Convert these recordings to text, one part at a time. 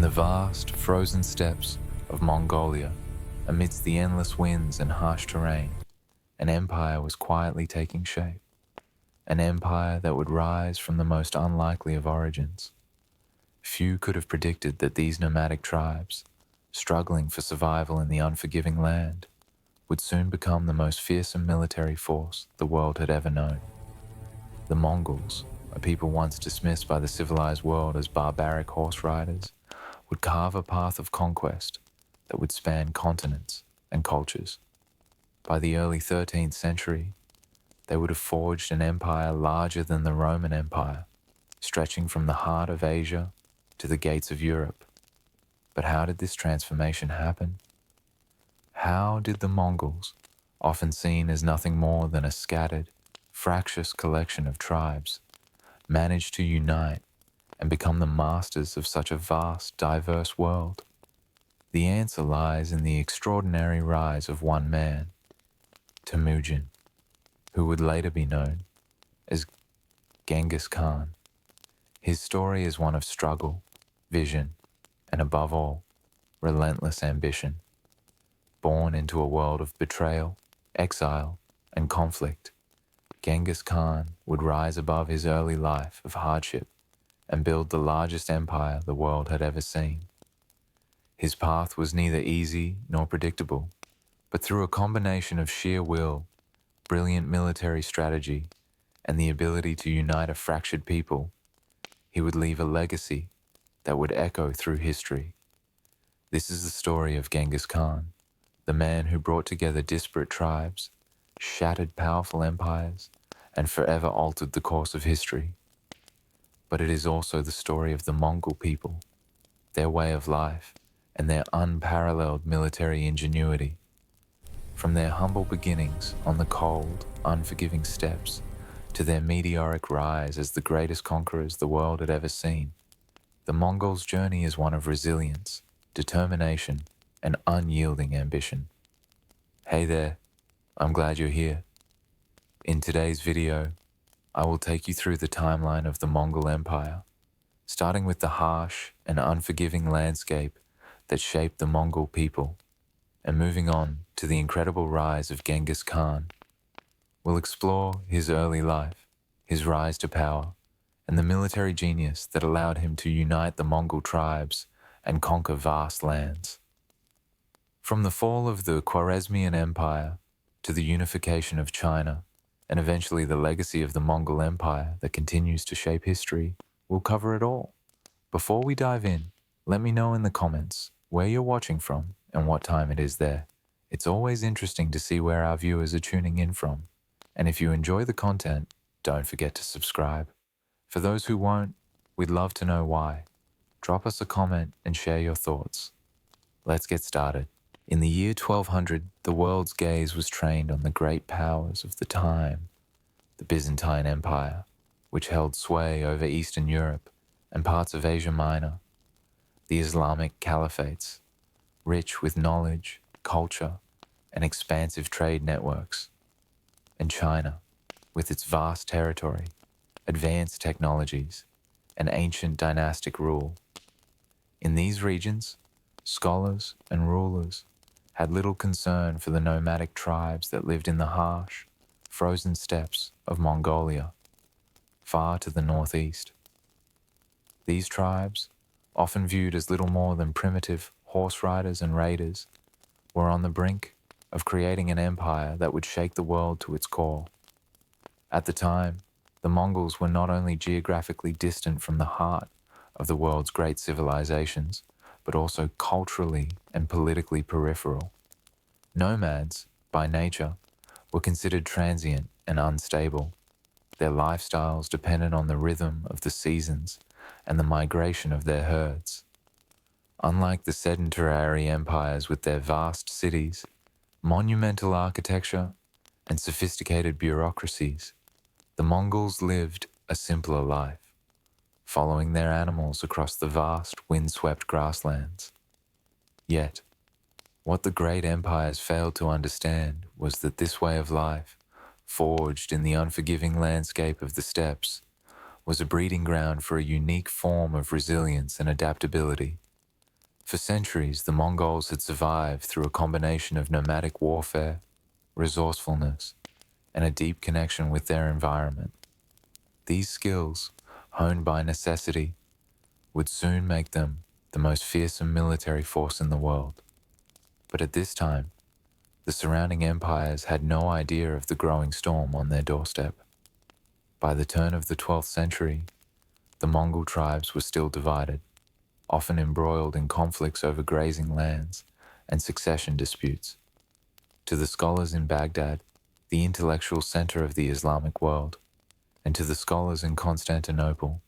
the vast, frozen steppes of Mongolia, amidst the endless winds and harsh terrain, an empire was quietly taking shape. An empire that would rise from the most unlikely of origins. Few could have predicted that these nomadic tribes, struggling for survival in the unforgiving land, would soon become the most fearsome military force the world had ever known. The Mongols, a people once dismissed by the civilized world as barbaric horse riders, would carve a path of conquest that would span continents and cultures. By the early 13th century, they would have forged an empire larger than the Roman Empire, stretching from the heart of Asia to the gates of Europe. But how did this transformation happen? How did the Mongols, often seen as nothing more than a scattered, fractious collection of tribes, manage to unite and become the masters of such a vast, diverse world? The answer lies in the extraordinary rise of one man, Temujin, who would later be known as Genghis Khan. His story is one of struggle, vision, and above all, relentless ambition. Born into a world of betrayal, exile, and conflict, Genghis Khan would rise above his early life of hardship and build the largest empire the world had ever seen. His path was neither easy nor predictable, but through a combination of sheer will, brilliant military strategy, and the ability to unite a fractured people, he would leave a legacy that would echo through history. This is the story of Genghis Khan, the man who brought together disparate tribes, shattered powerful empires, and forever altered the course of history. But it is also the story of the Mongol people, their way of life, and their unparalleled military ingenuity. From their humble beginnings on the cold, unforgiving steppes to their meteoric rise as the greatest conquerors the world had ever seen, the Mongols' journey is one of resilience, determination, and unyielding ambition. Hey there, I'm glad you're here. In today's video, I will take you through the timeline of the Mongol Empire, starting with the harsh and unforgiving landscape that shaped the Mongol people, and moving on to the incredible rise of Genghis Khan. We'll explore his early life, his rise to power, and the military genius that allowed him to unite the Mongol tribes and conquer vast lands. From the fall of the Khwarezmian Empire to the unification of China, and eventually the legacy of the Mongol Empire that continues to shape history, we'll cover it all. Before we dive in, let me know in the comments where you're watching from and what time it is there. It's always interesting to see where our viewers are tuning in from. And if you enjoy the content, don't forget to subscribe. For those who won't, we'd love to know why. Drop us a comment and share your thoughts. Let's get started. In the year 1200, the world's gaze was trained on the great powers of the time. The Byzantine Empire, which held sway over Eastern Europe and parts of Asia Minor. The Islamic Caliphates, rich with knowledge, culture, and expansive trade networks. And China, with its vast territory, advanced technologies, and ancient dynastic rule. In these regions, scholars and rulers had little concern for the nomadic tribes that lived in the harsh, frozen steppes of Mongolia, far to the northeast. These tribes, often viewed as little more than primitive horse riders and raiders, were on the brink of creating an empire that would shake the world to its core. At the time, the Mongols were not only geographically distant from the heart of the world's great civilizations, but also culturally and politically peripheral. Nomads, by nature, were considered transient and unstable, their lifestyles dependent on the rhythm of the seasons and the migration of their herds. Unlike the sedentary empires with their vast cities, monumental architecture, and sophisticated bureaucracies, the Mongols lived a simpler life, following their animals across the vast windswept grasslands. Yet, what the great empires failed to understand was that this way of life, forged in the unforgiving landscape of the steppes, was a breeding ground for a unique form of resilience and adaptability. For centuries, the Mongols had survived through a combination of nomadic warfare, resourcefulness, and a deep connection with their environment. These skills, honed by necessity, would soon make them the most fearsome military force in the world. But at this time, the surrounding empires had no idea of the growing storm on their doorstep. By the turn of the 12th century, the Mongol tribes were still divided, often embroiled in conflicts over grazing lands and succession disputes. To the scholars in Baghdad, the intellectual center of the Islamic world, and to the scholars in Constantinople,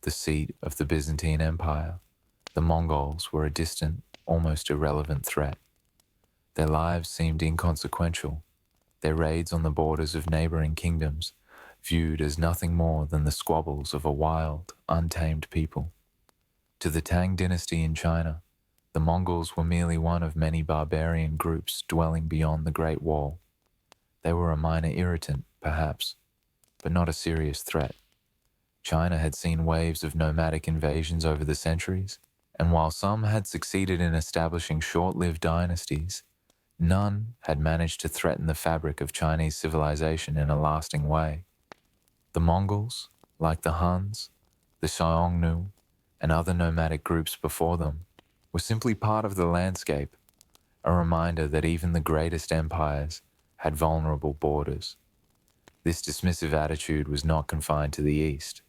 the seat of the Byzantine Empire, the Mongols were a distant, almost irrelevant threat. Their lives seemed inconsequential, their raids on the borders of neighboring kingdoms viewed as nothing more than the squabbles of a wild, untamed people. To the Tang Dynasty in China, the Mongols were merely one of many barbarian groups dwelling beyond the Great Wall. They were a minor irritant, perhaps, but not a serious threat. China had seen waves of nomadic invasions over the centuries, and while some had succeeded in establishing short-lived dynasties, none had managed to threaten the fabric of Chinese civilization in a lasting way. The Mongols, like the Huns, the Xiongnu, and other nomadic groups before them, were simply part of the landscape, a reminder that even the greatest empires had vulnerable borders. This dismissive attitude was not confined to the East.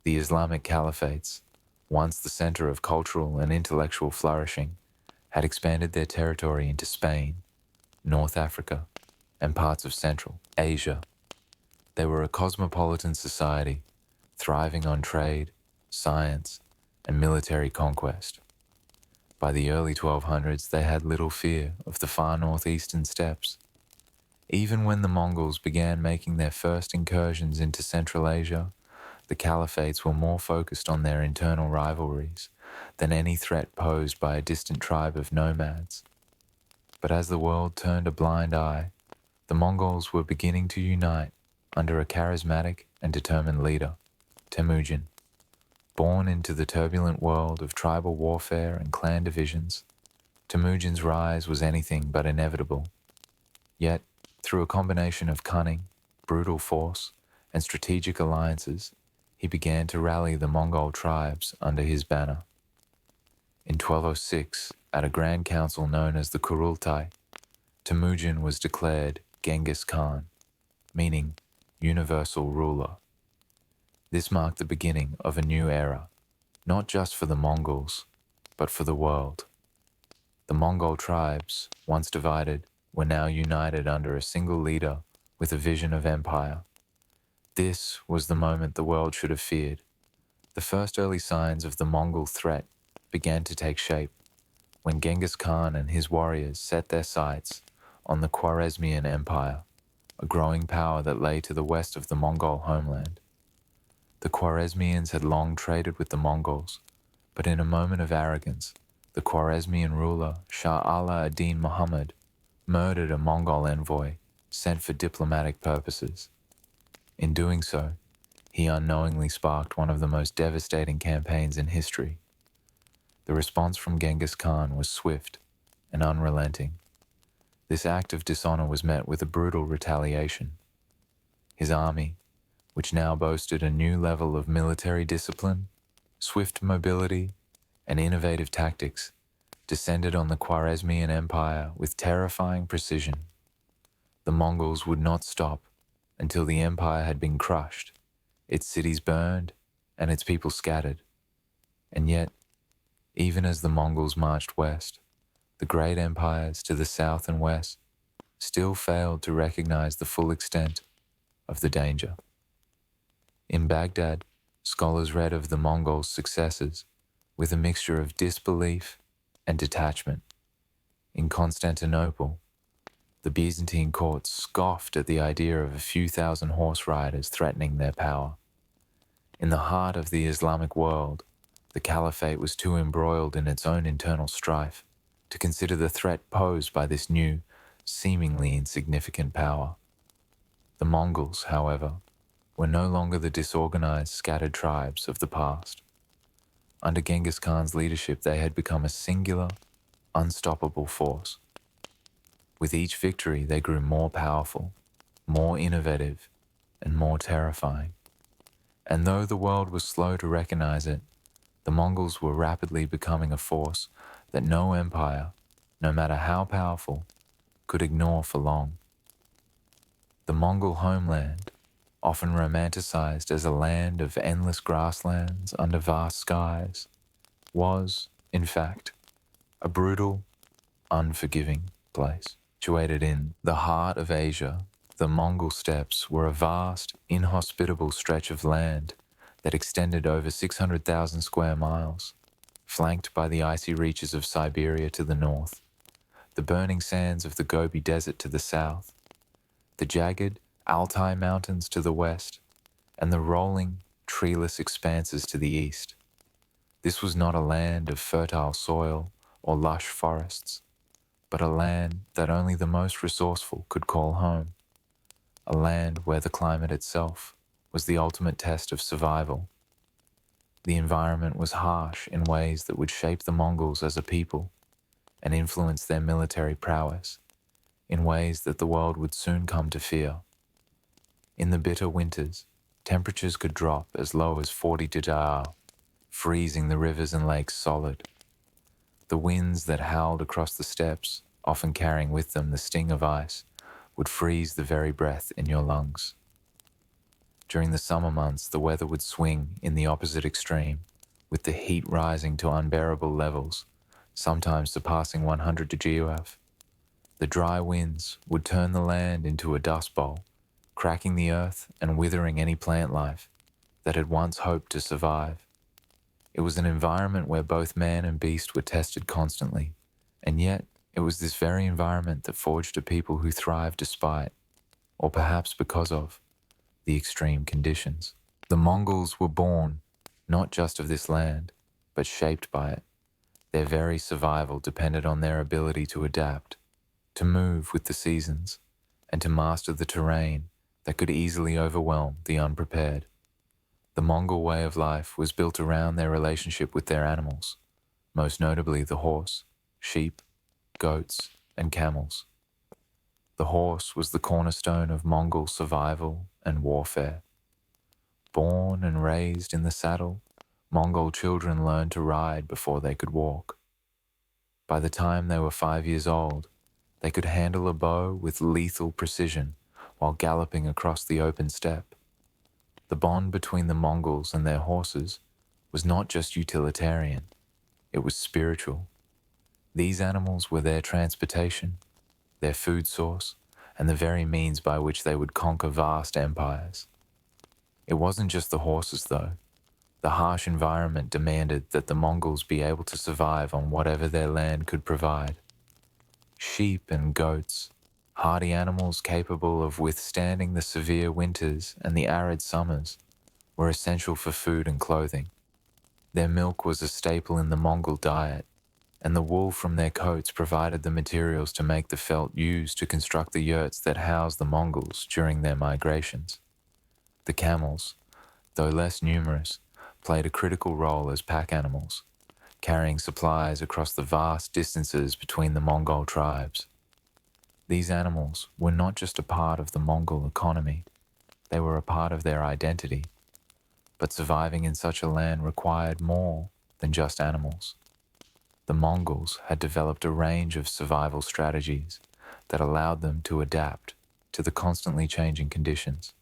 The Islamic caliphates, once the center of cultural and intellectual flourishing, had expanded their territory into Spain, North Africa, and parts of Central Asia. They were a cosmopolitan society, thriving on trade, science, and military conquest. By the early 1200s, they had little fear of the far northeastern steppes. Even when the Mongols began making their first incursions into Central Asia, the caliphates were more focused on their internal rivalries than any threat posed by a distant tribe of nomads. But as the world turned a blind eye, the Mongols were beginning to unite under a charismatic and determined leader, Temujin. Born into the turbulent world of tribal warfare and clan divisions, Temujin's rise was anything but inevitable. Yet, through a combination of cunning, brutal force, and strategic alliances, he began to rally the Mongol tribes under his banner. In 1206, at a grand council known as the Kurultai, Temujin was declared Genghis Khan, meaning universal ruler. This marked the beginning of a new era, not just for the Mongols, but for the world. The Mongol tribes, once divided, were now united under a single leader with a vision of empire. This was the moment the world should have feared. The first early signs of the Mongol threat began to take shape when Genghis Khan and his warriors set their sights on the Khwarezmian Empire, a growing power that lay to the west of the Mongol homeland. The Khwarezmians had long traded with the Mongols, but in a moment of arrogance, the Khwarezmian ruler Shah Ala ad-Din Muhammad murdered a Mongol envoy sent for diplomatic purposes. In doing so, he unknowingly sparked one of the most devastating campaigns in history. The response from Genghis Khan was swift and unrelenting. This act of dishonor was met with a brutal retaliation. His army, which now boasted a new level of military discipline, swift mobility, and innovative tactics, descended on the Khwarezmian Empire with terrifying precision. The Mongols would not stop until the empire had been crushed, its cities burned, and its people scattered. And yet, even as the Mongols marched west, the great empires to the south and west still failed to recognize the full extent of the danger. In Baghdad, scholars read of the Mongols' successes with a mixture of disbelief and detachment. In Constantinople, the Byzantine court scoffed at the idea of a few thousand horse riders threatening their power. In the heart of the Islamic world, the caliphate was too embroiled in its own internal strife to consider the threat posed by this new, seemingly insignificant power. The Mongols, however, were no longer the disorganized, scattered tribes of the past. Under Genghis Khan's leadership, they had become a singular, unstoppable force. With each victory, they grew more powerful, more innovative, and more terrifying. And though the world was slow to recognize it, the Mongols were rapidly becoming a force that no empire, no matter how powerful, could ignore for long. The Mongol homeland, often romanticized as a land of endless grasslands under vast skies, was, in fact, a brutal, unforgiving place. Situated in the heart of Asia, the Mongol steppes were a vast, inhospitable stretch of land that extended over 600,000 square miles, flanked by the icy reaches of Siberia to the north, the burning sands of the Gobi Desert to the south, the jagged Altai Mountains to the west, and the rolling, treeless expanses to the east. This was not a land of fertile soil or lush forests, but a land that only the most resourceful could call home, a land where the climate itself was the ultimate test of survival. The environment was harsh in ways that would shape the Mongols as a people and influence their military prowess in ways that the world would soon come to fear. In the bitter winters, temperatures could drop as low as 40 degrees, freezing the rivers and lakes solid. The winds that howled across the steppes, often carrying with them the sting of ice, would freeze the very breath in your lungs. During the summer months, the weather would swing in the opposite extreme, with the heat rising to unbearable levels, sometimes surpassing 100 degrees. The dry winds would turn the land into a dust bowl, cracking the earth and withering any plant life that had once hoped to survive. It was an environment where both man and beast were tested constantly, and yet it was this very environment that forged a people who thrived despite, or perhaps because of, the extreme conditions. The Mongols were born not just of this land, but shaped by it. Their very survival depended on their ability to adapt, to move with the seasons, and to master the terrain that could easily overwhelm the unprepared. The Mongol way of life was built around their relationship with their animals, most notably the horse, sheep, goats, and camels. The horse was the cornerstone of Mongol survival and warfare. Born and raised in the saddle, Mongol children learned to ride before they could walk. By the time they were 5 years old, they could handle a bow with lethal precision while galloping across the open steppe. The bond between the Mongols and their horses was not just utilitarian, it was spiritual. These animals were their transportation, their food source, and the very means by which they would conquer vast empires. It wasn't just the horses, though. The harsh environment demanded that the Mongols be able to survive on whatever their land could provide. Sheep and goats, hardy animals capable of withstanding the severe winters and the arid summers, were essential for food and clothing. Their milk was a staple in the Mongol diet, and the wool from their coats provided the materials to make the felt used to construct the yurts that housed the Mongols during their migrations. The camels, though less numerous, played a critical role as pack animals, carrying supplies across the vast distances between the Mongol tribes. These animals were not just a part of the Mongol economy, they were a part of their identity. But surviving in such a land required more than just animals. The Mongols had developed a range of survival strategies that allowed them to adapt to the constantly changing conditions.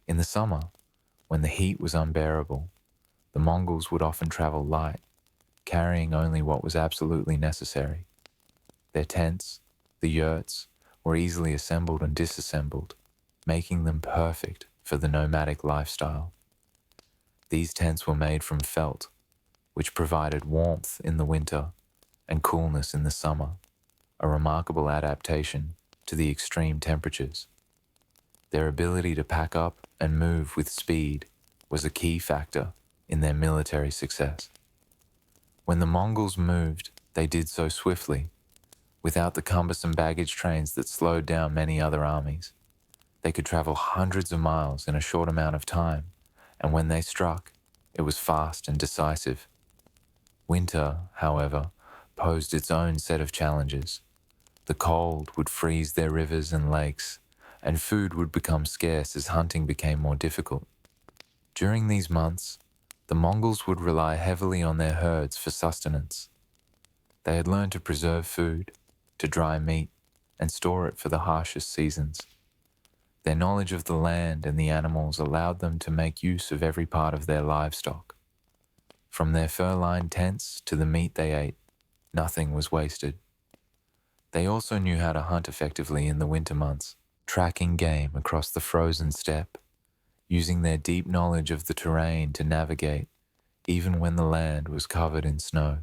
In the summer, when the heat was unbearable, the Mongols would often travel light, carrying only what was absolutely necessary. Their tents, the yurts, were easily assembled and disassembled, making them perfect for the nomadic lifestyle. These tents were made from felt, which provided warmth in the winter and coolness in the summer, a remarkable adaptation to the extreme temperatures. Their ability to pack up and move with speed was a key factor in their military success. When the Mongols moved, they did so swiftly, without the cumbersome baggage trains that slowed down many other armies. They could travel hundreds of miles in a short amount of time, and when they struck, it was fast and decisive. Winter, however, posed its own set of challenges. The cold would freeze their rivers and lakes, and food would become scarce as hunting became more difficult. During these months, the Mongols would rely heavily on their herds for sustenance. They had learned to preserve food, to dry meat, and store it for the harshest seasons. Their knowledge of the land and the animals allowed them to make use of every part of their livestock. From their fur-lined tents to the meat they ate, nothing was wasted. They also knew how to hunt effectively in the winter months, tracking game across the frozen steppe, using their deep knowledge of the terrain to navigate, even when the land was covered in snow.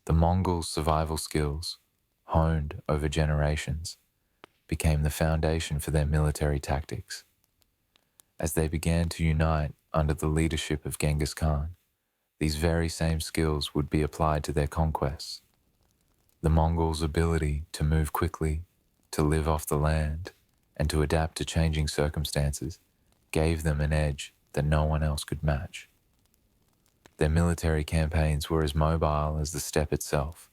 The Mongols' survival skills, honed over generations, became the foundation for their military tactics. As they began to unite under the leadership of Genghis Khan, these very same skills would be applied to their conquests. The Mongols' ability to move quickly, to live off the land, and to adapt to changing circumstances gave them an edge that no one else could match. Their military campaigns were as mobile as the steppe itself.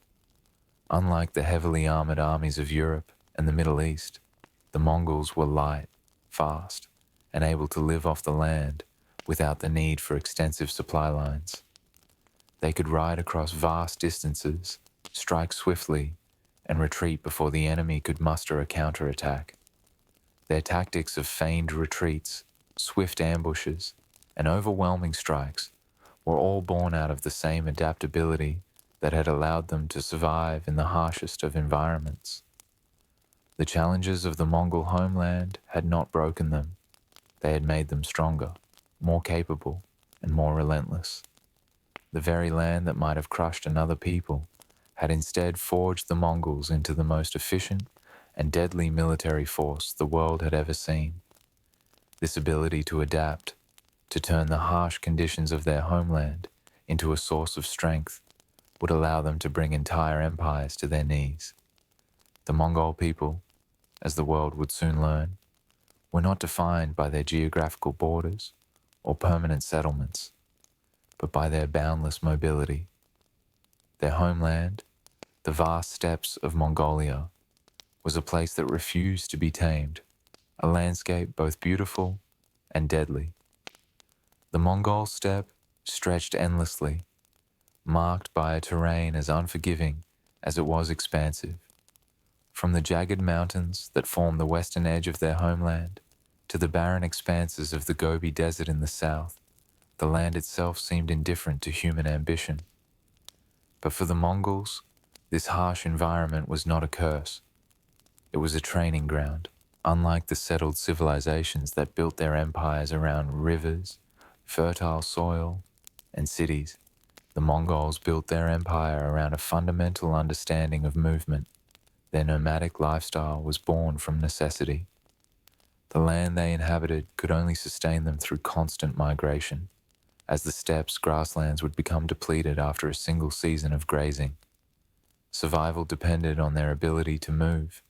Unlike the heavily armored armies of Europe and the Middle East, the Mongols were light, fast, and able to live off the land without the need for extensive supply lines. They could ride across vast distances, strike swiftly, and retreat before the enemy could muster a counterattack. Their tactics of feigned retreats, swift ambushes, and overwhelming strikes were all born out of the same adaptability that had allowed them to survive in the harshest of environments. The challenges of the Mongol homeland had not broken them. They had made them stronger, more capable, and more relentless. The very land that might have crushed another people had instead forged the Mongols into the most efficient and deadly military force the world had ever seen. This ability to adapt, to turn the harsh conditions of their homeland into a source of strength, would allow them to bring entire empires to their knees. The Mongol people, as the world would soon learn, were not defined by their geographical borders or permanent settlements, but by their boundless mobility. Their homeland, the vast steppes of Mongolia, was a place that refused to be tamed, a landscape both beautiful and deadly. The Mongol steppe stretched endlessly, marked by a terrain as unforgiving as it was expansive. From the jagged mountains that form the western edge of their homeland to the barren expanses of the Gobi Desert in the south, the land itself seemed indifferent to human ambition. But for the Mongols, this harsh environment was not a curse. It was a training ground. Unlike the settled civilizations that built their empires around rivers, fertile soil, and cities, the Mongols built their empire around a fundamental understanding of movement. Their nomadic lifestyle was born from necessity. The land they inhabited could only sustain them through constant migration, as the steppes' grasslands would become depleted after a single season of grazing. Survival depended on their ability to move,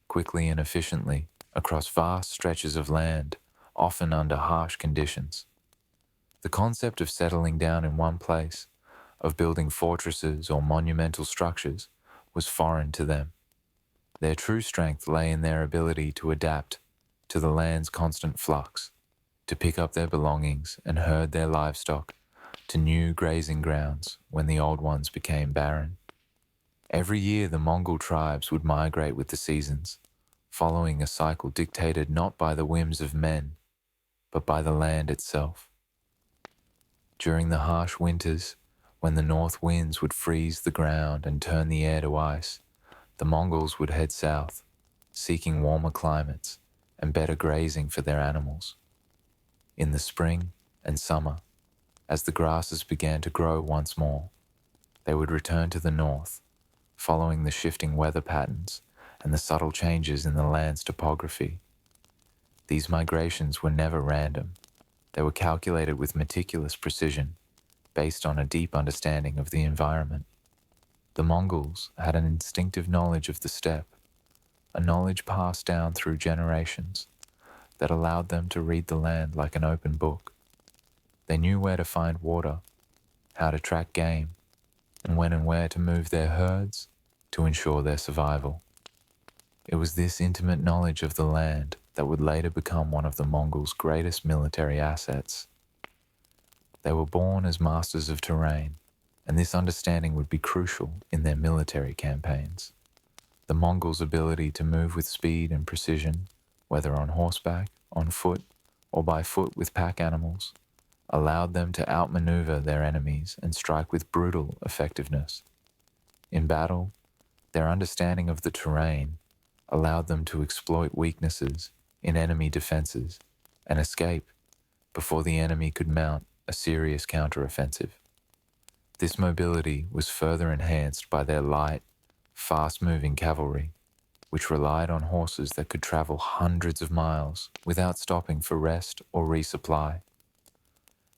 quickly and efficiently, across vast stretches of land, often under harsh conditions. The concept of settling down in one place, of building fortresses or monumental structures, was foreign to them. Their true strength lay in their ability to adapt to the land's constant flux, to pick up their belongings and herd their livestock to new grazing grounds when the old ones became barren. Every year the Mongol tribes would migrate with the seasons, following a cycle dictated not by the whims of men, but by the land itself. During the harsh winters, when the north winds would freeze the ground and turn the air to ice, the Mongols would head south, seeking warmer climates and better grazing for their animals. In the spring and summer, as the grasses began to grow once more, they would return to the north, following the shifting weather patterns and the subtle changes in the land's topography. These migrations were never random. They were calculated with meticulous precision, based on a deep understanding of the environment. The Mongols had an instinctive knowledge of the steppe, a knowledge passed down through generations that allowed them to read the land like an open book. They knew where to find water, how to track game, and when and where to move their herds to ensure their survival. It was this intimate knowledge of the land that would later become one of the Mongols' greatest military assets. They were born as masters of terrain, and this understanding would be crucial in their military campaigns. The Mongols' ability to move with speed and precision, whether on horseback, on foot, or by foot with pack animals, allowed them to outmaneuver their enemies and strike with brutal effectiveness. In battle, their understanding of the terrain allowed them to exploit weaknesses in enemy defenses and escape before the enemy could mount a serious counteroffensive. This mobility was further enhanced by their light, fast-moving cavalry, which relied on horses that could travel hundreds of miles without stopping for rest or resupply.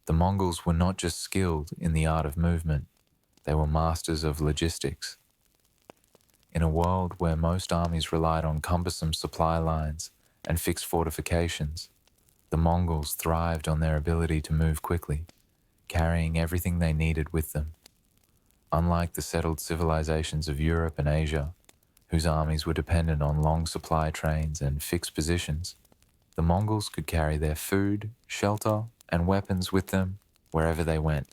The Mongols were not just skilled in the art of movement, they were masters of logistics. In a world where most armies relied on cumbersome supply lines and fixed fortifications, the Mongols thrived on their ability to move quickly, carrying everything they needed with them. Unlike the settled civilizations of Europe and Asia, whose armies were dependent on long supply trains and fixed positions, the Mongols could carry their food, shelter, and weapons with them wherever they went.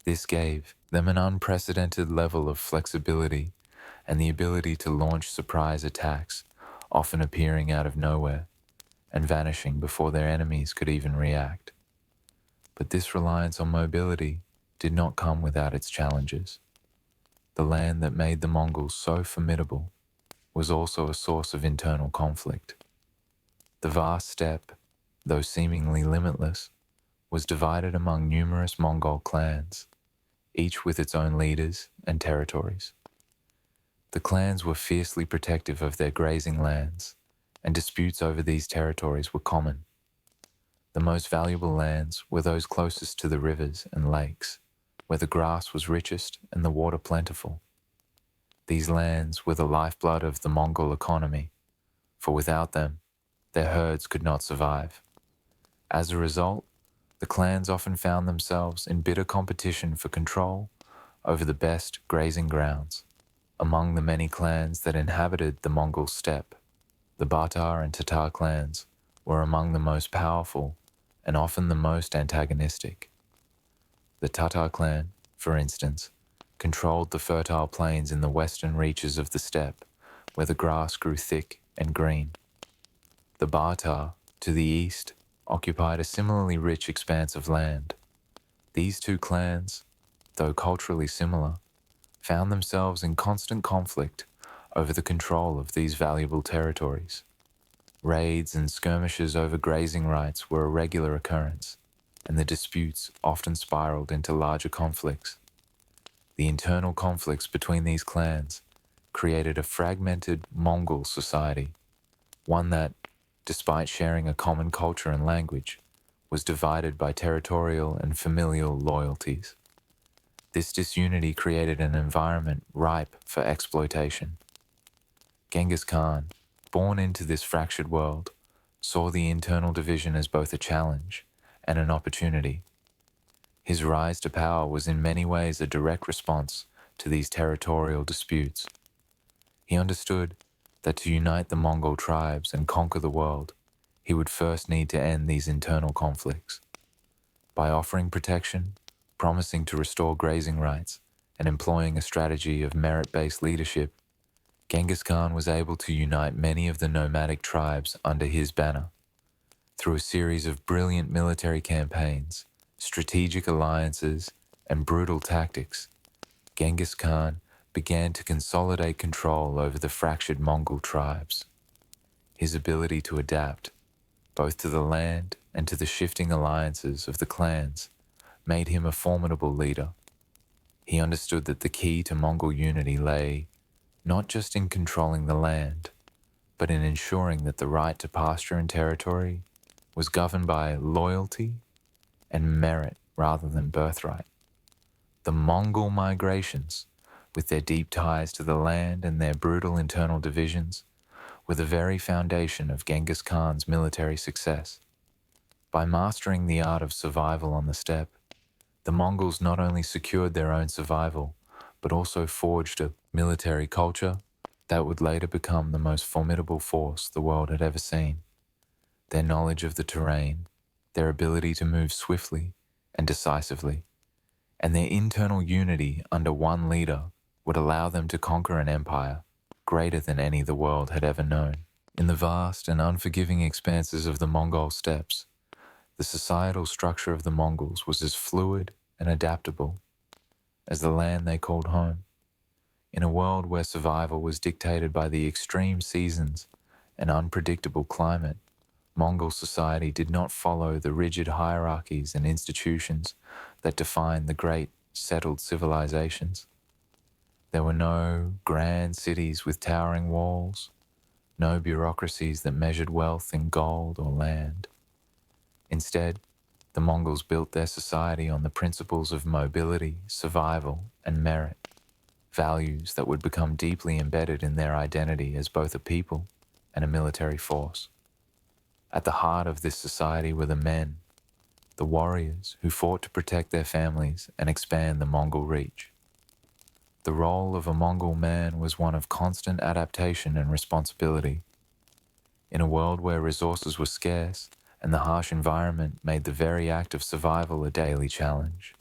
This gave them an unprecedented level of flexibility and the ability to launch surprise attacks, often appearing out of nowhere and vanishing before their enemies could even react. But this reliance on mobility did not come without its challenges. The land that made the Mongols so formidable was also a source of internal conflict. The vast steppe, though seemingly limitless, was divided among numerous Mongol clans, each with its own leaders and territories. The clans were fiercely protective of their grazing lands, and disputes over these territories were common. The most valuable lands were those closest to the rivers and lakes, where the grass was richest and the water plentiful. These lands were the lifeblood of the Mongol economy, for without them, their herds could not survive. As a result, the clans often found themselves in bitter competition for control over the best grazing grounds. Among the many clans that inhabited the Mongol steppe, the Batar and Tatar clans were among the most powerful and often the most antagonistic. The Tatar clan, for instance, controlled the fertile plains in the western reaches of the steppe, where the grass grew thick and green. The Batar, to the east, occupied a similarly rich expanse of land. These two clans, though culturally similar, found themselves in constant conflict over the control of these valuable territories. Raids and skirmishes over grazing rights were a regular occurrence, and the disputes often spiraled into larger conflicts. The internal conflicts between these clans created a fragmented Mongol society, one that, despite sharing a common culture and language, was divided by territorial and familial loyalties. This disunity created an environment ripe for exploitation. Genghis Khan, born into this fractured world, saw the internal division as both a challenge and an opportunity. His rise to power was in many ways a direct response to these territorial disputes. He understood that to unite the Mongol tribes and conquer the world, he would first need to end these internal conflicts. By offering protection, promising to restore grazing rights, and employing a strategy of merit-based leadership, Genghis Khan was able to unite many of the nomadic tribes under his banner. Through a series of brilliant military campaigns, strategic alliances, and brutal tactics, Genghis Khan began to consolidate control over the fractured Mongol tribes. His ability to adapt, both to the land and to the shifting alliances of the clans, made him a formidable leader. He understood that the key to Mongol unity lay not just in controlling the land, but in ensuring that the right to pasture and territory was governed by loyalty and merit rather than birthright. The Mongol migrations, with their deep ties to the land and their brutal internal divisions, were the very foundation of Genghis Khan's military success. By mastering the art of survival on the steppe, the Mongols not only secured their own survival, but also forged a military culture that would later become the most formidable force the world had ever seen. Their knowledge of the terrain, their ability to move swiftly and decisively, and their internal unity under one leader would allow them to conquer an empire greater than any the world had ever known. In the vast and unforgiving expanses of the Mongol steppes, the societal structure of the Mongols was as fluid and adaptable as the land they called home. In a world where survival was dictated by the extreme seasons and unpredictable climate, Mongol society did not follow the rigid hierarchies and institutions that defined the great settled civilizations. There were no grand cities with towering walls, no bureaucracies that measured wealth in gold or land. Instead, the Mongols built their society on the principles of mobility, survival, and merit, values that would become deeply embedded in their identity as both a people and a military force. At the heart of this society were the men, the warriors who fought to protect their families and expand the Mongol reach. The role of a Mongol man was one of constant adaptation and responsibility. In a world where resources were scarce and the harsh environment made the very act of survival a daily challenge,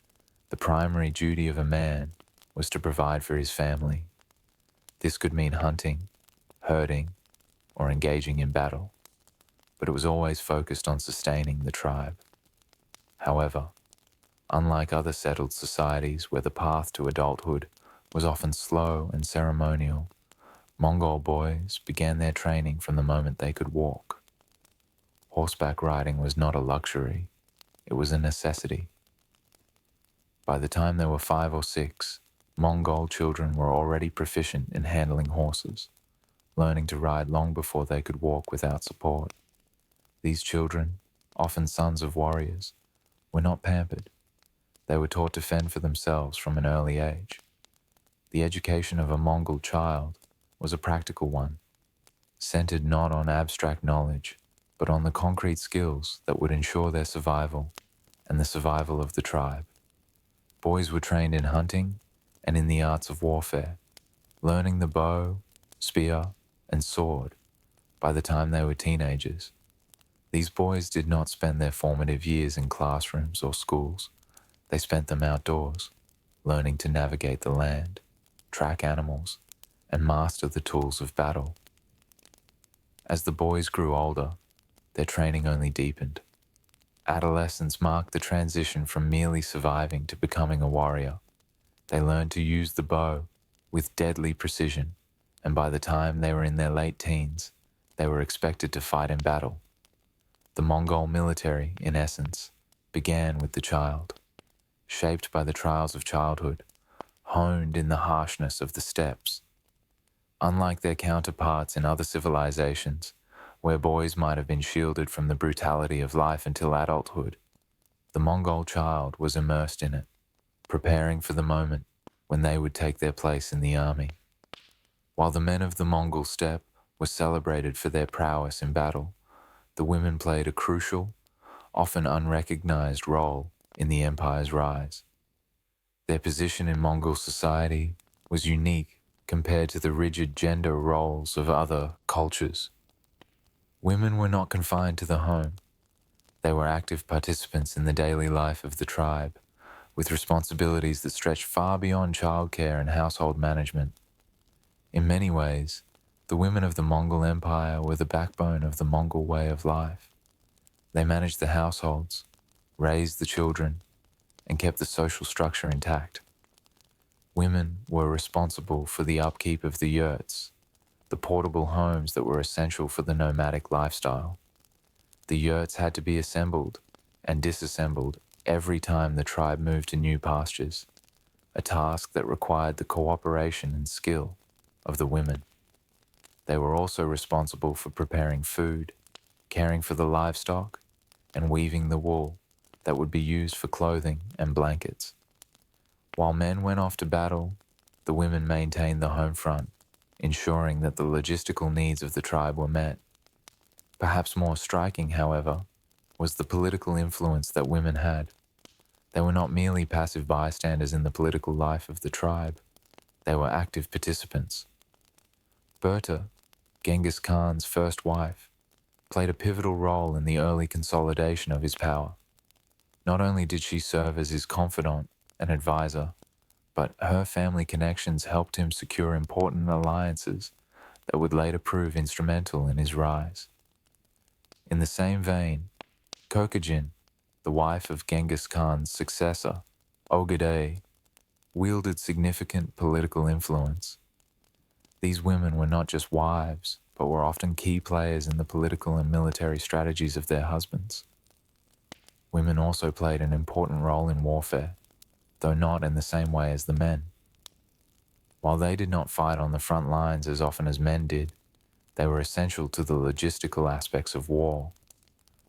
the primary duty of a man was to provide for his family. This could mean hunting, herding, or engaging in battle, but it was always focused on sustaining the tribe. However, unlike other settled societies where the path to adulthood was often slow and ceremonial, Mongol boys began their training from the moment they could walk. Horseback riding was not a luxury, it was a necessity. By the time they were 5 or 6, Mongol children were already proficient in handling horses, learning to ride long before they could walk without support. These children, often sons of warriors, were not pampered. They were taught to fend for themselves from an early age. The education of a Mongol child was a practical one, centered not on abstract knowledge, but on the concrete skills that would ensure their survival and the survival of the tribe. Boys were trained in hunting and in the arts of warfare, learning the bow, spear, and sword by the time they were teenagers. These boys did not spend their formative years in classrooms or schools. They spent them outdoors, learning to navigate the land, track animals, and master the tools of battle. As the boys grew older, their training only deepened. Adolescence marked the transition from merely surviving to becoming a warrior. They learned to use the bow with deadly precision, and by the time they were in their late teens, they were expected to fight in battle. The Mongol military, in essence, began with the child, shaped by the trials of childhood, honed in the harshness of the steppes. Unlike their counterparts in other civilizations, where boys might have been shielded from the brutality of life until adulthood, the Mongol child was immersed in it, preparing for the moment when they would take their place in the army. While the men of the Mongol steppe were celebrated for their prowess in battle, the women played a crucial, often unrecognized role in the empire's rise. Their position in Mongol society was unique compared to the rigid gender roles of other cultures. Women were not confined to the home. They were active participants in the daily life of the tribe, with responsibilities that stretched far beyond childcare and household management. In many ways, the women of the Mongol Empire were the backbone of the Mongol way of life. They managed the households, raised the children, and kept the social structure intact. Women were responsible for the upkeep of the yurts, the portable homes that were essential for the nomadic lifestyle. The yurts had to be assembled and disassembled every time the tribe moved to new pastures, a task that required the cooperation and skill of the women. They were also responsible for preparing food, caring for the livestock, and weaving the wool that would be used for clothing and blankets. While men went off to battle, the women maintained the home front, ensuring that the logistical needs of the tribe were met. Perhaps more striking, however, was the political influence that women had. They were not merely passive bystanders in the political life of the tribe. They were active participants. Berta, Genghis Khan's first wife, played a pivotal role in the early consolidation of his power. Not only did she serve as his confidant and advisor, but her family connections helped him secure important alliances that would later prove instrumental in his rise. In the same vein, Kokajin, the wife of Genghis Khan's successor, Ogedei, wielded significant political influence. These women were not just wives, but were often key players in the political and military strategies of their husbands. Women also played an important role in warfare, though not in the same way as the men. While they did not fight on the front lines as often as men did, they were essential to the logistical aspects of war.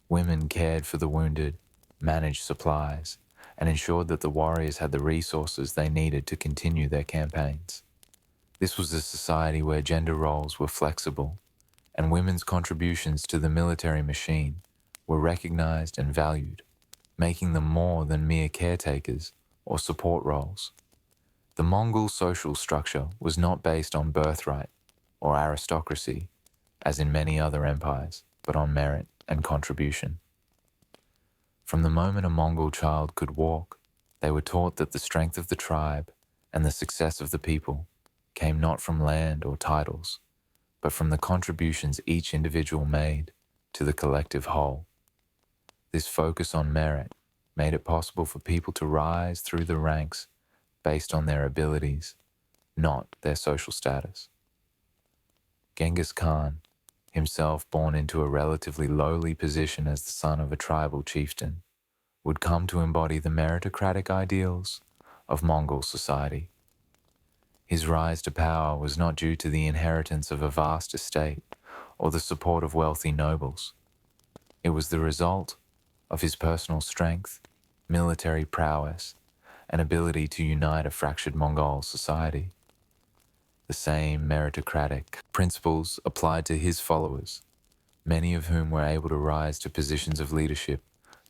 Women cared for the wounded, managed supplies, and ensured that the warriors had the resources they needed to continue their campaigns. This was a society where gender roles were flexible, and women's contributions to the military machine were recognized and valued, making them more than mere caretakers or support roles. The Mongol social structure was not based on birthright or aristocracy, as in many other empires, but on merit and contribution. From the moment a Mongol child could walk, they were taught that the strength of the tribe and the success of the people came not from land or titles, but from the contributions each individual made to the collective whole. This focus on merit made it possible for people to rise through the ranks based on their abilities, not their social status. Genghis Khan, himself born into a relatively lowly position as the son of a tribal chieftain, would come to embody the meritocratic ideals of Mongol society. His rise to power was not due to the inheritance of a vast estate or the support of wealthy nobles. It was the result of his personal strength, military prowess, and ability to unite a fractured Mongol society. The same meritocratic principles applied to his followers, many of whom were able to rise to positions of leadership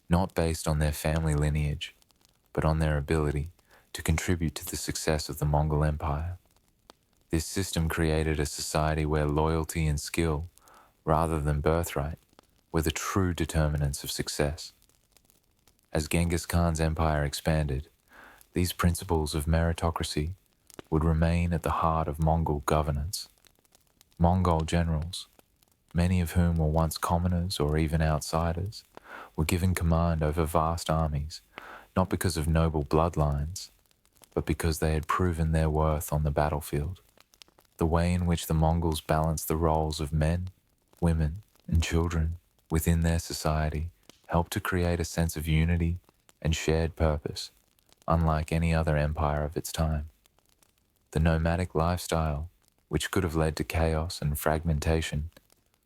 not based on their family lineage, but on their ability to contribute to the success of the Mongol Empire. This system created a society where loyalty and skill, rather than birthright, were the true determinants of success. As Genghis Khan's empire expanded, these principles of meritocracy would remain at the heart of Mongol governance. Mongol generals, many of whom were once commoners or even outsiders, were given command over vast armies, not because of noble bloodlines, but because they had proven their worth on the battlefield. The way in which the Mongols balanced the roles of men, women, and children within their society helped to create a sense of unity and shared purpose, unlike any other empire of its time. The nomadic lifestyle, which could have led to chaos and fragmentation,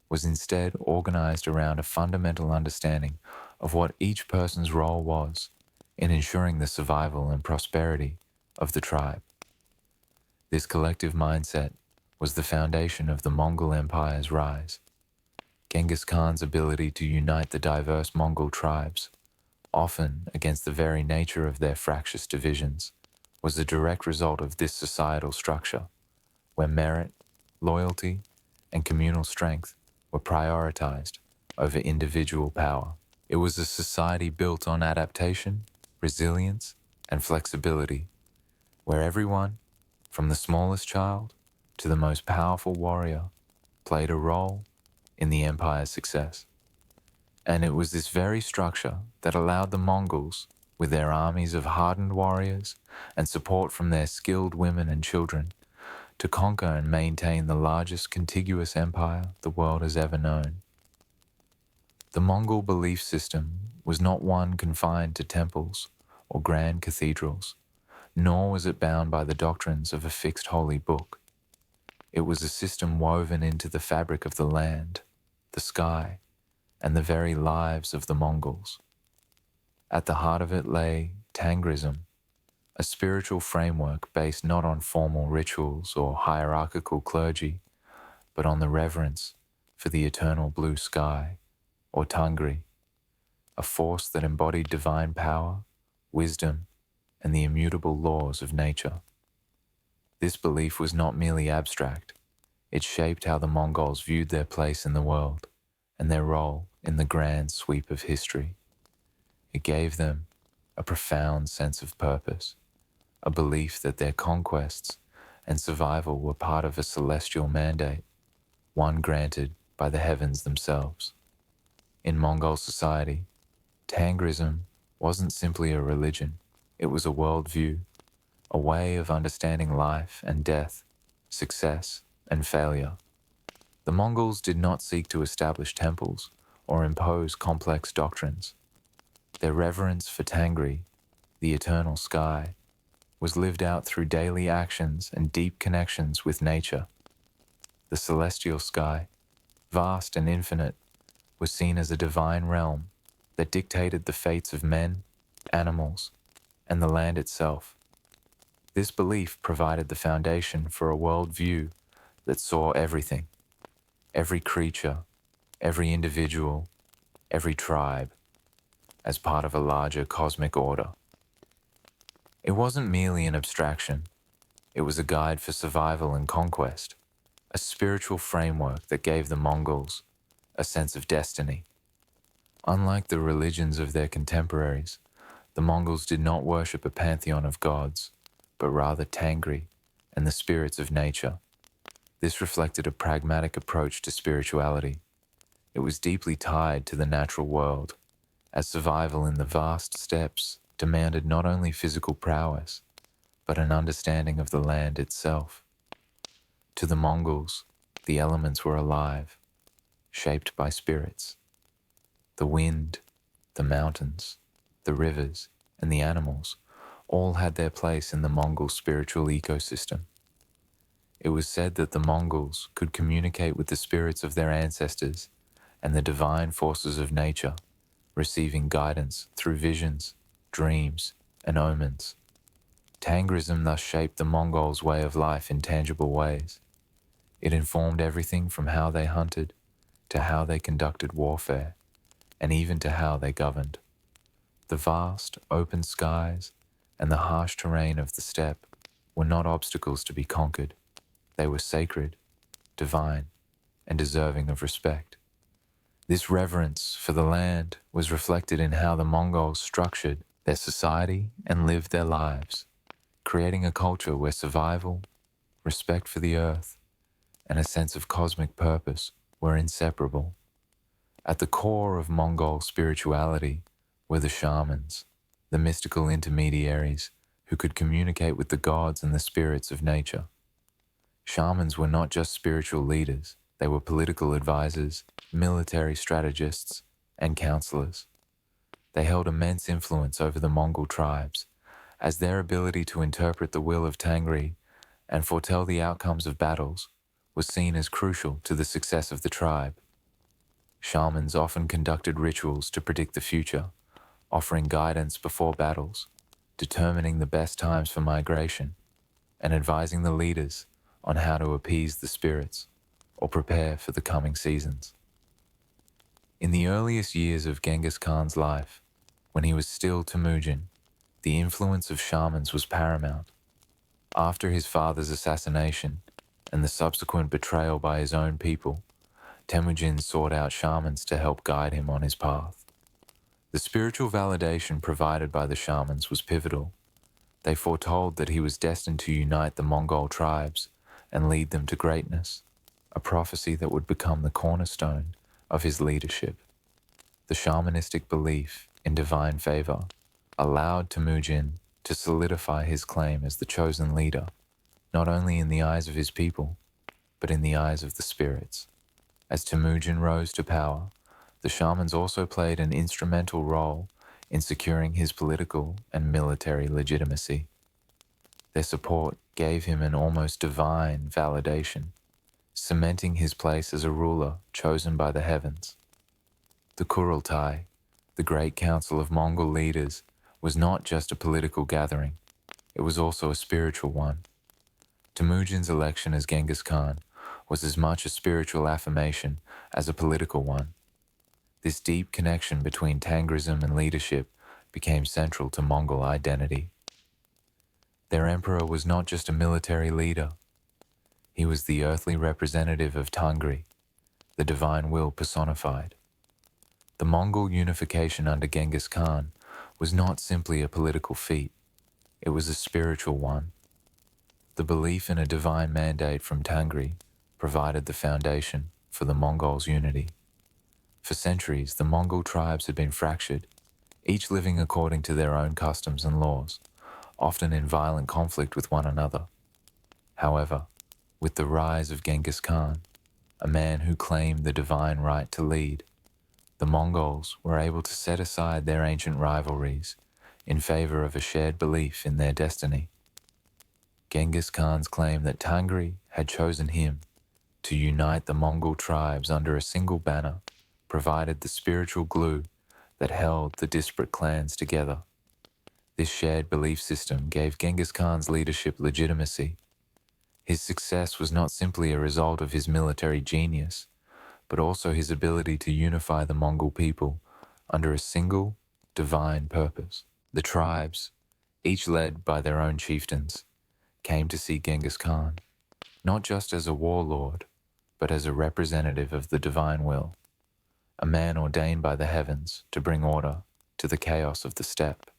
was instead organized around a fundamental understanding of what each person's role was in ensuring the survival and prosperity of the tribe. This collective mindset was the foundation of the Mongol Empire's rise. Genghis Khan's ability to unite the diverse Mongol tribes, often against the very nature of their fractious divisions, was a direct result of this societal structure, where merit, loyalty, and communal strength were prioritized over individual power. It was a society built on adaptation, resilience, and flexibility, where everyone, from the smallest child to the most powerful warrior, played a role in the empire's success. And it was this very structure that allowed the Mongols, with their armies of hardened warriors and support from their skilled women and children, to conquer and maintain the largest contiguous empire the world has ever known. The Mongol belief system was not one confined to temples or grand cathedrals, nor was it bound by the doctrines of a fixed holy book. It was a system woven into the fabric of the land, the sky, and the very lives of the Mongols. At the heart of it lay Tangrism, a spiritual framework based not on formal rituals or hierarchical clergy, but on the reverence for the eternal blue sky, or Tangri, a force that embodied divine power, wisdom, and the immutable laws of nature. This belief was not merely abstract, it shaped how the Mongols viewed their place in the world and their role in the grand sweep of history. It gave them a profound sense of purpose, a belief that their conquests and survival were part of a celestial mandate, one granted by the heavens themselves. In Mongol society, Tangrism wasn't simply a religion, it was a worldview, a way of understanding life and death, success and failure. The Mongols did not seek to establish temples or impose complex doctrines. Their reverence for Tangri, the eternal sky, was lived out through daily actions and deep connections with nature. The celestial sky, vast and infinite, was seen as a divine realm that dictated the fates of men, animals, and the land itself. This belief provided the foundation for a worldview that saw everything, every creature, every individual, every tribe, as part of a larger cosmic order. It wasn't merely an abstraction, it was a guide for survival and conquest, a spiritual framework that gave the Mongols a sense of destiny. Unlike the religions of their contemporaries, the Mongols did not worship a pantheon of gods, but rather Tangri and the spirits of nature. This reflected a pragmatic approach to spirituality. It was deeply tied to the natural world, as survival in the vast steppes demanded not only physical prowess, but an understanding of the land itself. To the Mongols, the elements were alive, shaped by spirits. The wind, the mountains, the rivers, and the animals all had their place in the Mongol spiritual ecosystem. It was said that the Mongols could communicate with the spirits of their ancestors and the divine forces of nature, receiving guidance through visions, dreams, and omens. Tangrism thus shaped the Mongols' way of life in tangible ways. It informed everything from how they hunted, to how they conducted warfare, and even to how they governed. The vast, open skies and the harsh terrain of the steppe were not obstacles to be conquered. They were sacred, divine, and deserving of respect. This reverence for the land was reflected in how the Mongols structured their society and lived their lives, creating a culture where survival, respect for the earth, and a sense of cosmic purpose were inseparable. At the core of Mongol spirituality were the shamans, the mystical intermediaries who could communicate with the gods and the spirits of nature. Shamans were not just spiritual leaders, they were political advisors, military strategists, and counselors. They held immense influence over the Mongol tribes, as their ability to interpret the will of Tangri and foretell the outcomes of battles was seen as crucial to the success of the tribe. Shamans often conducted rituals to predict the future, offering guidance before battles, determining the best times for migration, and advising the leaders on how to appease the spirits or prepare for the coming seasons. In the earliest years of Genghis Khan's life, when he was still Temujin, the influence of shamans was paramount. After his father's assassination and the subsequent betrayal by his own people, Temujin sought out shamans to help guide him on his path. The spiritual validation provided by the shamans was pivotal. They foretold that he was destined to unite the Mongol tribes and lead them to greatness, a prophecy that would become the cornerstone of his leadership. The shamanistic belief in divine favor allowed Temujin to solidify his claim as the chosen leader, not only in the eyes of his people, but in the eyes of the spirits. As Temujin rose to power, the shamans also played an instrumental role in securing his political and military legitimacy. Their support gave him an almost divine validation, cementing his place as a ruler chosen by the heavens. The Kurultai, the great council of Mongol leaders, was not just a political gathering, it was also a spiritual one. Temujin's election as Genghis Khan was as much a spiritual affirmation as a political one. This deep connection between Tangrism and leadership became central to Mongol identity. Their emperor was not just a military leader, he was the earthly representative of Tangri, the divine will personified. The Mongol unification under Genghis Khan was not simply a political feat, it was a spiritual one. The belief in a divine mandate from Tangri provided the foundation for the Mongols' unity. For centuries, the Mongol tribes had been fractured, each living according to their own customs and laws, often in violent conflict with one another. However, with the rise of Genghis Khan, a man who claimed the divine right to lead, the Mongols were able to set aside their ancient rivalries in favor of a shared belief in their destiny. Genghis Khan's claim that Tangri had chosen him to unite the Mongol tribes under a single banner provided the spiritual glue that held the disparate clans together. This shared belief system gave Genghis Khan's leadership legitimacy. His success was not simply a result of his military genius, but also his ability to unify the Mongol people under a single, divine purpose. The tribes, each led by their own chieftains, came to see Genghis Khan, not just as a warlord, but as a representative of the divine will, a man ordained by the heavens to bring order to the chaos of the steppe.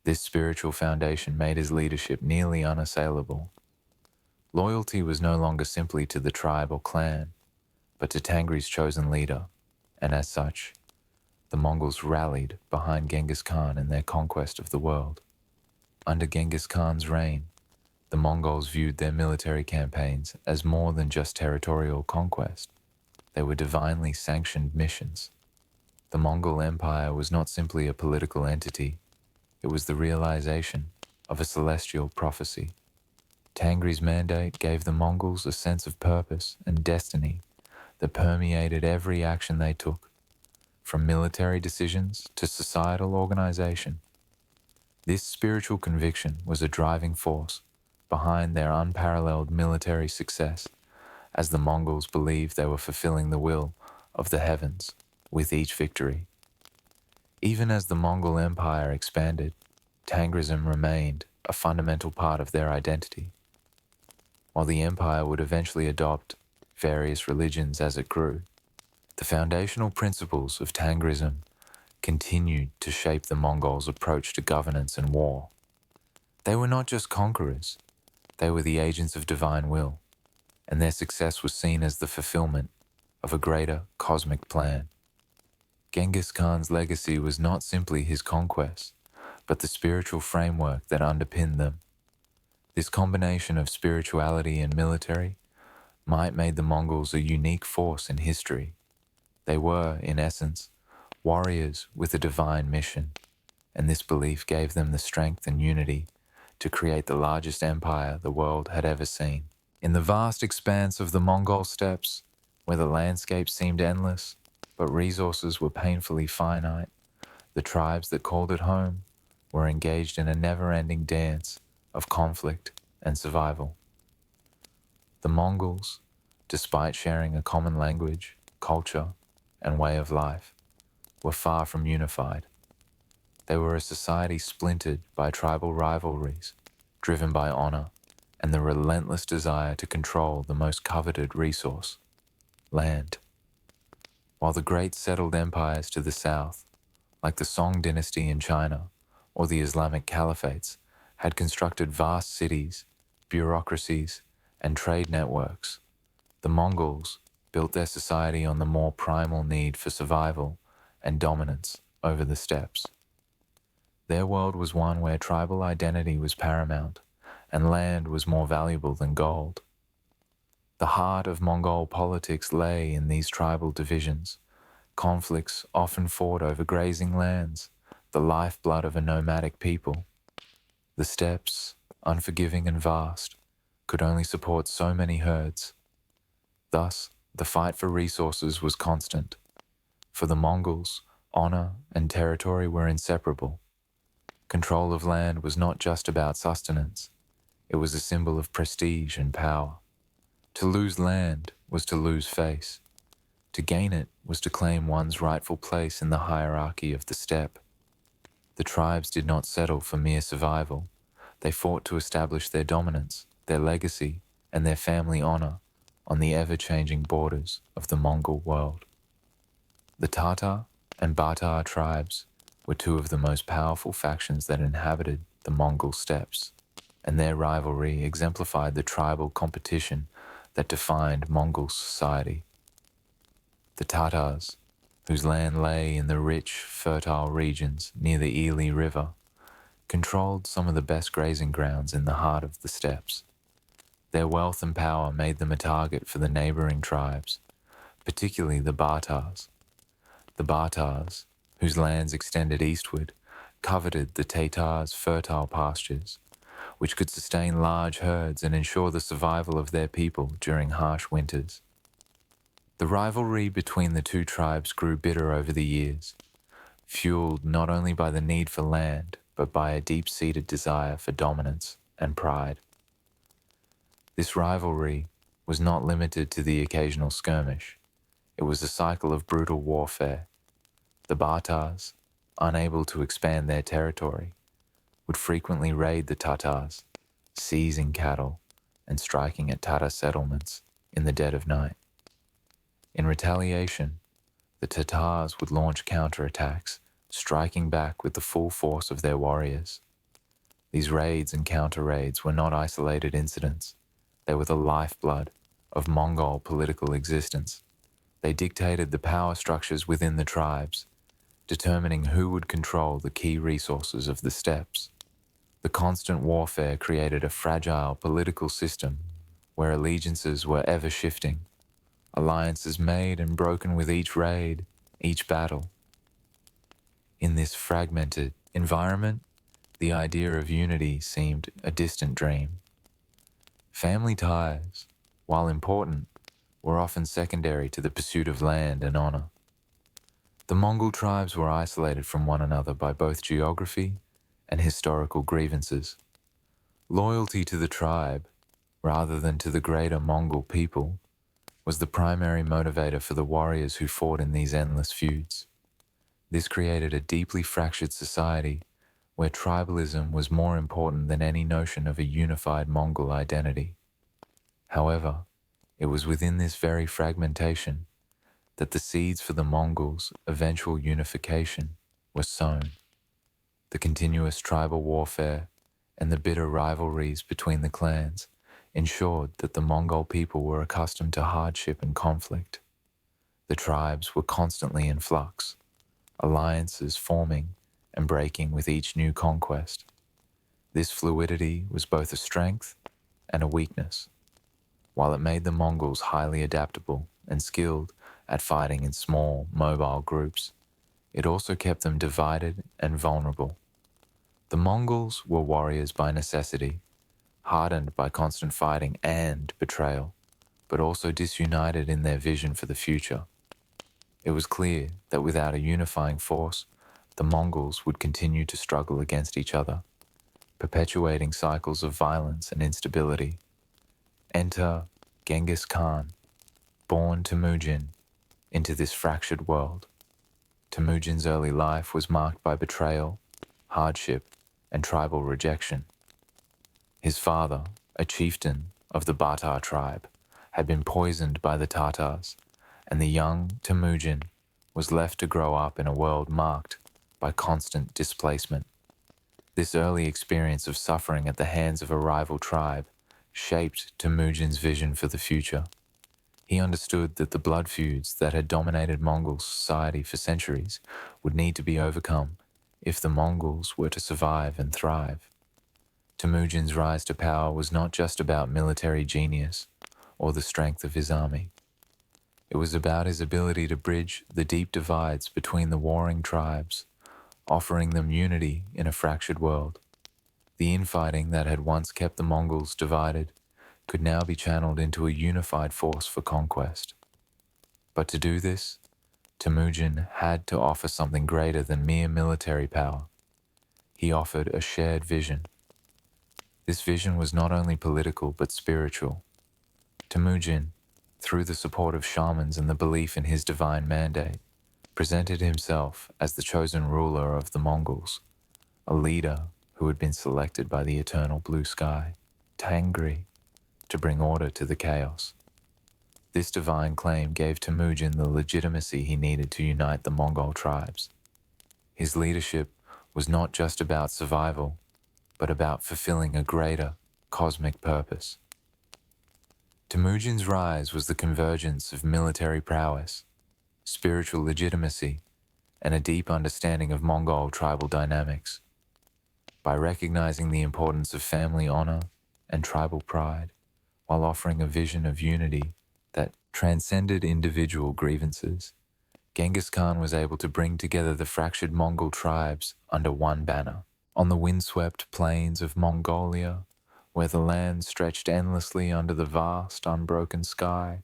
This spiritual foundation made his leadership nearly unassailable. Loyalty was no longer simply to the tribe or clan, but to Tangri's chosen leader, and as such, the Mongols rallied behind Genghis Khan in their conquest of the world. Under Genghis Khan's reign, the Mongols viewed their military campaigns as more than just territorial conquest. They were divinely sanctioned missions. The Mongol Empire was not simply a political entity, it was the realization of a celestial prophecy. Tangri's mandate gave the Mongols a sense of purpose and destiny that permeated every action they took, from military decisions to societal organization. This spiritual conviction was a driving force behind their unparalleled military success, as the Mongols believed they were fulfilling the will of the heavens with each victory. Even as the Mongol Empire expanded, Tangrism remained a fundamental part of their identity. While the empire would eventually adopt various religions as it grew, the foundational principles of Tangrism continued to shape the Mongols' approach to governance and war. They were not just conquerors, they were the agents of divine will, and their success was seen as the fulfillment of a greater cosmic plan. Genghis Khan's legacy was not simply his conquests, but the spiritual framework that underpinned them. This combination of spirituality and military might made the Mongols a unique force in history. They were, in essence, warriors with a divine mission, and this belief gave them the strength and unity to create the largest empire the world had ever seen. In the vast expanse of the Mongol steppes, where the landscape seemed endless, but resources were painfully finite, the tribes that called it home were engaged in a never-ending dance of conflict and survival. The Mongols, despite sharing a common language, culture, and way of life, were far from unified. They were a society splintered by tribal rivalries, driven by honor and the relentless desire to control the most coveted resource, land. While the great settled empires to the south, like the Song Dynasty in China or the Islamic caliphates, had constructed vast cities, bureaucracies, and trade networks, the Mongols built their society on the more primal need for survival and dominance over the steppes. Their world was one where tribal identity was paramount and land was more valuable than gold. The heart of Mongol politics lay in these tribal divisions, conflicts often fought over grazing lands, the lifeblood of a nomadic people. The steppes, unforgiving and vast, could only support so many herds. Thus, the fight for resources was constant. For the Mongols, honor and territory were inseparable. Control of land was not just about sustenance, it was a symbol of prestige and power. To lose land was to lose face. To gain it was to claim one's rightful place in the hierarchy of the steppe. The tribes did not settle for mere survival, They fought to establish their dominance, their legacy, and their family honor on the ever-changing borders of the Mongol world. The Tatar and Batar tribes were two of the most powerful factions that inhabited the Mongol steppes, and their rivalry exemplified the tribal competition that defined Mongol society. The Tatars, whose land lay in the rich, fertile regions near the Ili River, controlled some of the best grazing grounds in the heart of the steppes. Their wealth and power made them a target for the neighboring tribes, particularly the Batars. The Batars, whose lands extended eastward, coveted the Tatars' fertile pastures, which could sustain large herds and ensure the survival of their people during harsh winters. The rivalry between the two tribes grew bitter over the years, fueled not only by the need for land, but by a deep-seated desire for dominance and pride. This rivalry was not limited to the occasional skirmish. It was a cycle of brutal warfare. The Batars, unable to expand their territory, would frequently raid the Tatars, seizing cattle and striking at Tatar settlements in the dead of night. In retaliation, the Tatars would launch counterattacks, striking back with the full force of their warriors. These raids and counter-raids were not isolated incidents. They were the lifeblood of Mongol political existence. They dictated the power structures within the tribes, determining who would control the key resources of the steppes. The constant warfare created a fragile political system where allegiances were ever shifting, alliances made and broken with each raid, each battle. In this fragmented environment, the idea of unity seemed a distant dream. Family ties, while important, were often secondary to the pursuit of land and honor. The Mongol tribes were isolated from one another by both geography and historical grievances. Loyalty to the tribe, rather than to the greater Mongol people, was the primary motivator for the warriors who fought in these endless feuds. This created a deeply fractured society where tribalism was more important than any notion of a unified Mongol identity. However, it was within this very fragmentation that the seeds for the Mongols' eventual unification were sown. The continuous tribal warfare and the bitter rivalries between the clans ensured that the Mongol people were accustomed to hardship and conflict. The tribes were constantly in flux, alliances forming and breaking with each new conquest. This fluidity was both a strength and a weakness. While it made the Mongols highly adaptable and skilled at fighting in small, mobile groups, it also kept them divided and vulnerable. The Mongols were warriors by necessity, hardened by constant fighting and betrayal, but also disunited in their vision for the future. It was clear that without a unifying force, the Mongols would continue to struggle against each other, perpetuating cycles of violence and instability. Enter Genghis Khan, born Temujin, into this fractured world. Temujin's early life was marked by betrayal, hardship, and tribal rejection. His father, a chieftain of the Batar tribe, had been poisoned by the Tatars, and the young Temujin was left to grow up in a world marked by constant displacement. This early experience of suffering at the hands of a rival tribe shaped Temujin's vision for the future. He understood that the blood feuds that had dominated Mongol society for centuries would need to be overcome if the Mongols were to survive and thrive. Temujin's rise to power was not just about military genius or the strength of his army. It was about his ability to bridge the deep divides between the warring tribes, offering them unity in a fractured world. The infighting that had once kept the Mongols divided could now be channeled into a unified force for conquest. But to do this, Temujin had to offer something greater than mere military power. He offered a shared vision. This vision was not only political but spiritual. Temujin, through the support of shamans and the belief in his divine mandate, presented himself as the chosen ruler of the Mongols, a leader who had been selected by the eternal blue sky, Tangri, to bring order to the chaos. This divine claim gave Temujin the legitimacy he needed to unite the Mongol tribes. His leadership was not just about survival, but about fulfilling a greater, cosmic purpose. Temujin's rise was the convergence of military prowess, spiritual legitimacy, and a deep understanding of Mongol tribal dynamics. By recognizing the importance of family honor and tribal pride, while offering a vision of unity that transcended individual grievances, Genghis Khan was able to bring together the fractured Mongol tribes under one banner. On the windswept plains of Mongolia, where the land stretched endlessly under the vast, unbroken sky,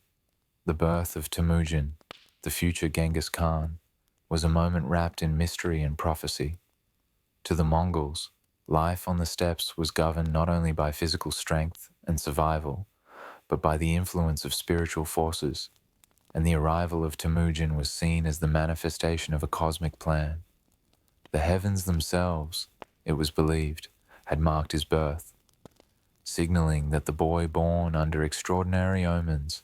the birth of Temujin, the future Genghis Khan, was a moment wrapped in mystery and prophecy. To the Mongols, life on the steppes was governed not only by physical strength and survival, but by the influence of spiritual forces, and the arrival of Temujin was seen as the manifestation of a cosmic plan. The heavens themselves, it was believed, had marked his birth, signaling that the boy born under extraordinary omens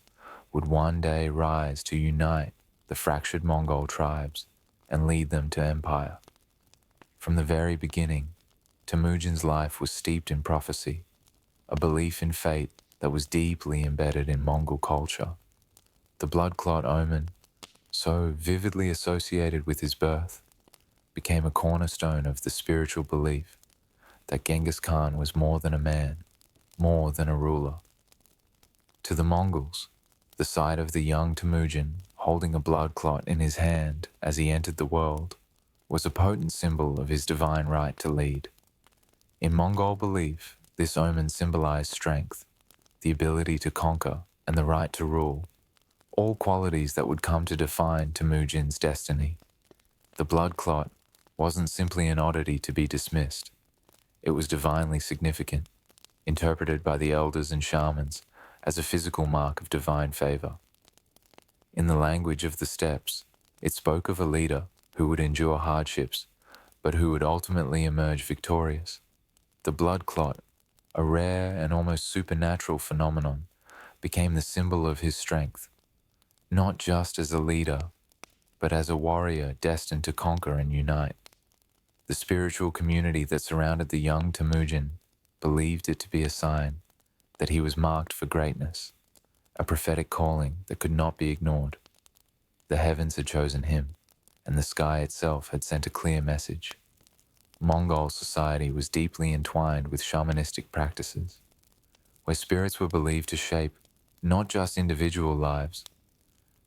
would one day rise to unite the fractured Mongol tribes and lead them to empire. From the very beginning, Temujin's life was steeped in prophecy, a belief in fate that was deeply embedded in Mongol culture. The blood clot omen, so vividly associated with his birth, became a cornerstone of the spiritual belief that Genghis Khan was more than a man, more than a ruler. To the Mongols, the sight of the young Temujin holding a blood clot in his hand as he entered the world was a potent symbol of his divine right to lead. In Mongol belief, this omen symbolized strength, the ability to conquer, and the right to rule, all qualities that would come to define Temujin's destiny. The blood clot wasn't simply an oddity to be dismissed. It was divinely significant, interpreted by the elders and shamans as a physical mark of divine favor. In the language of the steppes, it spoke of a leader who would endure hardships, but who would ultimately emerge victorious. The blood clot, a rare and almost supernatural phenomenon, became the symbol of his strength, not just as a leader, but as a warrior destined to conquer and unite. The spiritual community that surrounded the young Temujin believed it to be a sign that he was marked for greatness, a prophetic calling that could not be ignored. The heavens had chosen him, and the sky itself had sent a clear message. Mongol society was deeply entwined with shamanistic practices, where spirits were believed to shape not just individual lives,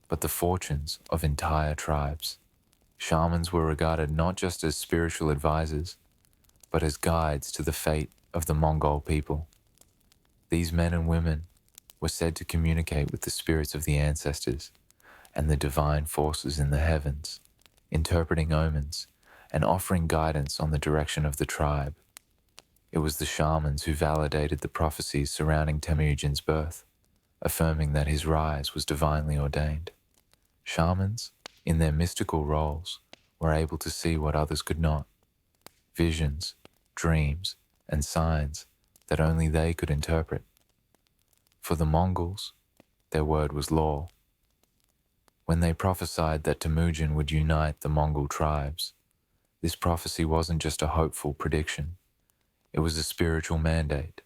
but the fortunes of entire tribes. Shamans were regarded not just as spiritual advisors, but as guides to the fate of the Mongol people. These men and women were said to communicate with the spirits of the ancestors and the divine forces in the heavens, interpreting omens and offering guidance on the direction of the tribe. It was the shamans who validated the prophecies surrounding Temujin's birth, affirming that his rise was divinely ordained. Shamans, in their mystical roles, were able to see what others could not: visions, dreams, and signs that only they could interpret. For the Mongols, their word was law. When they prophesied that Temujin would unite the Mongol tribes, this prophecy wasn't just a hopeful prediction. It was a spiritual mandate,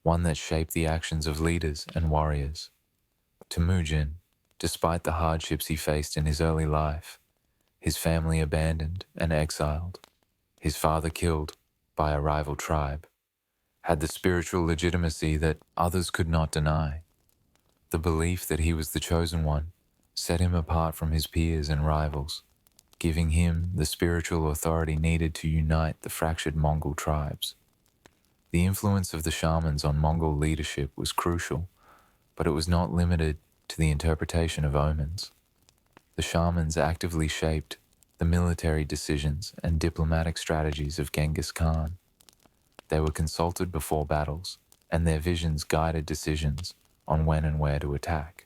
one that shaped the actions of leaders and warriors. Temujin, despite the hardships he faced in his early life, his family abandoned and exiled, his father killed by a rival tribe, had the spiritual legitimacy that others could not deny. The belief that he was the chosen one set him apart from his peers and rivals, giving him the spiritual authority needed to unite the fractured Mongol tribes. The influence of the shamans on Mongol leadership was crucial, but it was not limited to the interpretation of omens. The shamans actively shaped the military decisions and diplomatic strategies of Genghis Khan. They were consulted before battles, and their visions guided decisions on when and where to attack.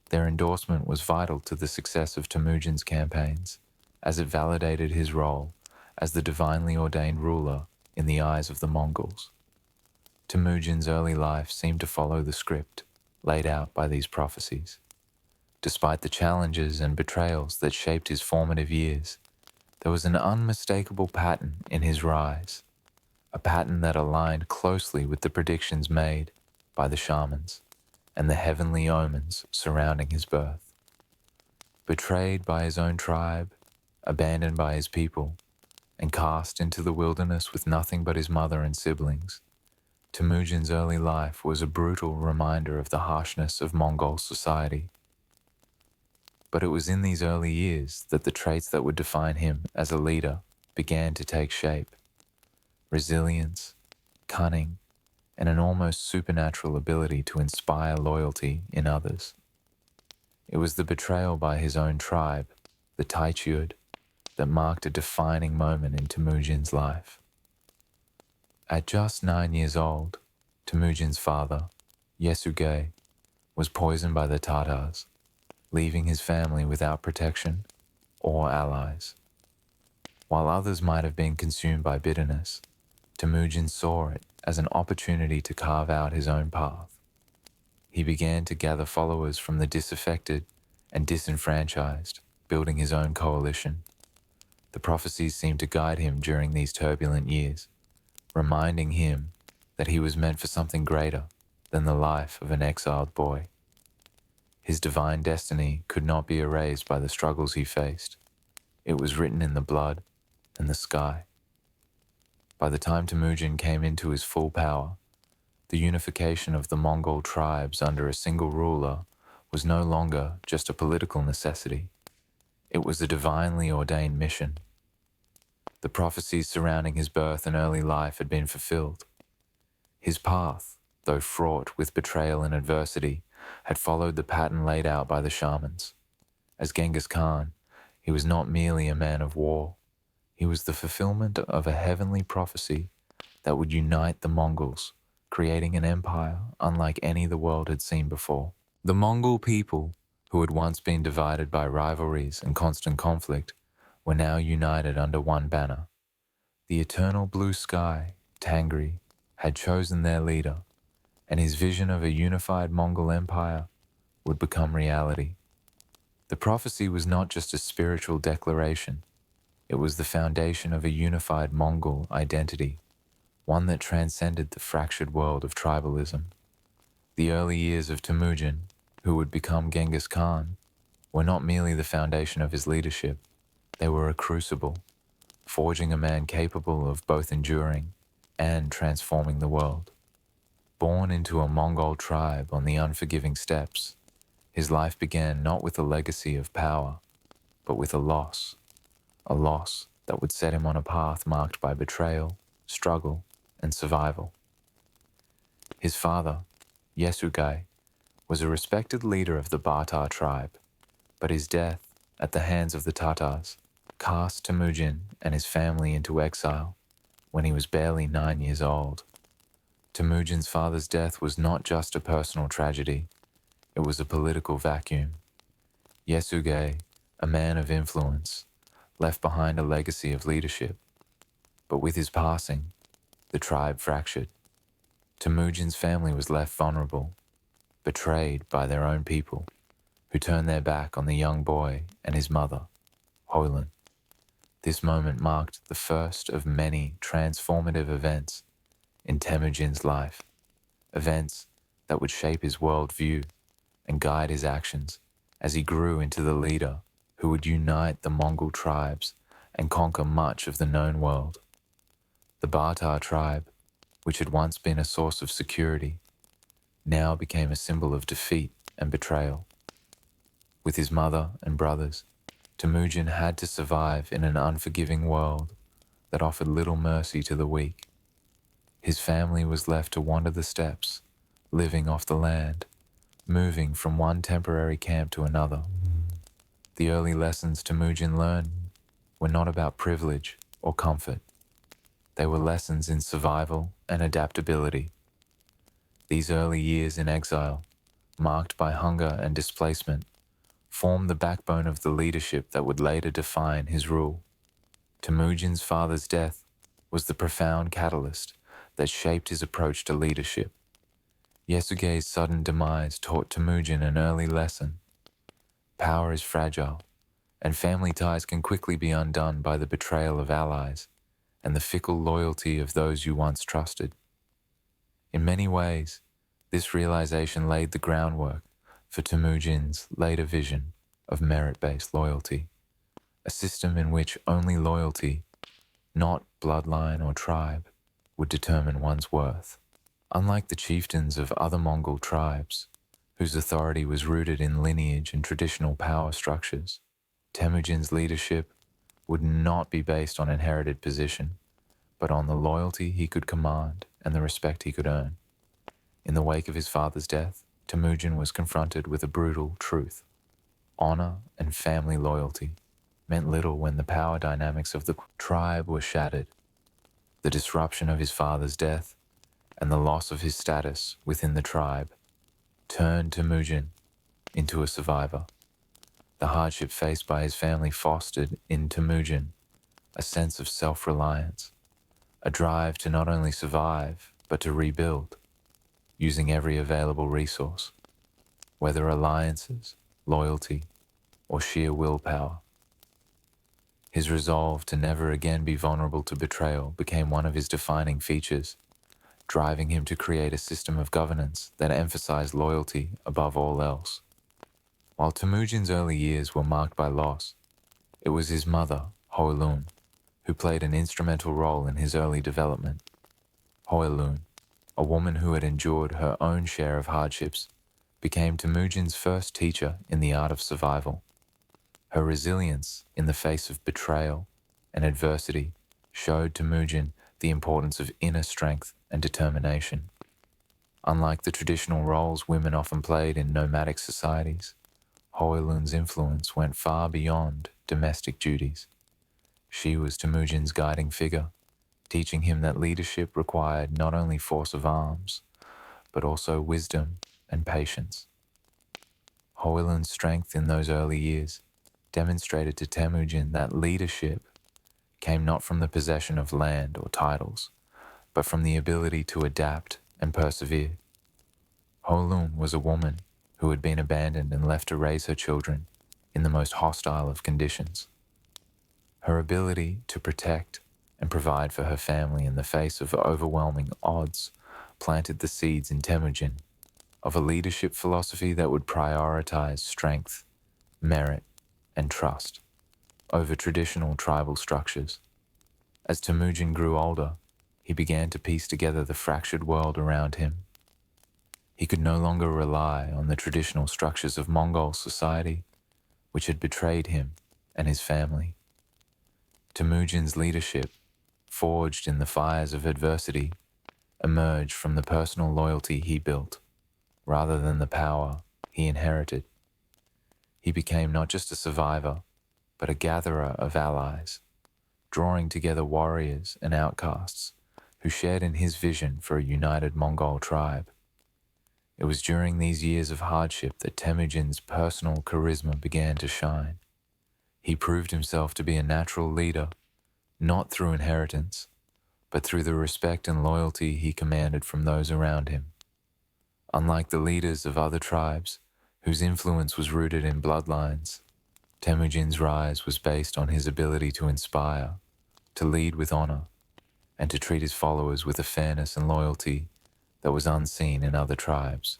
Their endorsement was vital to the success of Temujin's campaigns, as it validated his role as the divinely ordained ruler in the eyes of the Mongols. Temujin's early life seemed to follow the script laid out by these prophecies. Despite the challenges and betrayals that shaped his formative years, there was an unmistakable pattern in his rise, a pattern that aligned closely with the predictions made by the shamans and the heavenly omens surrounding his birth. Betrayed by his own tribe, abandoned by his people, and cast into the wilderness with nothing but his mother and siblings, Temujin's early life was a brutal reminder of the harshness of Mongol society. But it was in these early years that the traits that would define him as a leader began to take shape. Resilience, cunning, and an almost supernatural ability to inspire loyalty in others. It was the betrayal by his own tribe, the Taichud, that marked a defining moment in Temujin's life. At just 9 years old, Temujin's father, Yesugei, was poisoned by the Tatars, leaving his family without protection or allies. While others might have been consumed by bitterness, Temujin saw it as an opportunity to carve out his own path. He began to gather followers from the disaffected and disenfranchised, building his own coalition. The prophecies seemed to guide him during these turbulent years, reminding him that he was meant for something greater than the life of an exiled boy. His divine destiny could not be erased by the struggles he faced. It was written in the blood and the sky. By the time Temujin came into his full power, the unification of the Mongol tribes under a single ruler was no longer just a political necessity. It was a divinely ordained mission. The prophecies surrounding his birth and early life had been fulfilled. His path, though fraught with betrayal and adversity, had followed the pattern laid out by the shamans. As Genghis Khan, he was not merely a man of war. He was the fulfillment of a heavenly prophecy that would unite the Mongols, creating an empire unlike any the world had seen before. The Mongol people, who had once been divided by rivalries and constant conflict, were now united under one banner. The eternal blue sky, Tangri, had chosen their leader, and his vision of a unified Mongol Empire would become reality. The prophecy was not just a spiritual declaration, it was the foundation of a unified Mongol identity, one that transcended the fractured world of tribalism. The early years of Temujin, who would become Genghis Khan, were not merely the foundation of his leadership, they were a crucible, forging a man capable of both enduring and transforming the world. Born into a Mongol tribe on the unforgiving steppes, his life began not with a legacy of power, but with a loss that would set him on a path marked by betrayal, struggle, and survival. His father, Yesugei, was a respected leader of the Batar tribe, but his death at the hands of the Tatars cast Temujin and his family into exile when he was barely 9 years old. Temujin's father's death was not just a personal tragedy, it was a political vacuum. Yesugei, a man of influence, left behind a legacy of leadership, but with his passing, the tribe fractured. Temujin's family was left vulnerable, betrayed by their own people, who turned their back on the young boy and his mother, Hoylan. This moment marked the first of many transformative events in Temujin's life, events that would shape his worldview and guide his actions as he grew into the leader who would unite the Mongol tribes and conquer much of the known world. The Batar tribe, which had once been a source of security, now became a symbol of defeat and betrayal. With his mother and brothers, Temujin had to survive in an unforgiving world that offered little mercy to the weak. His family was left to wander the steppes, living off the land, moving from one temporary camp to another. The early lessons Temujin learned were not about privilege or comfort. They were lessons in survival and adaptability. These early years in exile, marked by hunger and displacement, formed the backbone of the leadership that would later define his rule. Temujin's father's death was the profound catalyst that shaped his approach to leadership. Yesugei's sudden demise taught Temujin an early lesson. Power is fragile, and family ties can quickly be undone by the betrayal of allies and the fickle loyalty of those you once trusted. In many ways, this realization laid the groundwork for Temujin's later vision of merit-based loyalty, a system in which only loyalty, not bloodline or tribe, would determine one's worth. Unlike the chieftains of other Mongol tribes, whose authority was rooted in lineage and traditional power structures, Temujin's leadership would not be based on inherited position, but on the loyalty he could command and the respect he could earn. In the wake of his father's death, Temujin was confronted with a brutal truth. Honor and family loyalty meant little when the power dynamics of the tribe were shattered. The disruption of his father's death and the loss of his status within the tribe turned Temujin into a survivor. The hardship faced by his family fostered in Temujin a sense of self-reliance, a drive to not only survive, but to rebuild, using every available resource, whether alliances, loyalty, or sheer willpower. His resolve to never again be vulnerable to betrayal became one of his defining features, driving him to create a system of governance that emphasized loyalty above all else. While Temujin's early years were marked by loss, it was his mother, Hoelun, who played an instrumental role in his early development. Hoelun, a woman who had endured her own share of hardships, became Temujin's first teacher in the art of survival. Her resilience in the face of betrayal and adversity showed Temujin the importance of inner strength and determination. Unlike the traditional roles women often played in nomadic societies, Hoelun's influence went far beyond domestic duties. She was Temujin's guiding figure, teaching him that leadership required not only force of arms, but also wisdom and patience. Hoelun's strength in those early years demonstrated to Temujin that leadership came not from the possession of land or titles, but from the ability to adapt and persevere. Hoelun was a woman who had been abandoned and left to raise her children in the most hostile of conditions. Her ability to protect and provide for her family in the face of overwhelming odds planted the seeds in Temujin of a leadership philosophy that would prioritize strength, merit, and trust over traditional tribal structures. As Temujin grew older, he began to piece together the fractured world around him. He could no longer rely on the traditional structures of Mongol society, which had betrayed him and his family. Temujin's leadership, forged in the fires of adversity, emerged from the personal loyalty he built, rather than the power he inherited. He became not just a survivor, but a gatherer of allies, drawing together warriors and outcasts who shared in his vision for a united Mongol tribe. It was during these years of hardship that Temujin's personal charisma began to shine. He proved himself to be a natural leader, not through inheritance, but through the respect and loyalty he commanded from those around him. Unlike the leaders of other tribes, whose influence was rooted in bloodlines, Temujin's rise was based on his ability to inspire, to lead with honor, and to treat his followers with a fairness and loyalty that was unseen in other tribes.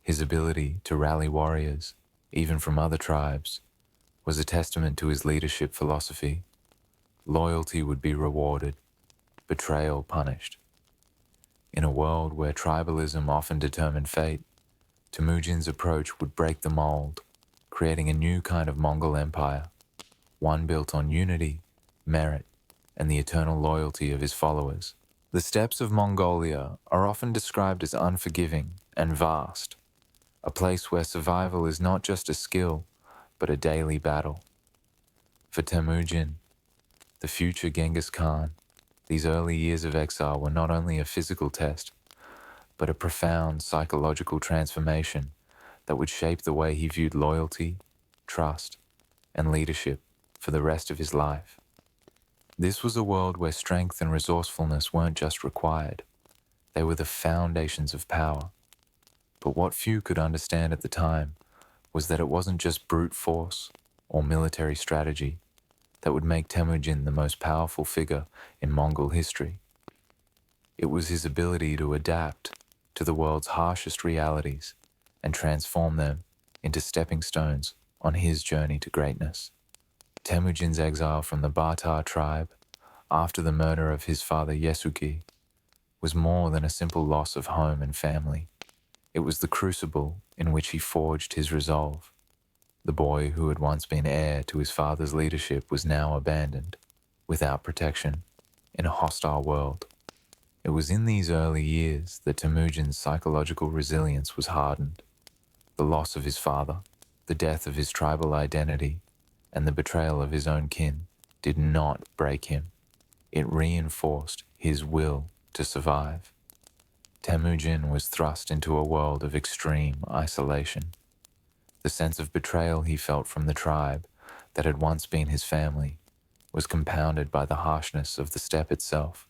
His ability to rally warriors, even from other tribes, was a testament to his leadership philosophy. Loyalty would be rewarded, betrayal punished. In a world where tribalism often determined fate, Temujin's approach would break the mold, creating a new kind of Mongol Empire, one built on unity, merit, and the eternal loyalty of his followers. The steppes of Mongolia are often described as unforgiving and vast, a place where survival is not just a skill, but a daily battle. For Temujin, the future Genghis Khan, these early years of exile were not only a physical test, but a profound psychological transformation that would shape the way he viewed loyalty, trust, and leadership for the rest of his life. This was a world where strength and resourcefulness weren't just required, they were the foundations of power. But what few could understand at the time was that it wasn't just brute force or military strategy that would make Temujin the most powerful figure in Mongol history. It was his ability to adapt to the world's harshest realities and transform them into stepping stones on his journey to greatness. Temujin's exile from the Batar tribe after the murder of his father Yesugi was more than a simple loss of home and family. It was the crucible in which he forged his resolve. The boy who had once been heir to his father's leadership was now abandoned, without protection, in a hostile world. It was in these early years that Temujin's psychological resilience was hardened. The loss of his father, the death of his tribal identity, and the betrayal of his own kin did not break him. It reinforced his will to survive. Temujin was thrust into a world of extreme isolation. The sense of betrayal he felt from the tribe that had once been his family was compounded by the harshness of the steppe itself.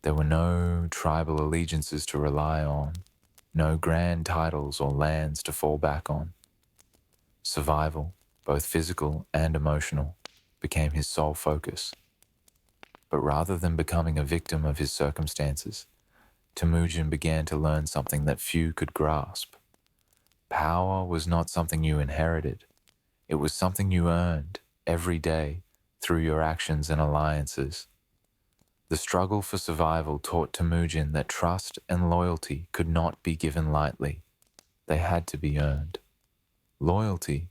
There were no tribal allegiances to rely on, no grand titles or lands to fall back on. Survival, both physical and emotional, became his sole focus. But rather than becoming a victim of his circumstances, Temujin began to learn something that few could grasp. Power was not something you inherited. It was something you earned every day through your actions and alliances. The struggle for survival taught Temujin that trust and loyalty could not be given lightly. They had to be earned. Loyalty,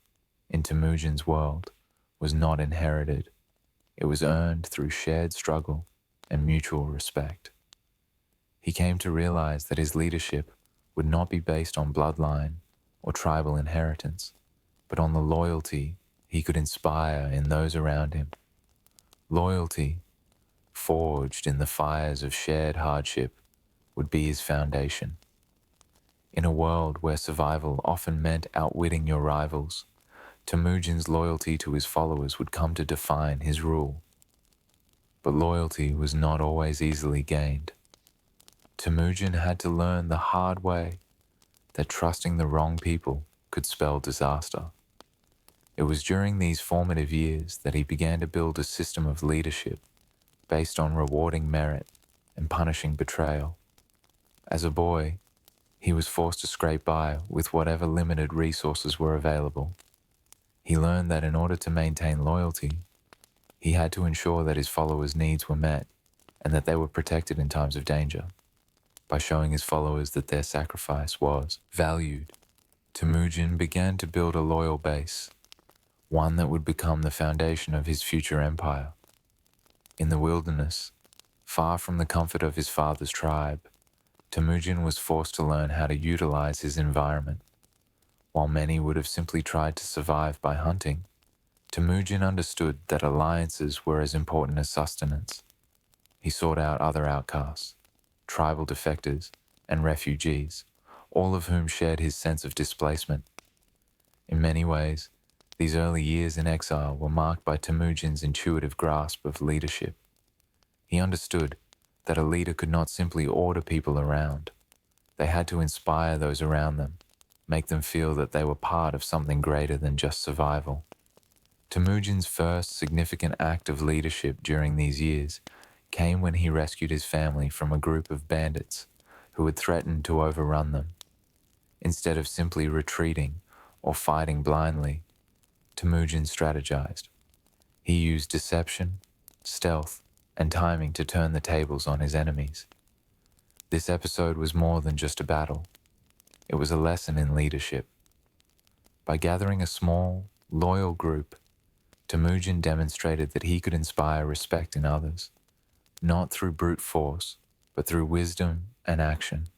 in Temujin's world, was not inherited. It was earned through shared struggle and mutual respect. He came to realize that his leadership would not be based on bloodline or tribal inheritance, but on the loyalty he could inspire in those around him. Loyalty, forged in the fires of shared hardship, would be his foundation. In a world where survival often meant outwitting your rivals, Temujin's loyalty to his followers would come to define his rule. But loyalty was not always easily gained. Temujin had to learn the hard way that trusting the wrong people could spell disaster. It was during these formative years that he began to build a system of leadership based on rewarding merit and punishing betrayal. As a boy, he was forced to scrape by with whatever limited resources were available. He learned that in order to maintain loyalty, he had to ensure that his followers' needs were met and that they were protected in times of danger. By showing his followers that their sacrifice was valued, Temujin began to build a loyal base, one that would become the foundation of his future empire. In the wilderness, far from the comfort of his father's tribe, Temujin was forced to learn how to utilize his environment. While many would have simply tried to survive by hunting, Temujin understood that alliances were as important as sustenance. He sought out other outcasts, tribal defectors, and refugees, all of whom shared his sense of displacement. In many ways, these early years in exile were marked by Temujin's intuitive grasp of leadership. He understood that a leader could not simply order people around. They had to inspire those around them, make them feel that they were part of something greater than just survival. Temujin's first significant act of leadership during these years came when he rescued his family from a group of bandits who had threatened to overrun them. Instead of simply retreating or fighting blindly, Temujin strategized. He used deception, stealth, and timing to turn the tables on his enemies. This episode was more than just a battle. It was a lesson in leadership. By gathering a small, loyal group, Temujin demonstrated that he could inspire respect in others, not through brute force, but through wisdom and action.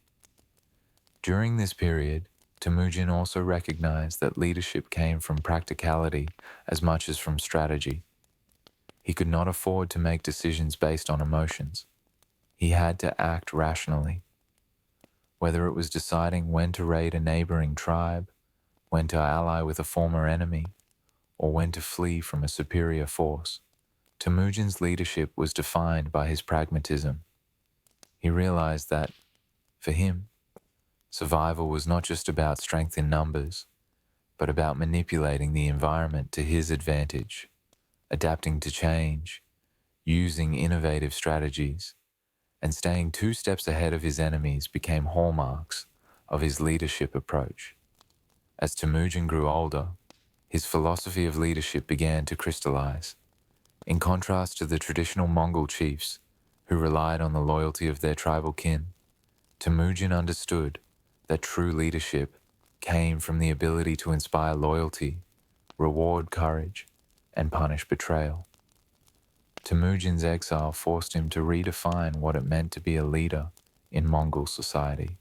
During this period, Temujin also recognized that leadership came from practicality as much as from strategy. He could not afford to make decisions based on emotions. He had to act rationally. Whether it was deciding when to raid a neighboring tribe, when to ally with a former enemy, or when to flee from a superior force, Temujin's leadership was defined by his pragmatism. He realized that, for him, survival was not just about strength in numbers, but about manipulating the environment to his advantage, adapting to change, using innovative strategies, and staying 2 steps ahead of his enemies became hallmarks of his leadership approach. As Temujin grew older, his philosophy of leadership began to crystallize. In contrast to the traditional Mongol chiefs who relied on the loyalty of their tribal kin, Temujin understood that true leadership came from the ability to inspire loyalty, reward courage, and punish betrayal. Temujin's exile forced him to redefine what it meant to be a leader in Mongol society.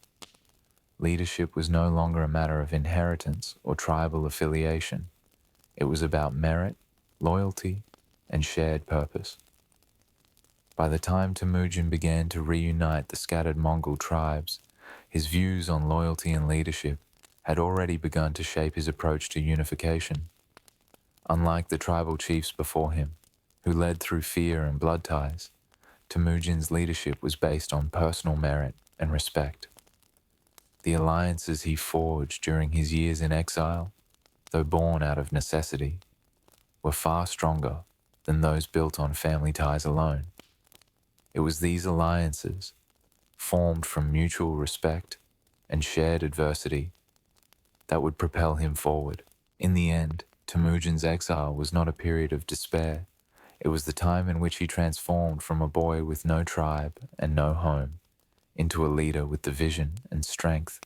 Leadership was no longer a matter of inheritance or tribal affiliation. It was about merit, loyalty, and shared purpose. By the time Temujin began to reunite the scattered Mongol tribes, his views on loyalty and leadership had already begun to shape his approach to unification. Unlike the tribal chiefs before him, who led through fear and blood ties, Temujin's leadership was based on personal merit and respect. The alliances he forged during his years in exile, though born out of necessity, were far stronger than those built on family ties alone. It was these alliances, formed from mutual respect and shared adversity, that would propel him forward. In the end, Temujin's exile was not a period of despair. It was the time in which he transformed from a boy with no tribe and no home into a leader with the vision and strength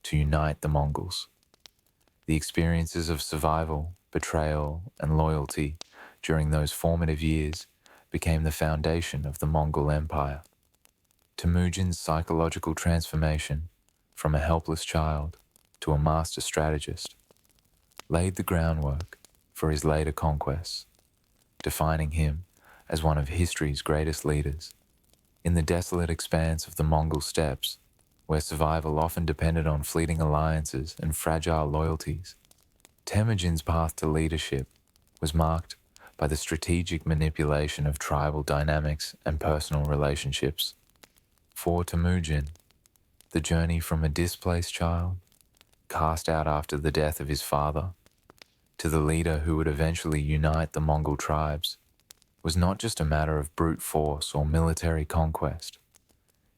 to unite the Mongols. The experiences of survival, betrayal, and loyalty during those formative years became the foundation of the Mongol Empire. Temujin's psychological transformation from a helpless child to a master strategist laid the groundwork for his later conquests, defining him as one of history's greatest leaders. In the desolate expanse of the Mongol steppes, where survival often depended on fleeting alliances and fragile loyalties, Temujin's path to leadership was marked by the strategic manipulation of tribal dynamics and personal relationships. For Temujin, the journey from a displaced child, cast out after the death of his father, to the leader who would eventually unite the Mongol tribes, was not just a matter of brute force or military conquest.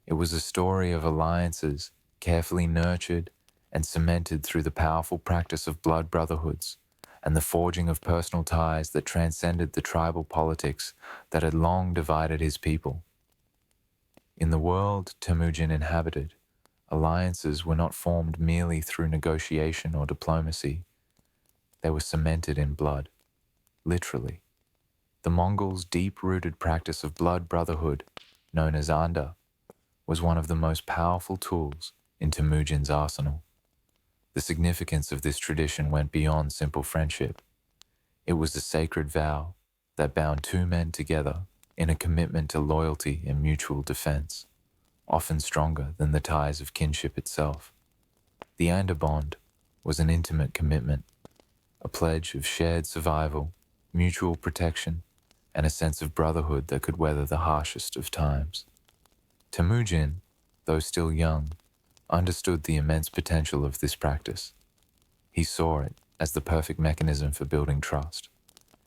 It was a story of alliances carefully nurtured and cemented through the powerful practice of blood brotherhoods and the forging of personal ties that transcended the tribal politics that had long divided his people. In the world Temujin inhabited, alliances were not formed merely through negotiation or diplomacy. They were cemented in blood, literally. The Mongols' deep-rooted practice of blood brotherhood, known as anda, was one of the most powerful tools in Temujin's arsenal. The significance of this tradition went beyond simple friendship. It was a sacred vow that bound 2 men together in a commitment to loyalty and mutual defense, often stronger than the ties of kinship itself. The anda bond was an intimate commitment, a pledge of shared survival, mutual protection, and a sense of brotherhood that could weather the harshest of times. Temujin, though still young, understood the immense potential of this practice. He saw it as the perfect mechanism for building trust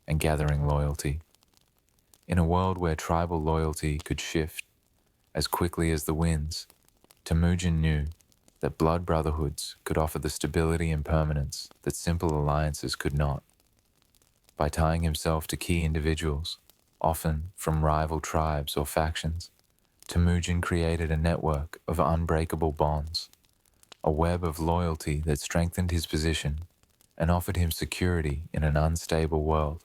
and gathering loyalty. In a world where tribal loyalty could shift as quickly as the winds, Temujin knew that blood brotherhoods could offer the stability and permanence that simple alliances could not. By tying himself to key individuals, often from rival tribes or factions, Temujin created a network of unbreakable bonds, a web of loyalty that strengthened his position and offered him security in an unstable world.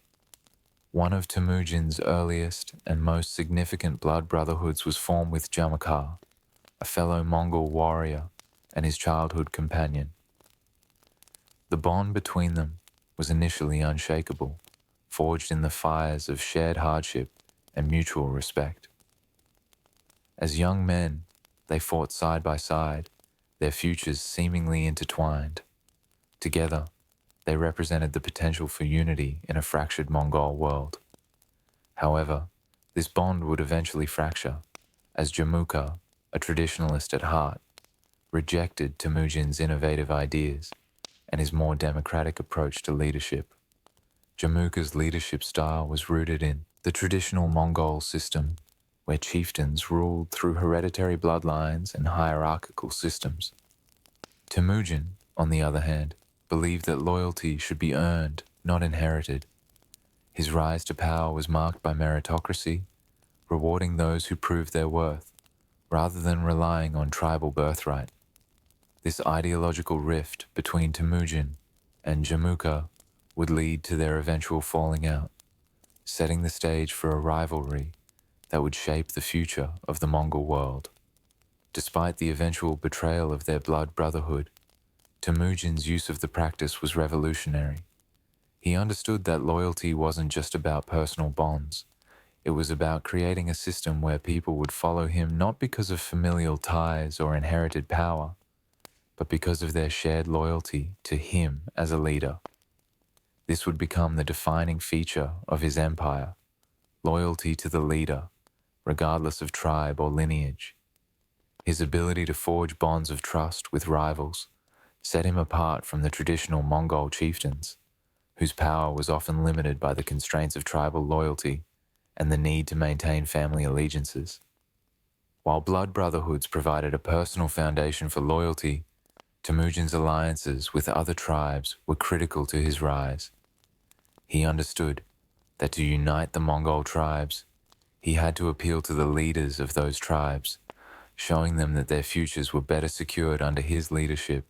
One of Temujin's earliest and most significant blood brotherhoods was formed with Jamakar, a fellow Mongol warrior and his childhood companion. The bond between them was initially unshakable, forged in the fires of shared hardship and mutual respect. As young men, they fought side by side, their futures seemingly intertwined. Together, they represented the potential for unity in a fractured Mongol world. However, this bond would eventually fracture, as Jamuka, a traditionalist at heart, rejected Temujin's innovative ideas and his more democratic approach to leadership. Jamuka's leadership style was rooted in the traditional Mongol system, where chieftains ruled through hereditary bloodlines and hierarchical systems. Temujin, on the other hand, believed that loyalty should be earned, not inherited. His rise to power was marked by meritocracy, rewarding those who proved their worth, rather than relying on tribal birthright. This ideological rift between Temujin and Jamuka would lead to their eventual falling out, setting the stage for a rivalry that would shape the future of the Mongol world. Despite the eventual betrayal of their blood brotherhood, Temujin's use of the practice was revolutionary. He understood that loyalty wasn't just about personal bonds. It was about creating a system where people would follow him not because of familial ties or inherited power, but because of their shared loyalty to him as a leader. This would become the defining feature of his empire, loyalty to the leader, regardless of tribe or lineage. His ability to forge bonds of trust with rivals set him apart from the traditional Mongol chieftains, whose power was often limited by the constraints of tribal loyalty and the need to maintain family allegiances. While blood brotherhoods provided a personal foundation for loyalty, Temujin's alliances with other tribes were critical to his rise. He understood that to unite the Mongol tribes, he had to appeal to the leaders of those tribes, showing them that their futures were better secured under his leadership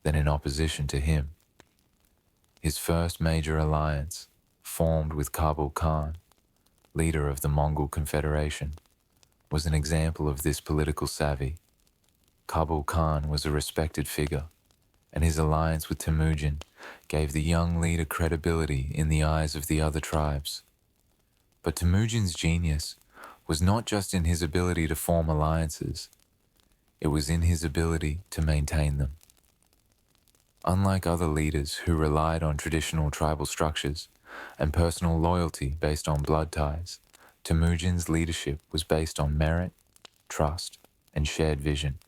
than in opposition to him. His first major alliance, formed with Kublai Khan, leader of the Mongol Confederation, was an example of this political savvy. Kublai Khan was a respected figure, and his alliance with Temujin gave the young leader credibility in the eyes of the other tribes. But Temujin's genius was not just in his ability to form alliances, it was in his ability to maintain them. Unlike other leaders who relied on traditional tribal structures and personal loyalty based on blood ties, Temujin's leadership was based on merit, trust, and shared vision.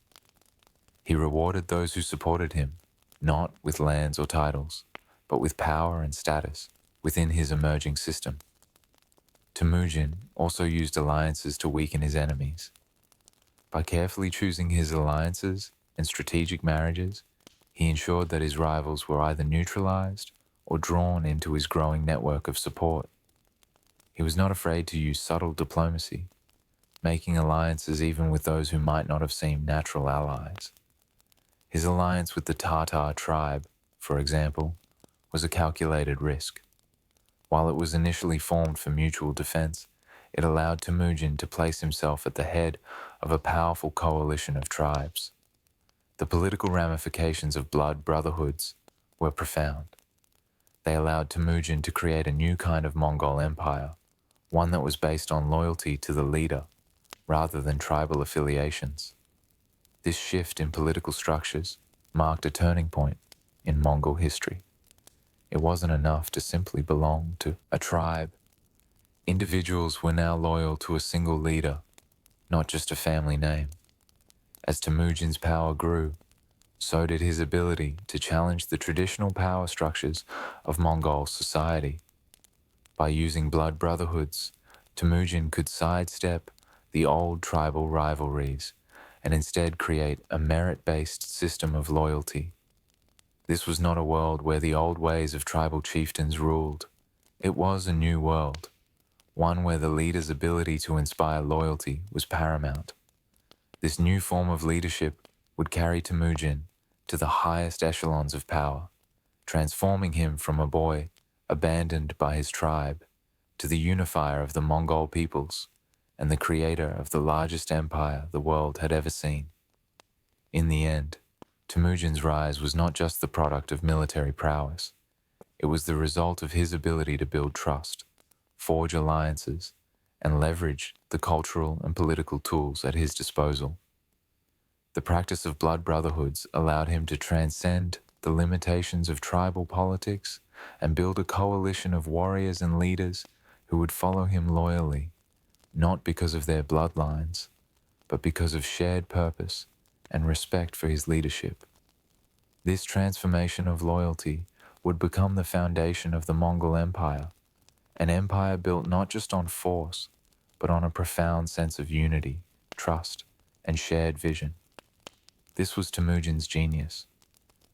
He rewarded those who supported him, not with lands or titles, but with power and status within his emerging system. Temujin also used alliances to weaken his enemies. By carefully choosing his alliances and strategic marriages, he ensured that his rivals were either neutralized or drawn into his growing network of support. He was not afraid to use subtle diplomacy, making alliances even with those who might not have seemed natural allies. His alliance with the Tatar tribe, for example, was a calculated risk. While it was initially formed for mutual defense, it allowed Temujin to place himself at the head of a powerful coalition of tribes. The political ramifications of blood brotherhoods were profound. They allowed Temujin to create a new kind of Mongol Empire, one that was based on loyalty to the leader rather than tribal affiliations. This shift in political structures marked a turning point in Mongol history. It wasn't enough to simply belong to a tribe. Individuals were now loyal to a single leader, not just a family name. As Temujin's power grew, so did his ability to challenge the traditional power structures of Mongol society. By using blood brotherhoods, Temujin could sidestep the old tribal rivalries and instead create a merit-based system of loyalty. This was not a world where the old ways of tribal chieftains ruled. It was a new world, one where the leader's ability to inspire loyalty was paramount. This new form of leadership would carry Temujin to the highest echelons of power, transforming him from a boy abandoned by his tribe to the unifier of the Mongol peoples and the creator of the largest empire the world had ever seen. In the end, Temujin's rise was not just the product of military prowess. It was the result of his ability to build trust, forge alliances, and leverage the cultural and political tools at his disposal. The practice of blood brotherhoods allowed him to transcend the limitations of tribal politics and build a coalition of warriors and leaders who would follow him loyally, not because of their bloodlines, but because of shared purpose and respect for his leadership. This transformation of loyalty would become the foundation of the Mongol Empire, an empire built not just on force, but on a profound sense of unity, trust, and shared vision. This was Temujin's genius,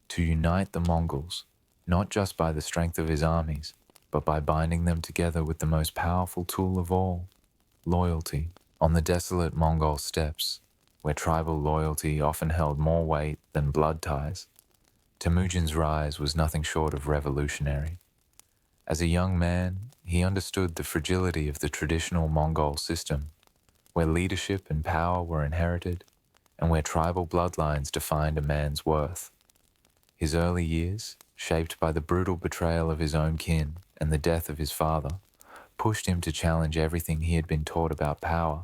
to unite the Mongols, not just by the strength of his armies, but by binding them together with the most powerful tool of all, loyalty. On the desolate Mongol steppes, where tribal loyalty often held more weight than blood ties, Temujin's rise was nothing short of revolutionary. As a young man, he understood the fragility of the traditional Mongol system, where leadership and power were inherited, and where tribal bloodlines defined a man's worth. His early years, shaped by the brutal betrayal of his own kin and the death of his father, pushed him to challenge everything he had been taught about power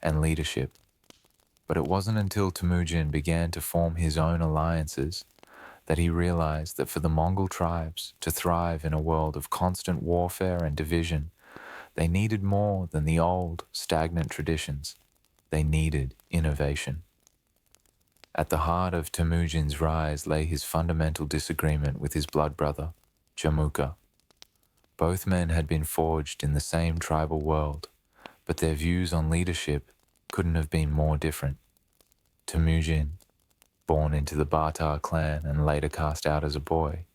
and leadership. But it wasn't until Temujin began to form his own alliances that he realized that for the Mongol tribes to thrive in a world of constant warfare and division, they needed more than the old, stagnant traditions. They needed innovation. At the heart of Temujin's rise lay his fundamental disagreement with his blood brother, Jamuka. Both men had been forged in the same tribal world, but their views on leadership couldn't have been more different. Temujin, born into the Bartar clan and later cast out as a boy,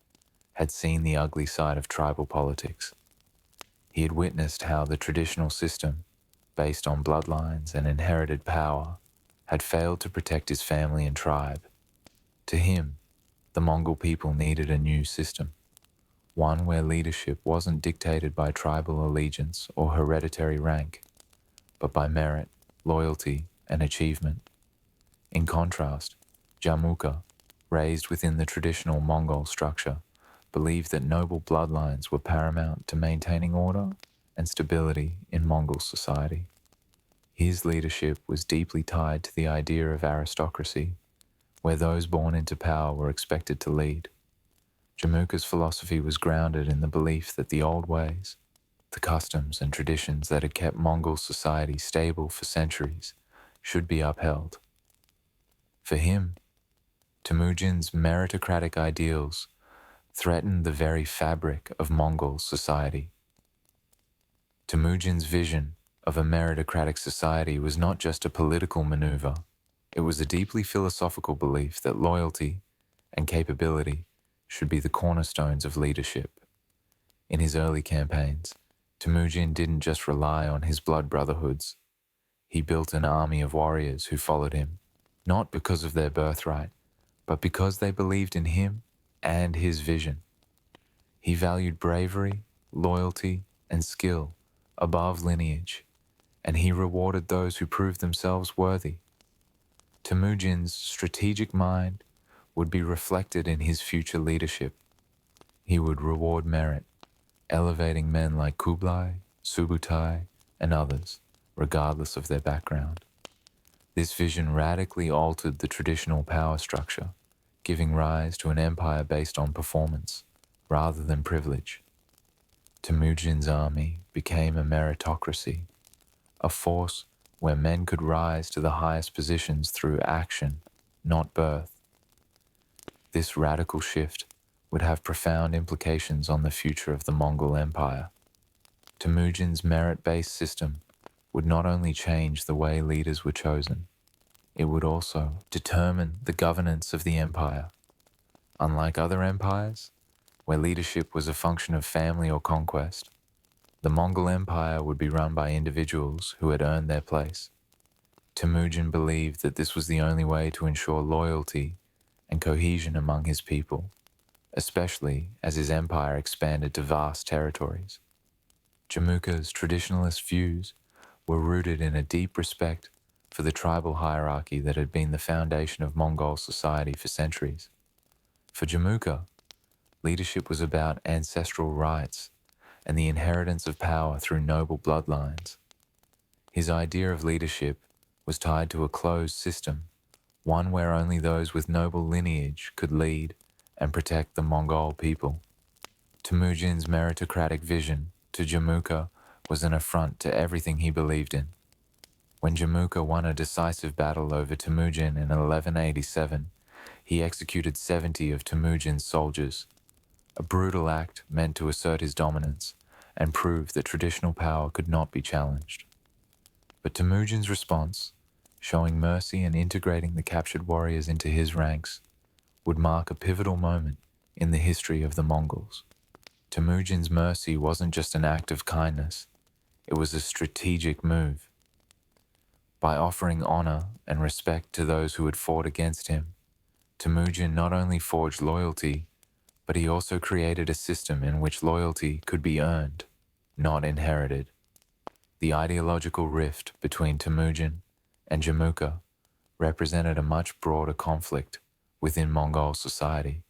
had seen the ugly side of tribal politics. He had witnessed how the traditional system, based on bloodlines and inherited power, had failed to protect his family and tribe. To him, the Mongol people needed a new system, one where leadership wasn't dictated by tribal allegiance or hereditary rank, but by merit, loyalty, and achievement. In contrast, Jamuka, raised within the traditional Mongol structure, believed that noble bloodlines were paramount to maintaining order and stability in Mongol society. His leadership was deeply tied to the idea of aristocracy, where those born into power were expected to lead. Jamuka's philosophy was grounded in the belief that the old ways, the customs and traditions that had kept Mongol society stable for centuries, should be upheld. For him, Temujin's meritocratic ideals threatened the very fabric of Mongol society. Temujin's vision of a meritocratic society was not just a political maneuver, it was a deeply philosophical belief that loyalty and capability should be the cornerstones of leadership. In his early campaigns, Temujin didn't just rely on his blood brotherhoods. He built an army of warriors who followed him, not because of their birthright, but because they believed in him and his vision. He valued bravery, loyalty, and skill above lineage, and he rewarded those who proved themselves worthy. Temujin's strategic mind would be reflected in his future leadership. He would reward merit, elevating men like Kublai, Subutai, and others, regardless of their background. This vision radically altered the traditional power structure, giving rise to an empire based on performance rather than privilege. Temujin's army became a meritocracy, a force where men could rise to the highest positions through action, not birth. This radical shift would have profound implications on the future of the Mongol Empire. Temujin's merit-based system would not only change the way leaders were chosen, it would also determine the governance of the empire. Unlike other empires, where leadership was a function of family or conquest, the Mongol Empire would be run by individuals who had earned their place. Temujin believed that this was the only way to ensure loyalty and cohesion among his people, especially as his empire expanded to vast territories. Jamuka's traditionalist views were rooted in a deep respect for the tribal hierarchy that had been the foundation of Mongol society for centuries. For Jamuka, leadership was about ancestral rights and the inheritance of power through noble bloodlines. His idea of leadership was tied to a closed system, one where only those with noble lineage could lead and protect the Mongol people. Temujin's meritocratic vision to Jamuka was an affront to everything he believed in. When Jamuka won a decisive battle over Temujin in 1187, he executed 70 of Temujin's soldiers, a brutal act meant to assert his dominance and prove that traditional power could not be challenged. But Temujin's response, showing mercy and integrating the captured warriors into his ranks, would mark a pivotal moment in the history of the Mongols. Temujin's mercy wasn't just an act of kindness, it was a strategic move. By offering honor and respect to those who had fought against him, Temujin not only forged loyalty, but he also created a system in which loyalty could be earned, not inherited. The ideological rift between Temujin and Jamuka represented a much broader conflict within Mongol society.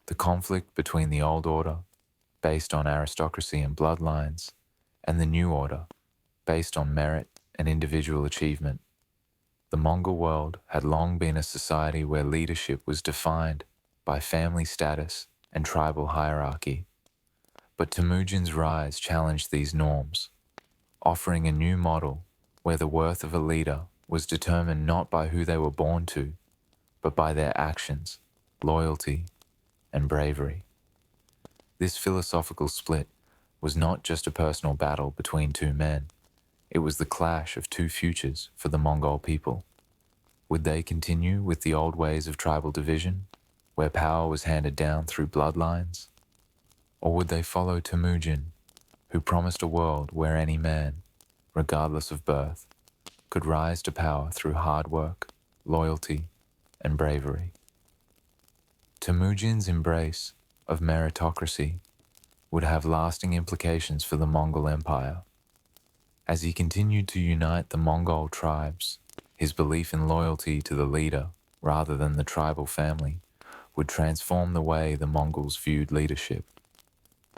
The conflict between the old order, based on aristocracy and bloodlines, and the new order, based on merit and individual achievement. The Mongol world had long been a society where leadership was defined by family status and tribal hierarchy. But Temujin's rise challenged these norms, offering a new model where the worth of a leader was determined not by who they were born to, but by their actions, loyalty, and bravery. This philosophical split was not just a personal battle between two men. It was the clash of two futures for the Mongol people. Would they continue with the old ways of tribal division, where power was handed down through bloodlines? Or would they follow Temujin, who promised a world where any man, regardless of birth, could rise to power through hard work, loyalty, and bravery? Temujin's embrace of meritocracy would have lasting implications for the Mongol Empire. As he continued to unite the Mongol tribes, his belief in loyalty to the leader rather than the tribal family would transform the way the Mongols viewed leadership.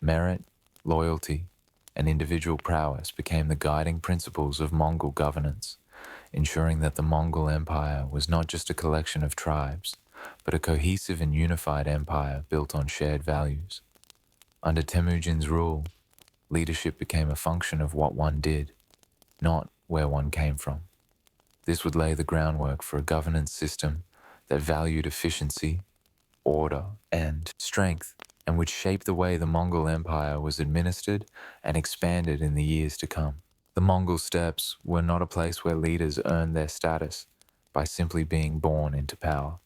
Merit, loyalty, and individual prowess became the guiding principles of Mongol governance, ensuring that the Mongol Empire was not just a collection of tribes, but a cohesive and unified empire built on shared values. Under Temujin's rule, leadership became a function of what one did, not where one came from. This would lay the groundwork for a governance system that valued efficiency, order, and strength, and would shape the way the Mongol Empire was administered and expanded in the years to come. The Mongol steppes were not a place where leaders earned their status by simply being born into power.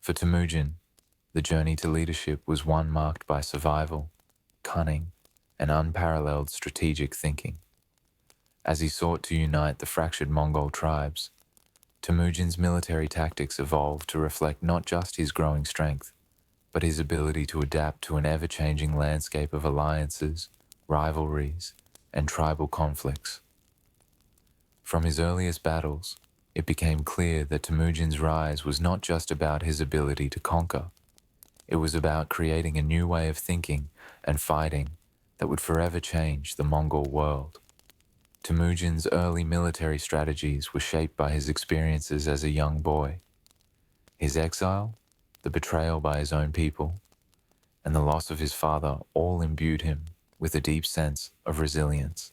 For Temujin, the journey to leadership was one marked by survival, cunning, and unparalleled strategic thinking. As he sought to unite the fractured Mongol tribes, Temujin's military tactics evolved to reflect not just his growing strength, but his ability to adapt to an ever-changing landscape of alliances, rivalries, and tribal conflicts. From his earliest battles, it became clear that Temujin's rise was not just about his ability to conquer. It was about creating a new way of thinking and fighting that would forever change the Mongol world. Temujin's early military strategies were shaped by his experiences as a young boy. His exile, the betrayal by his own people, and the loss of his father all imbued him with a deep sense of resilience.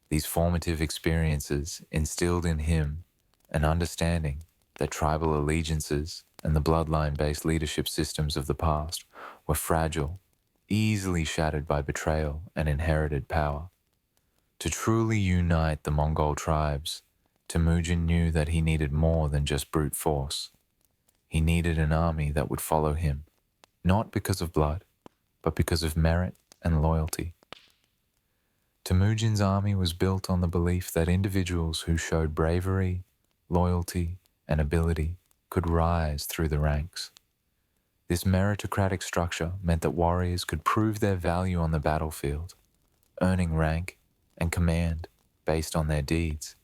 These formative experiences instilled in him an understanding that tribal allegiances and the bloodline-based leadership systems of the past were fragile, easily shattered by betrayal and inherited power. To truly unite the Mongol tribes, Temujin knew that he needed more than just brute force. He needed an army that would follow him, not because of blood, but because of merit and loyalty. Temujin's army was built on the belief that individuals who showed bravery, loyalty, and ability could rise through the ranks. This meritocratic structure meant that warriors could prove their value on the battlefield, earning rank and command based on their deeds.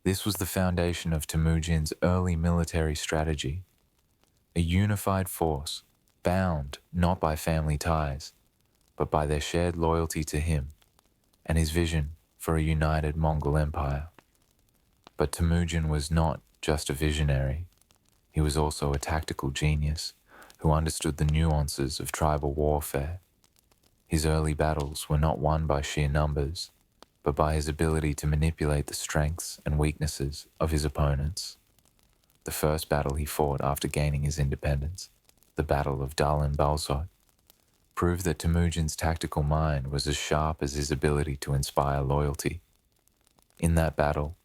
This was the foundation of Temujin's early military strategy, a unified force bound not by family ties, but by their shared loyalty to him and his vision for a united Mongol Empire. But Temujin was not just a visionary. He was also a tactical genius who understood the nuances of tribal warfare. His early battles were not won by sheer numbers, but by his ability to manipulate the strengths and weaknesses of his opponents. The first battle he fought after gaining his independence, the Battle of Dal Balsot, proved that Temujin's tactical mind was as sharp as his ability to inspire loyalty. In that battle,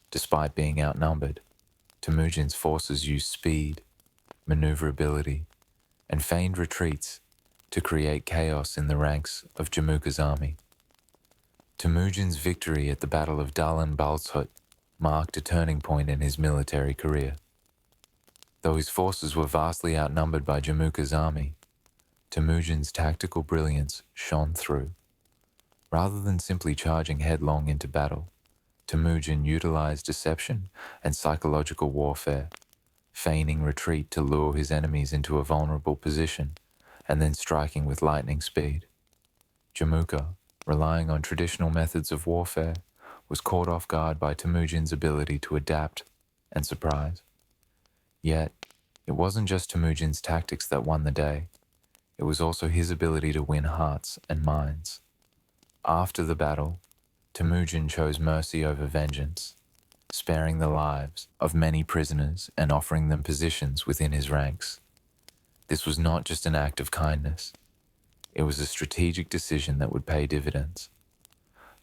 despite being outnumbered, Temujin's forces used speed, maneuverability, and feigned retreats to create chaos in the ranks of Jamuka's army. Temujin's victory at the Battle of Dal Balsot marked a turning point in his military career. Though his forces were vastly outnumbered by Jamuka's army, Temujin's tactical brilliance shone through. Rather than simply charging headlong into battle, Temujin utilized deception and psychological warfare, feigning retreat to lure his enemies into a vulnerable position and then striking with lightning speed. Jamuka, relying on traditional methods of warfare, was caught off guard by Temujin's ability to adapt and surprise. Yet, it wasn't just Temujin's tactics that won the day. It was also his ability to win hearts and minds. After the battle, Temujin chose mercy over vengeance, sparing the lives of many prisoners and offering them positions within his ranks. This was not just an act of kindness. It was a strategic decision that would pay dividends.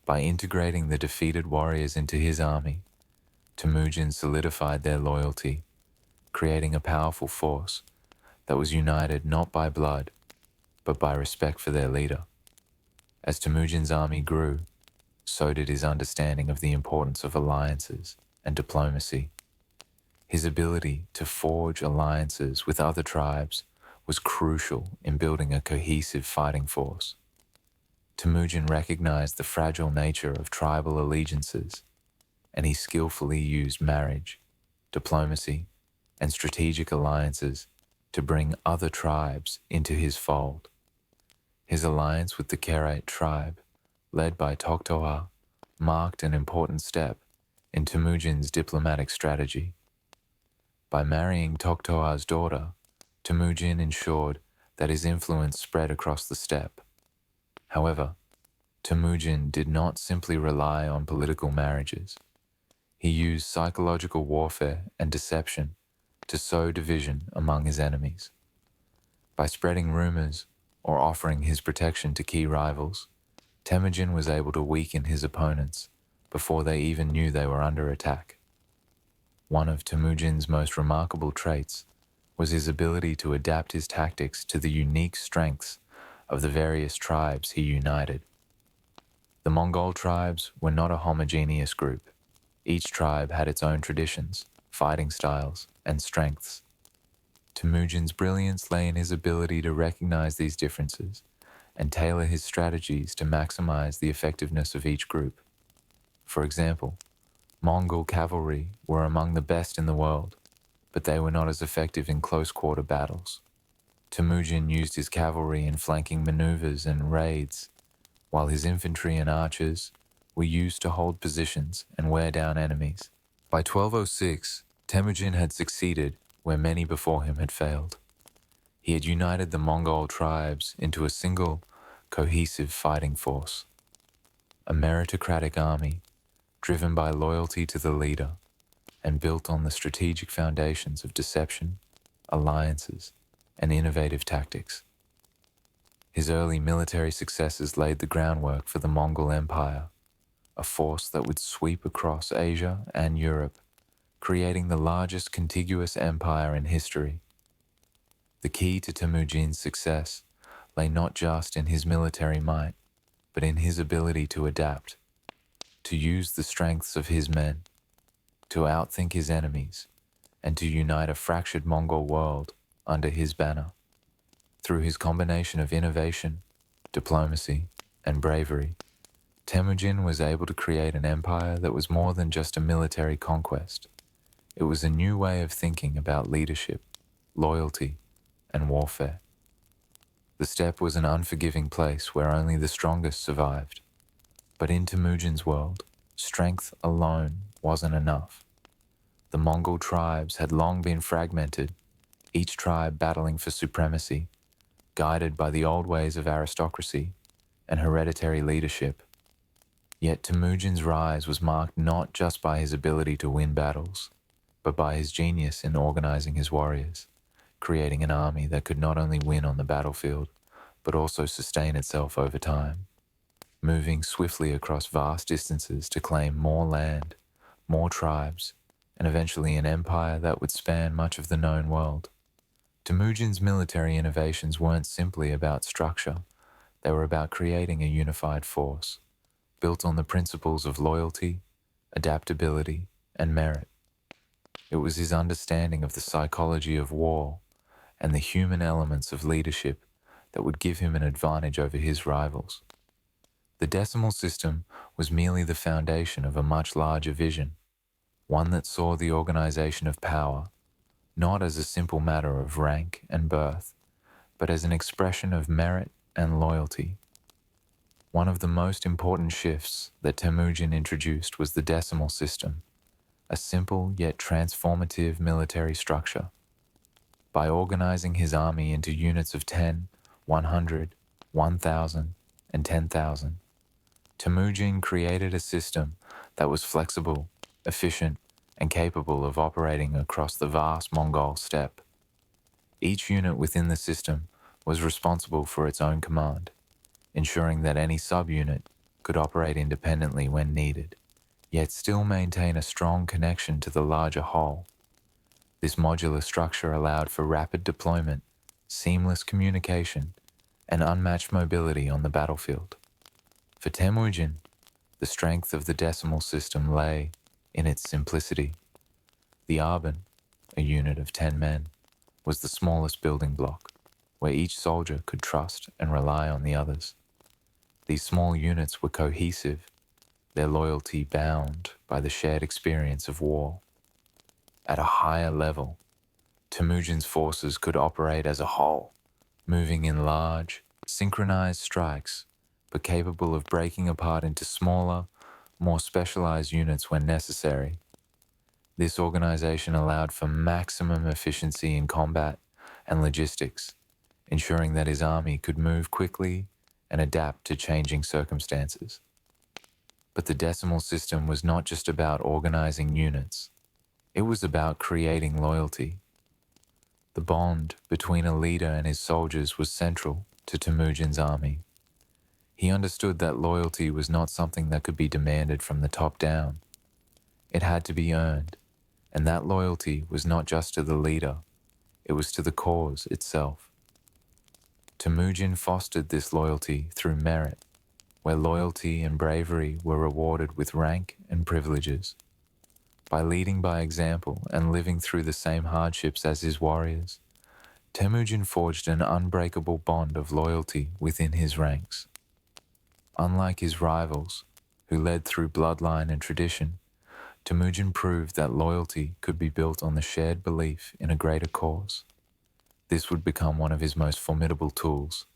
By integrating the defeated warriors into his army, Temujin solidified their loyalty, creating a powerful force that was united not by blood, but by respect for their leader. As Temujin's army grew, so did his understanding of the importance of alliances and diplomacy. His ability to forge alliances with other tribes was crucial in building a cohesive fighting force. Temujin recognized the fragile nature of tribal allegiances, and he skillfully used marriage, diplomacy, and strategic alliances to bring other tribes into his fold. His alliance with the Kherite tribe, led by Toktoa, marked an important step in Temujin's diplomatic strategy. By marrying Toktoa's daughter, Temujin ensured that his influence spread across the steppe. However, Temujin did not simply rely on political marriages. He used psychological warfare and deception to sow division among his enemies. By spreading rumors or offering his protection to key rivals, Temujin was able to weaken his opponents before they even knew they were under attack. One of Temujin's most remarkable traits was his ability to adapt his tactics to the unique strengths of the various tribes he united. The Mongol tribes were not a homogeneous group. Each tribe had its own traditions, fighting styles, and strengths. Temujin's brilliance lay in his ability to recognize these differences and tailor his strategies to maximize the effectiveness of each group. For example, Mongol cavalry were among the best in the world, but they were not as effective in close-quarter battles. Temujin used his cavalry in flanking maneuvers and raids, while his infantry and archers were used to hold positions and wear down enemies. By 1206, Temujin had succeeded where many before him had failed. He had united the Mongol tribes into a single, cohesive fighting force, a meritocratic army driven by loyalty to the leader and built on the strategic foundations of deception, alliances, and innovative tactics. His early military successes laid the groundwork for the Mongol Empire, a force that would sweep across Asia and Europe, creating the largest contiguous empire in history. The key to Temujin's success lay not just in his military might, but in his ability to adapt, to use the strengths of his men, to outthink his enemies, and to unite a fractured Mongol world under his banner. Through his combination of innovation, diplomacy, and bravery, Temujin was able to create an empire that was more than just a military conquest. It was a new way of thinking about leadership, loyalty, and warfare. The steppe was an unforgiving place where only the strongest survived. But in Temujin's world, strength alone wasn't enough. The Mongol tribes had long been fragmented, each tribe battling for supremacy, guided by the old ways of aristocracy and hereditary leadership. Yet Temujin's rise was marked not just by his ability to win battles, but by his genius in organizing his warriors, creating an army that could not only win on the battlefield, but also sustain itself over time, moving swiftly across vast distances to claim more land, more tribes, and eventually an empire that would span much of the known world. Temujin's military innovations weren't simply about structure, they were about creating a unified force, built on the principles of loyalty, adaptability, and merit. It was his understanding of the psychology of war and the human elements of leadership that would give him an advantage over his rivals. The decimal system was merely the foundation of a much larger vision, one that saw the organization of power not as a simple matter of rank and birth, but as an expression of merit and loyalty. One of the most important shifts that Temujin introduced was the decimal system, a simple yet transformative military structure. By organizing his army into units of 10, 100, 1,000, and 10,000, Temujin created a system that was flexible, efficient, and capable of operating across the vast Mongol steppe. Each unit within the system was responsible for its own command, ensuring that any subunit could operate independently when needed, yet still maintain a strong connection to the larger whole. This modular structure allowed for rapid deployment, seamless communication, and unmatched mobility on the battlefield. For Temujin, the strength of the decimal system lay in its simplicity. The arban, a unit of 10 men, was the smallest building block, where each soldier could trust and rely on the others. These small units were cohesive, their loyalty bound by the shared experience of war. At a higher level, Temujin's forces could operate as a whole, moving in large, synchronized strikes, but capable of breaking apart into smaller, more specialized units when necessary. This organization allowed for maximum efficiency in combat and logistics, ensuring that his army could move quickly and adapt to changing circumstances. But the decimal system was not just about organizing units. It was about creating loyalty. The bond between a leader and his soldiers was central to Temujin's army. He understood that loyalty was not something that could be demanded from the top down. It had to be earned, and that loyalty was not just to the leader, it was to the cause itself. Temujin fostered this loyalty through merit, where loyalty and bravery were rewarded with rank and privileges. By leading by example and living through the same hardships as his warriors, Temujin forged an unbreakable bond of loyalty within his ranks. Unlike his rivals, who led through bloodline and tradition, Temujin proved that loyalty could be built on the shared belief in a greater cause. This would become one of his most formidable tools,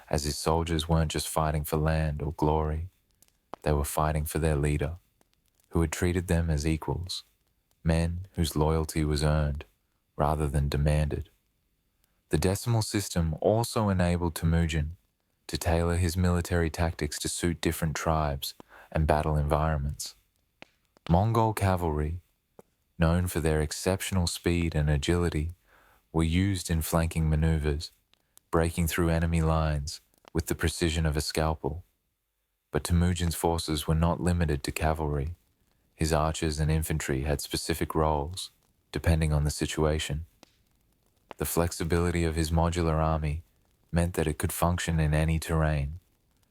as his soldiers weren't just fighting for land or glory, they were fighting for their leader, who had treated them as equals, men whose loyalty was earned rather than demanded. The decimal system also enabled Temujin to tailor his military tactics to suit different tribes and battle environments. Mongol cavalry, known for their exceptional speed and agility, were used in flanking maneuvers, breaking through enemy lines with the precision of a scalpel. But Temujin's forces were not limited to cavalry. His archers and infantry had specific roles, depending on the situation. The flexibility of his modular army meant that it could function in any terrain,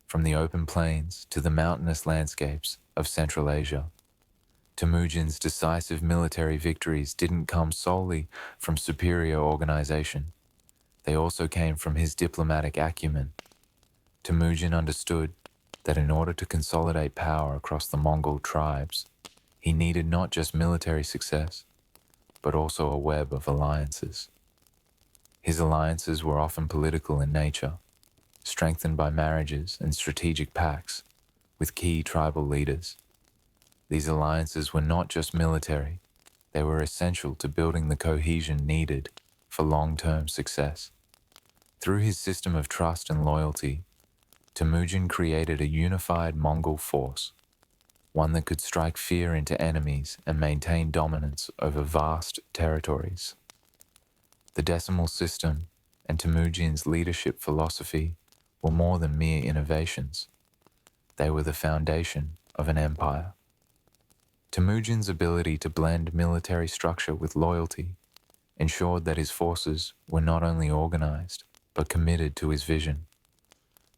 from the open plains to the mountainous landscapes of Central Asia. Temujin's decisive military victories didn't come solely from superior organization. They also came from his diplomatic acumen. Temujin understood that in order to consolidate power across the Mongol tribes, he needed not just military success, but also a web of alliances. His alliances were often political in nature, strengthened by marriages and strategic pacts with key tribal leaders. These alliances were not just military, they were essential to building the cohesion needed for long-term success. Through his system of trust and loyalty, Temujin created a unified Mongol force, one that could strike fear into enemies and maintain dominance over vast territories. The decimal system and Temujin's leadership philosophy were more than mere innovations. They were the foundation of an empire. Temujin's ability to blend military structure with loyalty ensured that his forces were not only organized, but committed to his vision.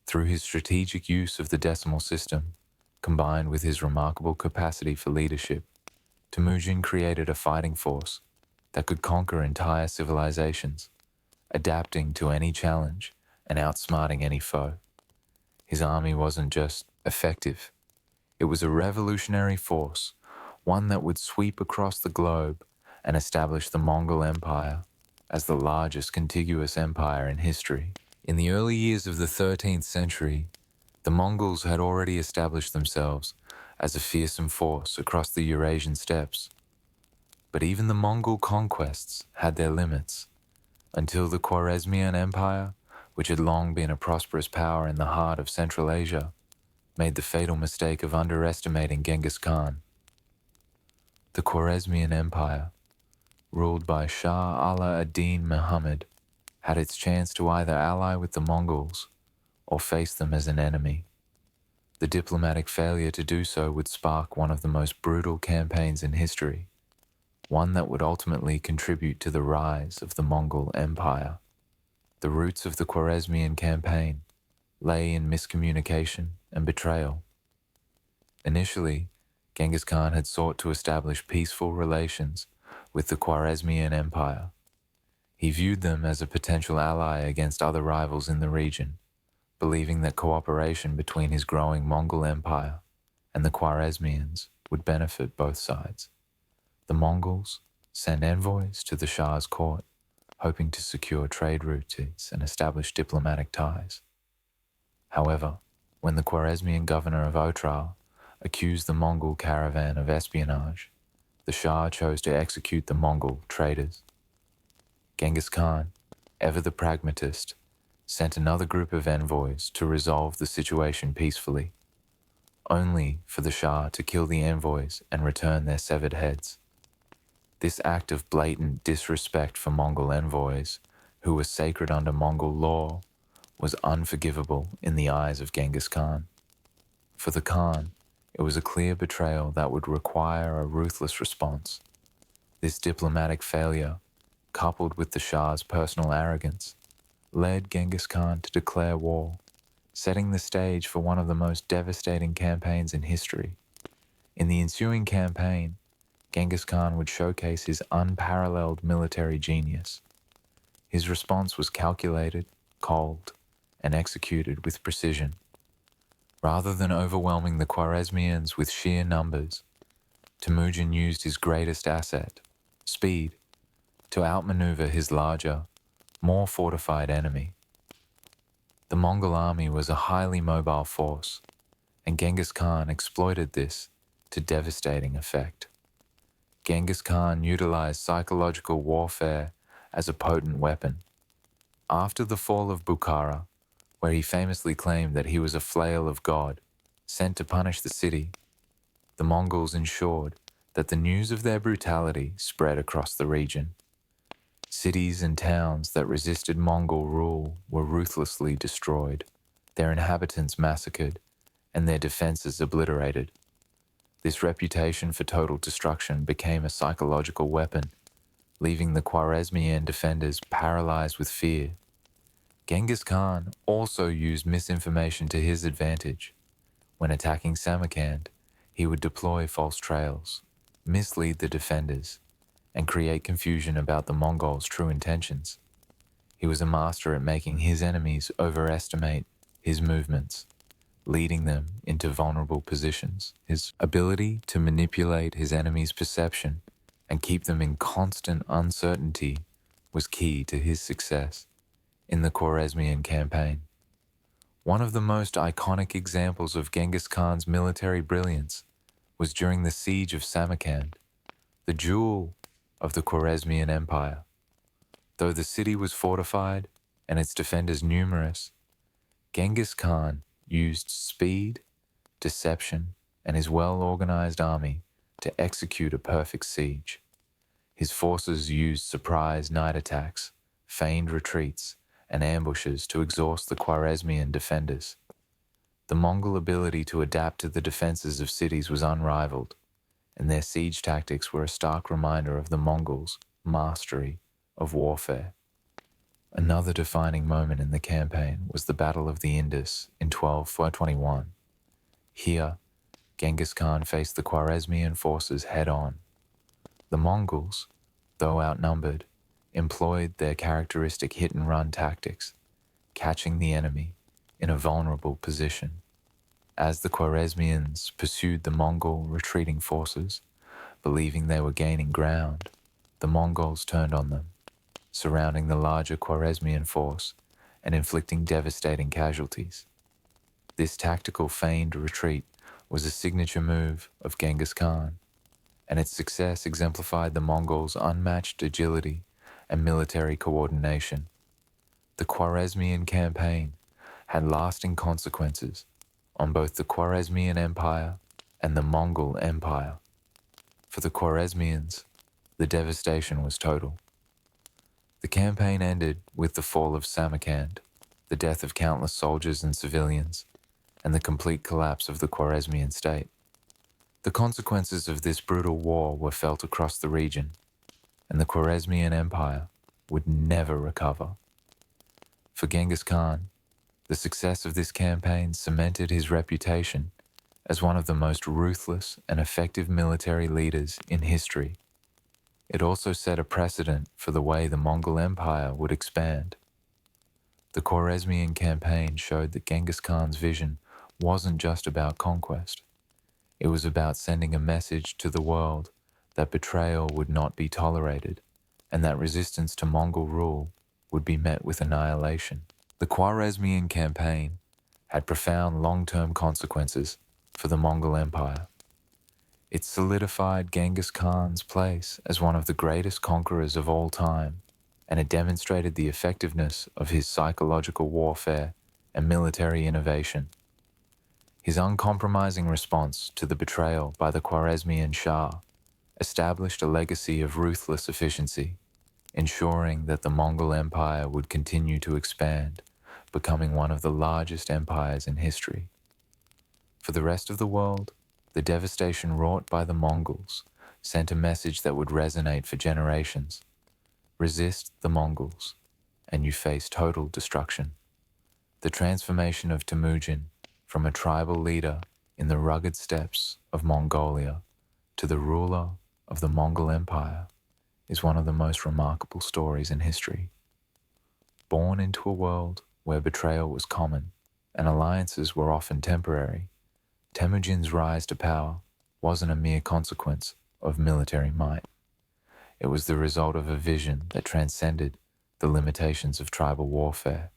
Through his strategic use of the decimal system, combined with his remarkable capacity for leadership, Temujin created a fighting force that could conquer entire civilizations, adapting to any challenge and outsmarting any foe. His army wasn't just effective, it was a revolutionary force, one that would sweep across the globe and establish the Mongol Empire as the largest contiguous empire in history. In the early years of the 13th century, the Mongols had already established themselves as a fearsome force across the Eurasian steppes. But even the Mongol conquests had their limits, until the Khwarezmian Empire, which had long been a prosperous power in the heart of Central Asia, made the fatal mistake of underestimating Genghis Khan. The Khwarezmian Empire, ruled by Shah Ala ad-Din Muhammad, had its chance to either ally with the Mongols or face them as an enemy. The diplomatic failure to do so would spark one of the most brutal campaigns in history, one that would ultimately contribute to the rise of the Mongol Empire. The roots of the Khwarezmian campaign lay in miscommunication and betrayal. Initially, Genghis Khan had sought to establish peaceful relations with the Khwarezmian Empire. He viewed them as a potential ally against other rivals in the region, believing that cooperation between his growing Mongol Empire and the Khwarezmians would benefit both sides. The Mongols sent envoys to the Shah's court, hoping to secure trade routes and establish diplomatic ties. However, when the Khwarezmian governor of Otrar accused the Mongol caravan of espionage, the Shah chose to execute the Mongol traitors. Genghis Khan, ever the pragmatist, sent another group of envoys to resolve the situation peacefully, only for the Shah to kill the envoys and return their severed heads. This act of blatant disrespect for Mongol envoys, who were sacred under Mongol law, was unforgivable in the eyes of Genghis Khan. For the Khan, it was a clear betrayal that would require a ruthless response. This diplomatic failure, coupled with the Shah's personal arrogance, led Genghis Khan to declare war, setting the stage for one of the most devastating campaigns in history. In the ensuing campaign, Genghis Khan would showcase his unparalleled military genius. His response was calculated, cold, and executed with precision. Rather than overwhelming the Khwarezmians with sheer numbers, Temujin used his greatest asset, speed, to outmaneuver his larger, more fortified enemy. The Mongol army was a highly mobile force, and Genghis Khan exploited this to devastating effect. Genghis Khan utilized psychological warfare as a potent weapon. After the fall of Bukhara, where he famously claimed that he was a flail of God, sent to punish the city, the Mongols ensured that the news of their brutality spread across the region. Cities and towns that resisted Mongol rule were ruthlessly destroyed, their inhabitants massacred, and their defenses obliterated. This reputation for total destruction became a psychological weapon, leaving the Khwarezmian defenders paralyzed with fear. Genghis Khan also used misinformation to his advantage. When attacking Samarkand, he would deploy false trails, mislead the defenders, and create confusion about the Mongols' true intentions. He was a master at making his enemies overestimate his movements, leading them into vulnerable positions. His ability to manipulate his enemies' perception and keep them in constant uncertainty was key to his success in the Khwarezmian campaign. One of the most iconic examples of Genghis Khan's military brilliance was during the siege of Samarkand, the jewel of the Khwarezmian Empire. Though the city was fortified and its defenders numerous, Genghis Khan used speed, deception, and his well-organized army to execute a perfect siege. His forces used surprise night attacks, feigned retreats, and ambushes to exhaust the Khwarezmian defenders. The Mongol ability to adapt to the defenses of cities was unrivaled, and their siege tactics were a stark reminder of the Mongols' mastery of warfare. Another defining moment in the campaign was the Battle of the Indus in 1221. Here, Genghis Khan faced the Khwarezmian forces head-on. The Mongols, though outnumbered, employed their characteristic hit-and-run tactics, catching the enemy in a vulnerable position. As the Khwarezmians pursued the Mongol retreating forces, believing they were gaining ground, the Mongols turned on them, surrounding the larger Khwarezmian force and inflicting devastating casualties. This tactical feigned retreat was a signature move of Genghis Khan, and its success exemplified the Mongols' unmatched agility and military coordination. The Khwarezmian campaign had lasting consequences on both the Khwarezmian Empire and the Mongol Empire. For the Khwarezmians, the devastation was total. The campaign ended with the fall of Samarkand, the death of countless soldiers and civilians, and the complete collapse of the Khwarezmian state. The consequences of this brutal war were felt across the region, and the Khwarezmian Empire would never recover. For Genghis Khan, the success of this campaign cemented his reputation as one of the most ruthless and effective military leaders in history. It also set a precedent for the way the Mongol Empire would expand. The Khwarezmian campaign showed that Genghis Khan's vision wasn't just about conquest. It was about sending a message to the world that betrayal would not be tolerated, and that resistance to Mongol rule would be met with annihilation. The Khwarezmian campaign had profound long-term consequences for the Mongol Empire. It solidified Genghis Khan's place as one of the greatest conquerors of all time, and it demonstrated the effectiveness of his psychological warfare and military innovation. His uncompromising response to the betrayal by the Khwarezmian Shah established a legacy of ruthless efficiency, ensuring that the Mongol Empire would continue to expand, becoming one of the largest empires in history. For the rest of the world, the devastation wrought by the Mongols sent a message that would resonate for generations. Resist the Mongols, and you face total destruction. The transformation of Temujin from a tribal leader in the rugged steppes of Mongolia to the ruler of the Mongol Empire is one of the most remarkable stories in history. Born into a world where betrayal was common and alliances were often temporary, Temujin's rise to power wasn't a mere consequence of military might. It was the result of a vision that transcended the limitations of tribal warfare.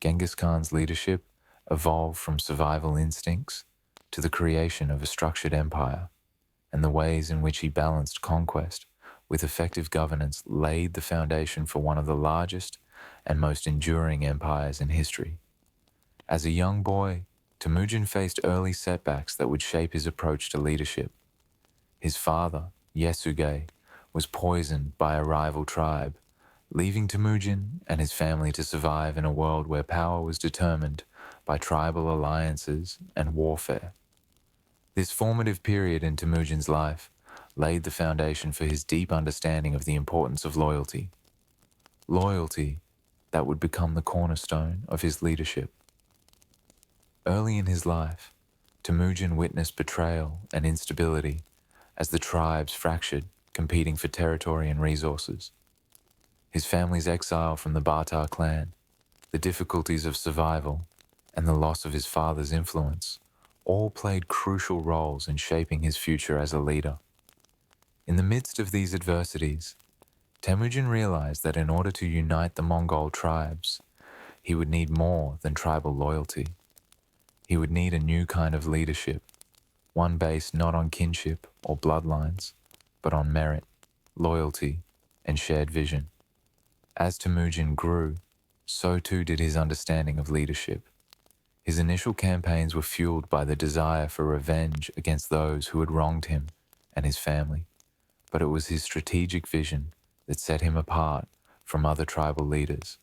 Genghis Khan's leadership evolved from survival instincts to the creation of a structured empire, and the ways in which he balanced conquest with effective governance laid the foundation for one of the largest and most enduring empires in history. As a young boy, Temujin faced early setbacks that would shape his approach to leadership. His father, Yesugei, was poisoned by a rival tribe, leaving Temujin and his family to survive in a world where power was determined by tribal alliances and warfare. This formative period in Temujin's life laid the foundation for his deep understanding of the importance of loyalty. Loyalty that would become the cornerstone of his leadership. Early in his life, Temujin witnessed betrayal and instability as the tribes fractured, competing for territory and resources. His family's exile from the Bata clan, the difficulties of survival, and the loss of his father's influence all played crucial roles in shaping his future as a leader. In the midst of these adversities, Temujin realized that in order to unite the Mongol tribes, he would need more than tribal loyalty. He would need a new kind of leadership, one based not on kinship or bloodlines, but on merit, loyalty, and shared vision. As Temujin grew, so too did his understanding of leadership. His initial campaigns were fueled by the desire for revenge against those who had wronged him and his family, but it was his strategic vision that set him apart from other tribal leaders.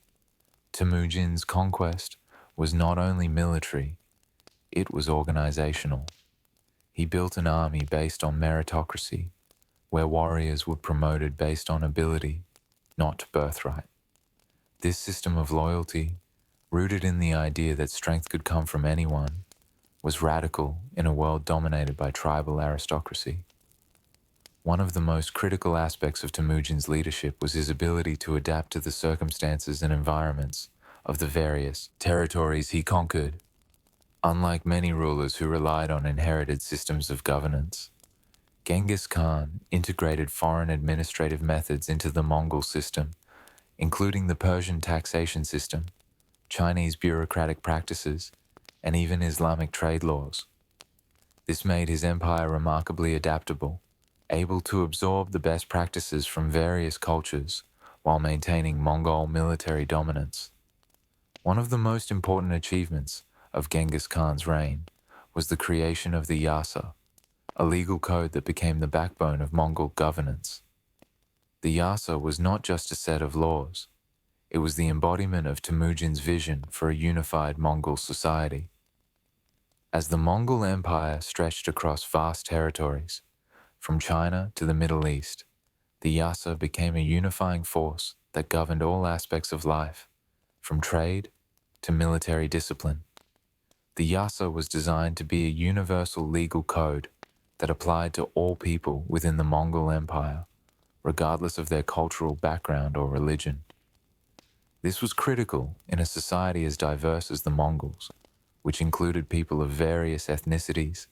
Temujin's conquest was not only military, it was organizational. He built an army based on meritocracy, where warriors were promoted based on ability, not birthright. This system of loyalty, rooted in the idea that strength could come from anyone, was radical in a world dominated by tribal aristocracy. One of the most critical aspects of Temujin's leadership was his ability to adapt to the circumstances and environments of the various territories he conquered. Unlike many rulers who relied on inherited systems of governance, Genghis Khan integrated foreign administrative methods into the Mongol system, including the Persian taxation system, Chinese bureaucratic practices, and even Islamic trade laws. This made his empire remarkably adaptable, able to absorb the best practices from various cultures while maintaining Mongol military dominance. One of the most important achievements of Genghis Khan's reign was the creation of the Yasa, a legal code that became the backbone of Mongol governance. The Yasa was not just a set of laws, it was the embodiment of Temujin's vision for a unified Mongol society. As the Mongol Empire stretched across vast territories, from China to the Middle East, the Yasa became a unifying force that governed all aspects of life, from trade to military discipline. The Yasa was designed to be a universal legal code that applied to all people within the Mongol Empire, regardless of their cultural background or religion. This was critical in a society as diverse as the Mongols, which included people of various ethnicities,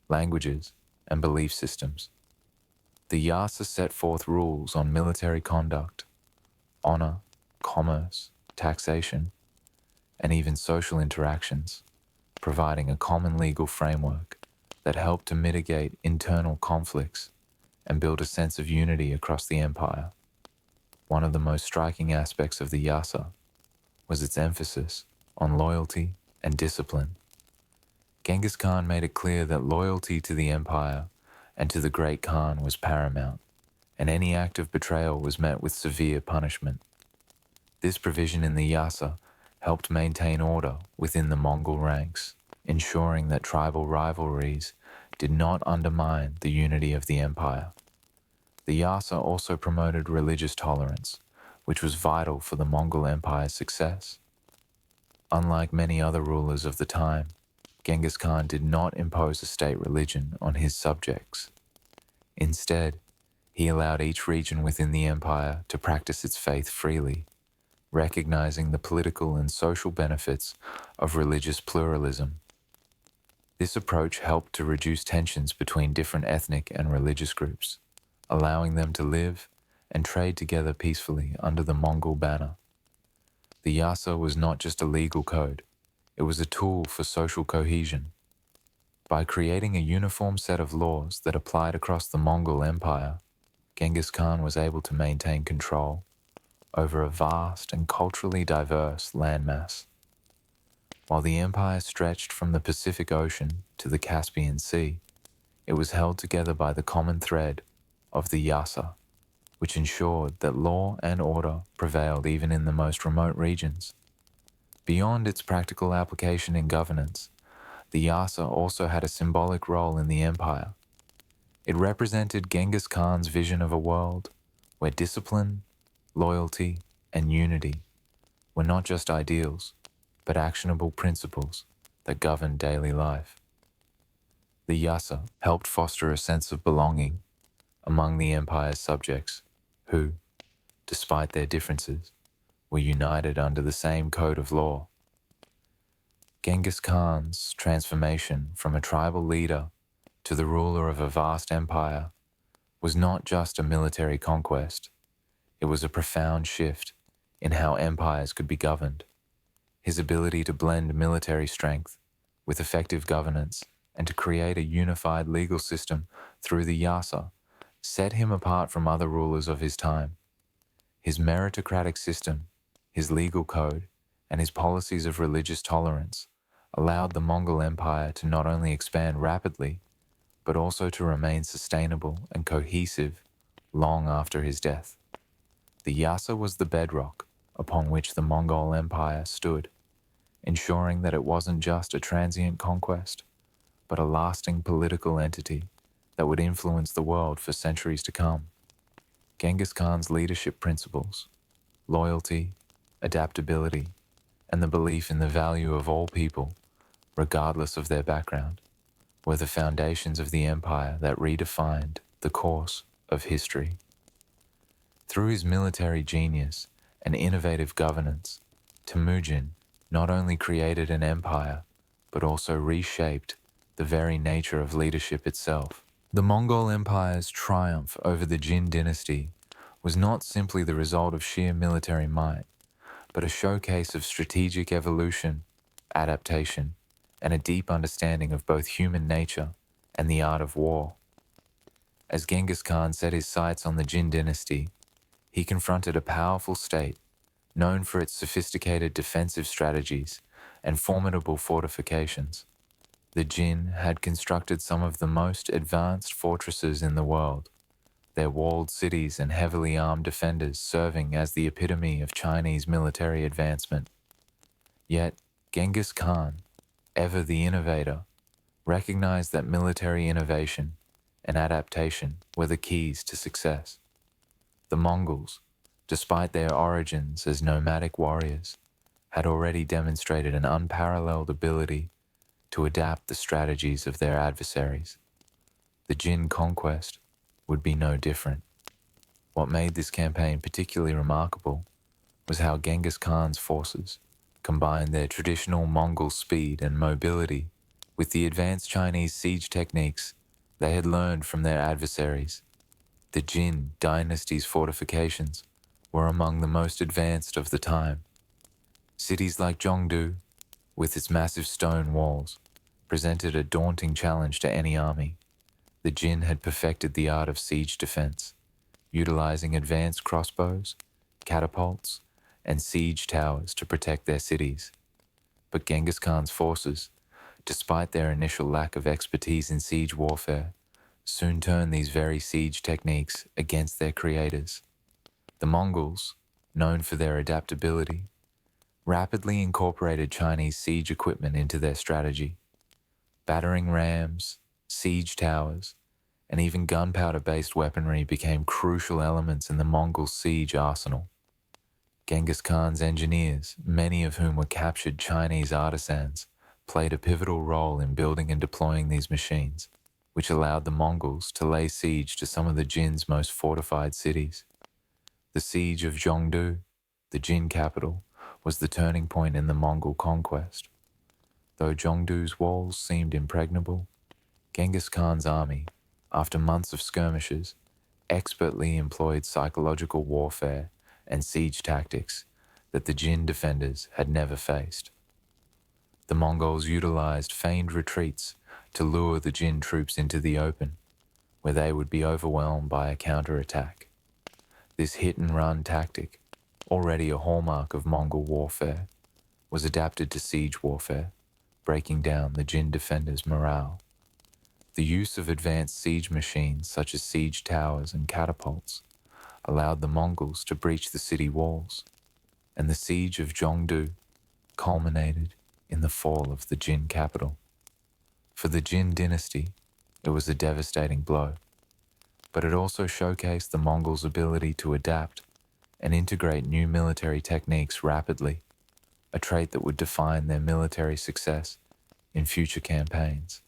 languages, and belief systems. The Yasa set forth rules on military conduct, honor, commerce, taxation, and even social interactions, providing a common legal framework that helped to mitigate internal conflicts and build a sense of unity across the empire. One of the most striking aspects of the Yasa was its emphasis on loyalty and discipline. Genghis Khan made it clear that loyalty to the empire and to the great Khan was paramount, and any act of betrayal was met with severe punishment. This provision in the Yasa helped maintain order within the Mongol ranks, ensuring that tribal rivalries did not undermine the unity of the empire. The Yasa also promoted religious tolerance, which was vital for the Mongol Empire's success. Unlike many other rulers of the time, Genghis Khan did not impose a state religion on his subjects. Instead, he allowed each region within the empire to practice its faith freely, recognizing the political and social benefits of religious pluralism. This approach helped to reduce tensions between different ethnic and religious groups, allowing them to live and trade together peacefully under the Mongol banner. The Yasa was not just a legal code, it was a tool for social cohesion. By creating a uniform set of laws that applied across the Mongol Empire, Genghis Khan was able to maintain control over a vast and culturally diverse landmass. While the empire stretched from the Pacific Ocean to the Caspian Sea, it was held together by the common thread of the Yasa, which ensured that law and order prevailed even in the most remote regions. Beyond its practical application in governance, the Yasa also had a symbolic role in the empire. It represented Genghis Khan's vision of a world where discipline, loyalty, and unity were not just ideals, but actionable principles that governed daily life. The Yasa helped foster a sense of belonging among the empire's subjects who, despite their differences, were united under the same code of law. Genghis Khan's transformation from a tribal leader to the ruler of a vast empire was not just a military conquest, it was a profound shift in how empires could be governed. His ability to blend military strength with effective governance and to create a unified legal system through the Yasa set him apart from other rulers of his time. His meritocratic system, his legal code, and his policies of religious tolerance allowed the Mongol Empire to not only expand rapidly, but also to remain sustainable and cohesive long after his death. The Yasa was the bedrock upon which the Mongol Empire stood, ensuring that it wasn't just a transient conquest, but a lasting political entity that would influence the world for centuries to come. Genghis Khan's leadership principles, loyalty, adaptability, and the belief in the value of all people, regardless of their background, were the foundations of the empire that redefined the course of history. Through his military genius and innovative governance, Temujin not only created an empire, but also reshaped the very nature of leadership itself. The Mongol Empire's triumph over the Jin dynasty was not simply the result of sheer military might, but a showcase of strategic evolution, adaptation, and a deep understanding of both human nature and the art of war. As Genghis Khan set his sights on the Jin dynasty, he confronted a powerful state known for its sophisticated defensive strategies and formidable fortifications. The Jin had constructed some of the most advanced fortresses in the world, their walled cities and heavily armed defenders serving as the epitome of Chinese military advancement. Yet, Genghis Khan, ever the innovator, recognized that military innovation and adaptation were the keys to success. The Mongols, despite their origins as nomadic warriors, had already demonstrated an unparalleled ability to adapt the strategies of their adversaries. The Jin conquest would be no different. What made this campaign particularly remarkable was how Genghis Khan's forces combined their traditional Mongol speed and mobility with the advanced Chinese siege techniques they had learned from their adversaries. The Jin dynasty's fortifications were among the most advanced of the time. Cities like Zhongdu, with its massive stone walls, presented a daunting challenge to any army. The Jin had perfected the art of siege defense, utilizing advanced crossbows, catapults, and siege towers to protect their cities. But Genghis Khan's forces, despite their initial lack of expertise in siege warfare, soon turned these very siege techniques against their creators. The Mongols, known for their adaptability, rapidly incorporated Chinese siege equipment into their strategy. Battering rams, siege towers, and even gunpowder-based weaponry became crucial elements in the Mongol siege arsenal. Genghis Khan's engineers, many of whom were captured Chinese artisans, played a pivotal role in building and deploying these machines, which allowed the Mongols to lay siege to some of the Jin's most fortified cities. The siege of Zhongdu, the Jin capital, was the turning point in the Mongol conquest. Though Zhongdu's walls seemed impregnable, Genghis Khan's army, after months of skirmishes, expertly employed psychological warfare and siege tactics that the Jin defenders had never faced. The Mongols utilized feigned retreats to lure the Jin troops into the open, where they would be overwhelmed by a counterattack. This hit-and-run tactic, already a hallmark of Mongol warfare, was adapted to siege warfare, breaking down the Jin defenders' morale. The use of advanced siege machines such as siege towers and catapults allowed the Mongols to breach the city walls, and the siege of Zhongdu culminated in the fall of the Jin capital. For the Jin dynasty, it was a devastating blow, but it also showcased the Mongols' ability to adapt and integrate new military techniques rapidly, a trait that would define their military success in future campaigns.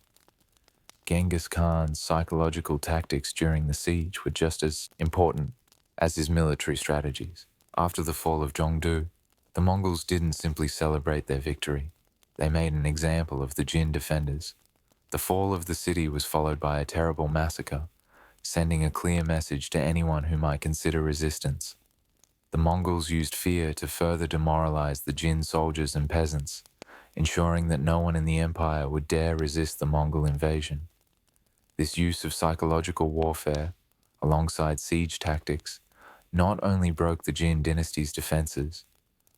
Genghis Khan's psychological tactics during the siege were just as important as his military strategies. After the fall of Zhongdu, the Mongols didn't simply celebrate their victory. They made an example of the Jin defenders. The fall of the city was followed by a terrible massacre, sending a clear message to anyone who might consider resistance. The Mongols used fear to further demoralize the Jin soldiers and peasants, ensuring that no one in the empire would dare resist the Mongol invasion. This use of psychological warfare, alongside siege tactics, not only broke the Jin dynasty's defenses,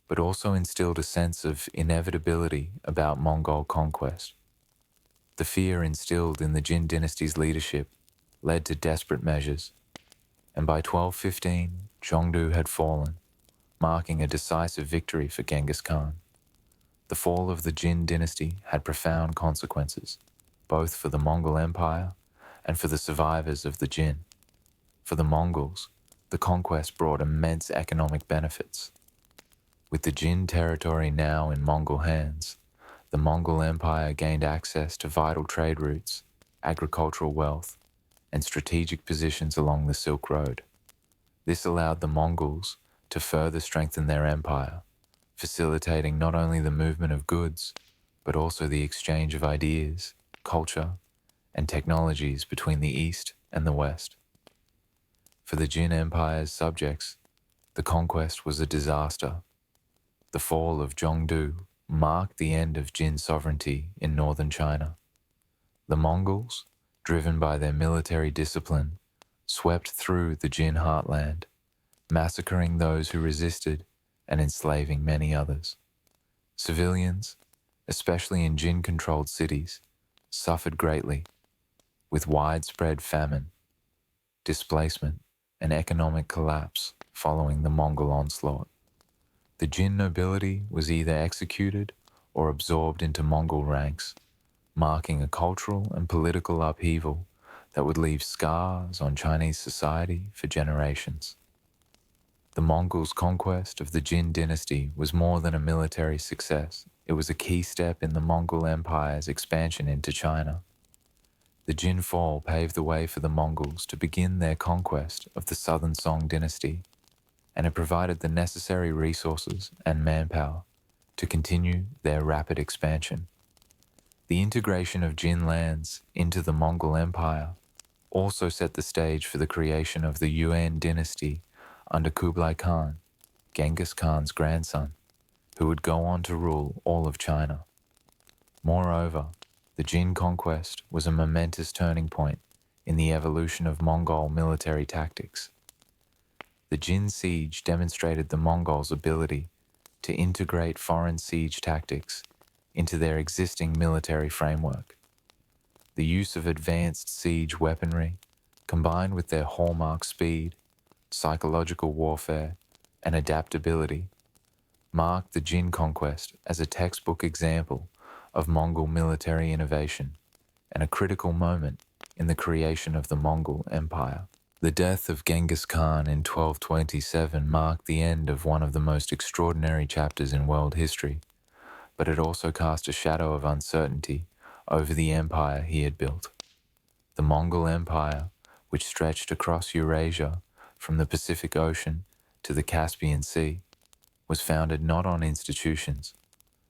but also instilled a sense of inevitability about Mongol conquest. The fear instilled in the Jin dynasty's leadership led to desperate measures, and by 1215, Zhongdu had fallen, marking a decisive victory for Genghis Khan. The fall of the Jin dynasty had profound consequences, both for the Mongol Empire and for the survivors of the Jin. For the Mongols, the conquest brought immense economic benefits. With the Jin territory now in Mongol hands, the Mongol Empire gained access to vital trade routes, agricultural wealth, and strategic positions along the Silk Road. This allowed the Mongols to further strengthen their empire, facilitating not only the movement of goods, but also the exchange of ideas, culture, and technologies between the East and the West. For the Jin Empire's subjects, the conquest was a disaster. The fall of Zhongdu marked the end of Jin sovereignty in northern China. The Mongols, driven by their military discipline, swept through the Jin heartland, massacring those who resisted and enslaving many others. Civilians, especially in Jin-controlled cities, suffered greatly, with widespread famine, displacement, and economic collapse following the Mongol onslaught. The Jin nobility was either executed or absorbed into Mongol ranks, marking a cultural and political upheaval that would leave scars on Chinese society for generations. The Mongols' conquest of the Jin dynasty was more than a military success. It was a key step in the Mongol Empire's expansion into China. The Jin fall paved the way for the Mongols to begin their conquest of the southern Song dynasty, and it provided the necessary resources and manpower to continue their rapid expansion. The integration of Jin lands into the Mongol Empire also set the stage for the creation of the Yuan dynasty under Kublai Khan, Genghis Khan's grandson, who would go on to rule all of China. Moreover, the Jin conquest was a momentous turning point in the evolution of Mongol military tactics. The Jin siege demonstrated the Mongols' ability to integrate foreign siege tactics into their existing military framework. The use of advanced siege weaponry, combined with their hallmark speed, psychological warfare, and adaptability, marked the Jin conquest as a textbook example of Mongol military innovation and a critical moment in the creation of the Mongol Empire. The death of Genghis Khan in 1227 marked the end of one of the most extraordinary chapters in world history, but it also cast a shadow of uncertainty over the empire he had built. The Mongol Empire, which stretched across Eurasia from the Pacific Ocean to the Caspian Sea, was founded not on institutions,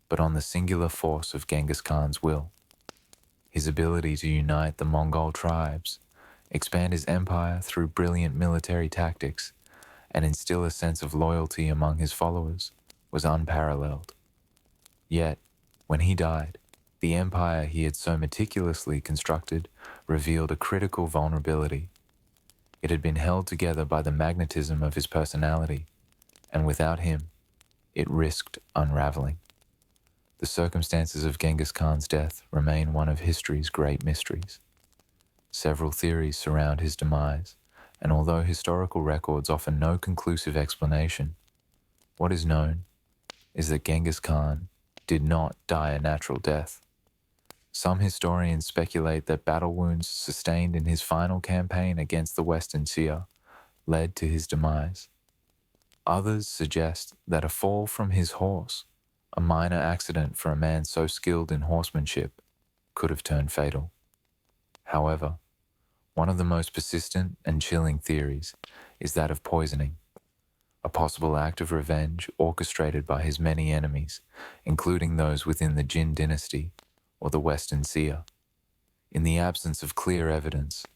but on the singular force of Genghis Khan's will. His ability to unite the Mongol tribes, expand his empire through brilliant military tactics, and instill a sense of loyalty among his followers was unparalleled. Yet, when he died, the empire he had so meticulously constructed revealed a critical vulnerability. It had been held together by the magnetism of his personality, and without him, it risked unraveling. The circumstances of Genghis Khan's death remain one of history's great mysteries. Several theories surround his demise, and although historical records offer no conclusive explanation, what is known is that Genghis Khan did not die a natural death. Some historians speculate that battle wounds sustained in his final campaign against the Western Xia led to his demise. Others suggest that a fall from his horse, a minor accident for a man so skilled in horsemanship, could have turned fatal. However, one of the most persistent and chilling theories is that of poisoning, a possible act of revenge orchestrated by his many enemies, including those within the Jin dynasty or the Western Xia. In the absence of clear evidence,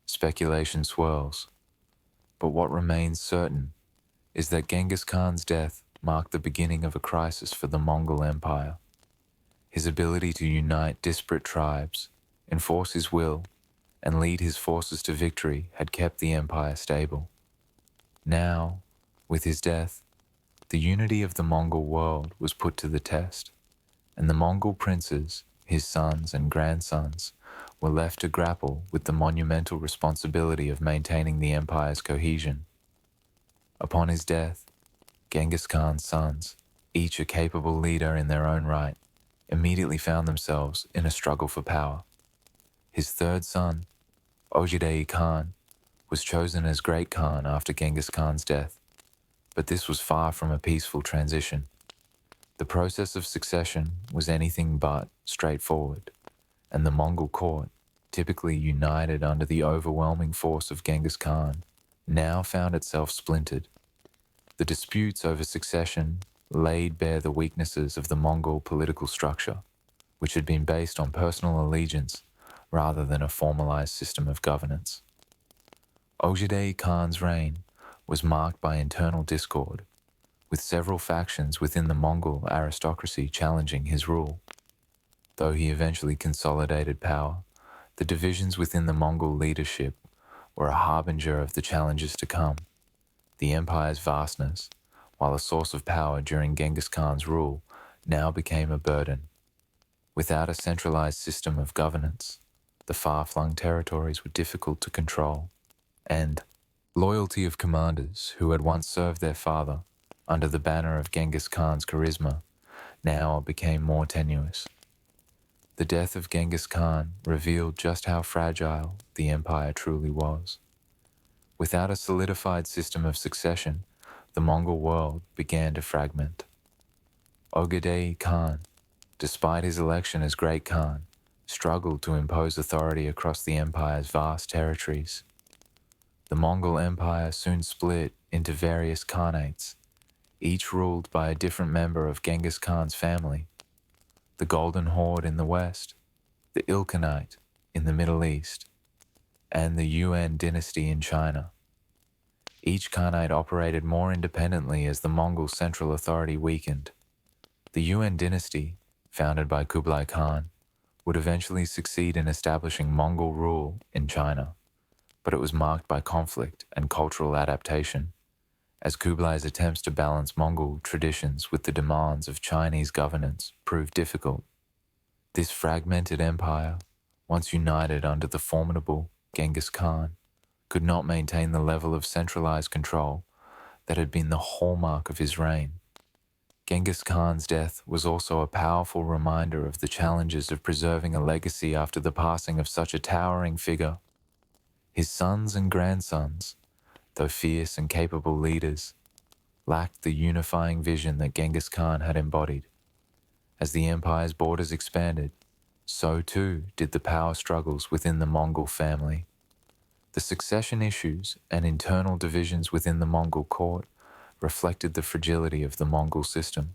speculation swirls, but what remains certain is that Genghis Khan's death marked the beginning of a crisis for the Mongol Empire. His ability to unite disparate tribes, enforce his will, and lead his forces to victory had kept the empire stable. Now, with his death, The unity of the Mongol world was put to the test, and the Mongol princes, his sons and grandsons, were left to grapple with the monumental responsibility of maintaining the empire's cohesion. Upon his death, Genghis Khan's sons, each a capable leader in their own right, immediately found themselves in a struggle for power. His third son, Ogedei Khan, was chosen as Great Khan after Genghis Khan's death, but this was far from a peaceful transition. The process of succession was anything but straightforward, and the Mongol court, typically united under the overwhelming force of Genghis Khan, now found itself splintered. The disputes over succession laid bare the weaknesses of the Mongol political structure, which had been based on personal allegiance rather than a formalized system of governance. Ogedei Khan's reign was marked by internal discord, with several factions within the Mongol aristocracy challenging his rule. Though he eventually consolidated power, the divisions within the Mongol leadership were a harbinger of the challenges to come. The empire's vastness, while a source of power during Genghis Khan's rule, now became a burden. Without a centralized system of governance, the far-flung territories were difficult to control, and loyalty of commanders who had once served their father under the banner of Genghis Khan's charisma now became more tenuous. The death of Genghis Khan revealed just how fragile the empire truly was. Without a solidified system of succession, the Mongol world began to fragment. Ogedei Khan, despite his election as Great Khan, struggled to impose authority across the empire's vast territories. The Mongol Empire soon split into various khanates, each ruled by a different member of Genghis Khan's family: the Golden Horde in the west, the Ilkhanate in the Middle East, and the Yuan Dynasty in China. Each khanate operated more independently as the Mongol central authority weakened. The Yuan Dynasty, founded by Kublai Khan, would eventually succeed in establishing Mongol rule in China, but it was marked by conflict and cultural adaptation, as Kublai's attempts to balance Mongol traditions with the demands of Chinese governance proved difficult. This fragmented empire, once united under the formidable Genghis Khan, could not maintain the level of centralized control that had been the hallmark of his reign. Genghis Khan's death was also a powerful reminder of the challenges of preserving a legacy after the passing of such a towering figure. His sons and grandsons, though fierce and capable leaders, lacked the unifying vision that Genghis Khan had embodied. As the empire's borders expanded, so too did the power struggles within the Mongol family. The succession issues and internal divisions within the Mongol court reflected the fragility of the Mongol system,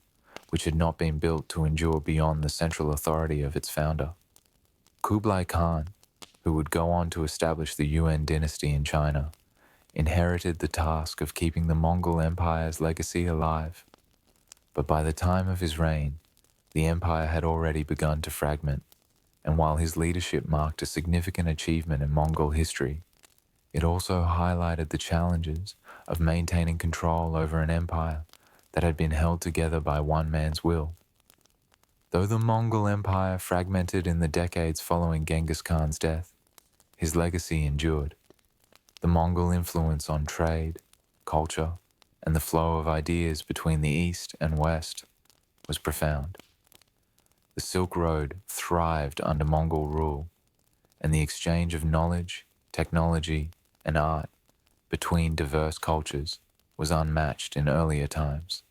which had not been built to endure beyond the central authority of its founder. Kublai Khan, who would go on to establish the Yuan dynasty in China, inherited the task of keeping the Mongol Empire's legacy alive. But by the time of his reign, the empire had already begun to fragment, and while his leadership marked a significant achievement in Mongol history, it also highlighted the challenges of maintaining control over an empire that had been held together by one man's will. Though the Mongol Empire fragmented in the decades following Genghis Khan's death, his legacy endured. The Mongol influence on trade, culture, and the flow of ideas between the East and West was profound. The Silk Road thrived under Mongol rule, and the exchange of knowledge, technology, and art between diverse cultures was unmatched in earlier times.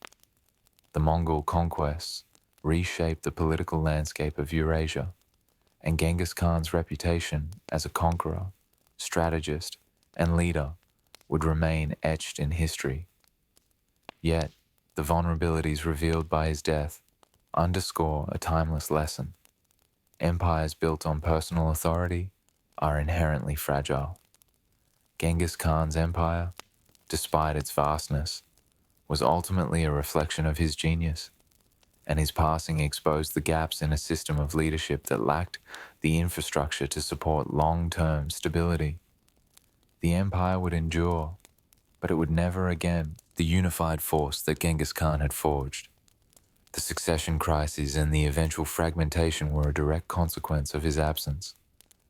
The Mongol conquests reshaped the political landscape of Eurasia, and Genghis Khan's reputation as a conqueror, strategist, and leader would remain etched in history. Yet, the vulnerabilities revealed by his death underscore a timeless lesson. Empires built on personal authority are inherently fragile. Genghis Khan's empire, despite its vastness, was ultimately a reflection of his genius, and his passing exposed the gaps in a system of leadership that lacked the infrastructure to support long-term stability. The empire would endure, but it would never again the unified force that Genghis Khan had forged. The succession crises and the eventual fragmentation were a direct consequence of his absence,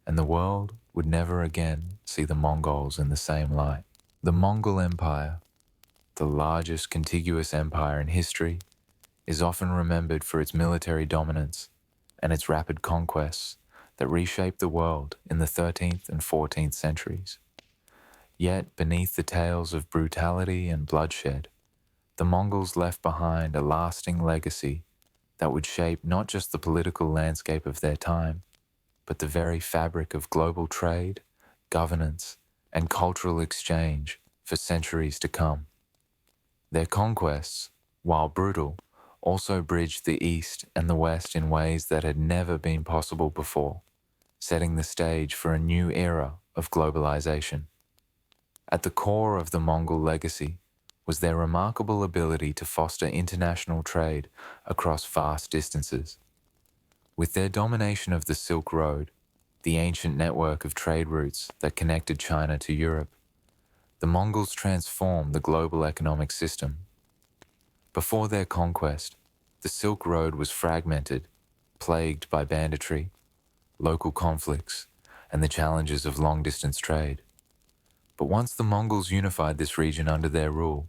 and the world would never again see the Mongols in the same light. The Mongol Empire, the largest contiguous empire in history, is often remembered for its military dominance and its rapid conquests that reshaped the world in the 13th and 14th centuries. Yet, beneath the tales of brutality and bloodshed, the Mongols left behind a lasting legacy that would shape not just the political landscape of their time, but the very fabric of global trade, governance, and cultural exchange for centuries to come. Their conquests, while brutal, also bridged the East and the West in ways that had never been possible before, setting the stage for a new era of globalization. At the core of the Mongol legacy was their remarkable ability to foster international trade across vast distances. With their domination of the Silk Road, the ancient network of trade routes that connected China to Europe, the Mongols transformed the global economic system. Before their conquest, the Silk Road was fragmented, plagued by banditry, local conflicts, and the challenges of long-distance trade. But once the Mongols unified this region under their rule,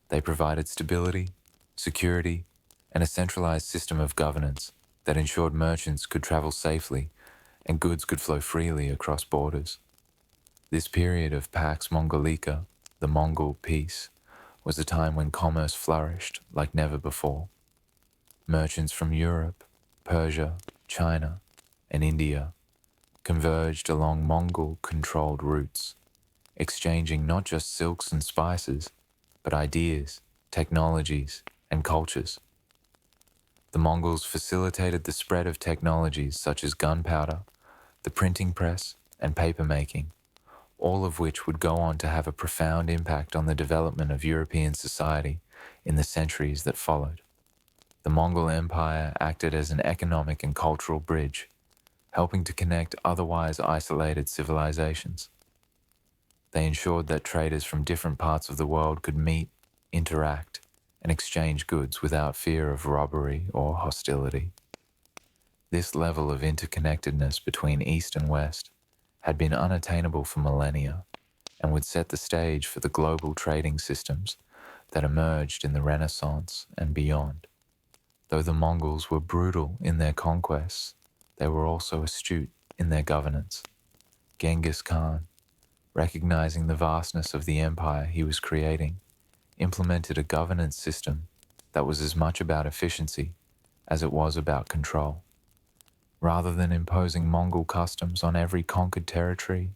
they provided stability, security, and a centralized system of governance that ensured merchants could travel safely and goods could flow freely across borders. This period of Pax Mongolica, the Mongol Peace, was a time when commerce flourished like never before. Merchants from Europe, Persia, China, and India converged along Mongol-controlled routes, exchanging not just silks and spices, but ideas, technologies, and cultures. The Mongols facilitated the spread of technologies such as gunpowder, the printing press, and papermaking, all of which would go on to have a profound impact on the development of European society in the centuries that followed. The Mongol Empire acted as an economic and cultural bridge, helping to connect otherwise isolated civilizations. They ensured that traders from different parts of the world could meet, interact, and exchange goods without fear of robbery or hostility. This level of interconnectedness between East and West had been unattainable for millennia and would set the stage for the global trading systems that emerged in the Renaissance and beyond. Though the Mongols were brutal in their conquests, they were also astute in their governance. Genghis Khan, recognizing the vastness of the empire he was creating, implemented a governance system that was as much about efficiency as it was about control. Rather than imposing Mongol customs on every conquered territory,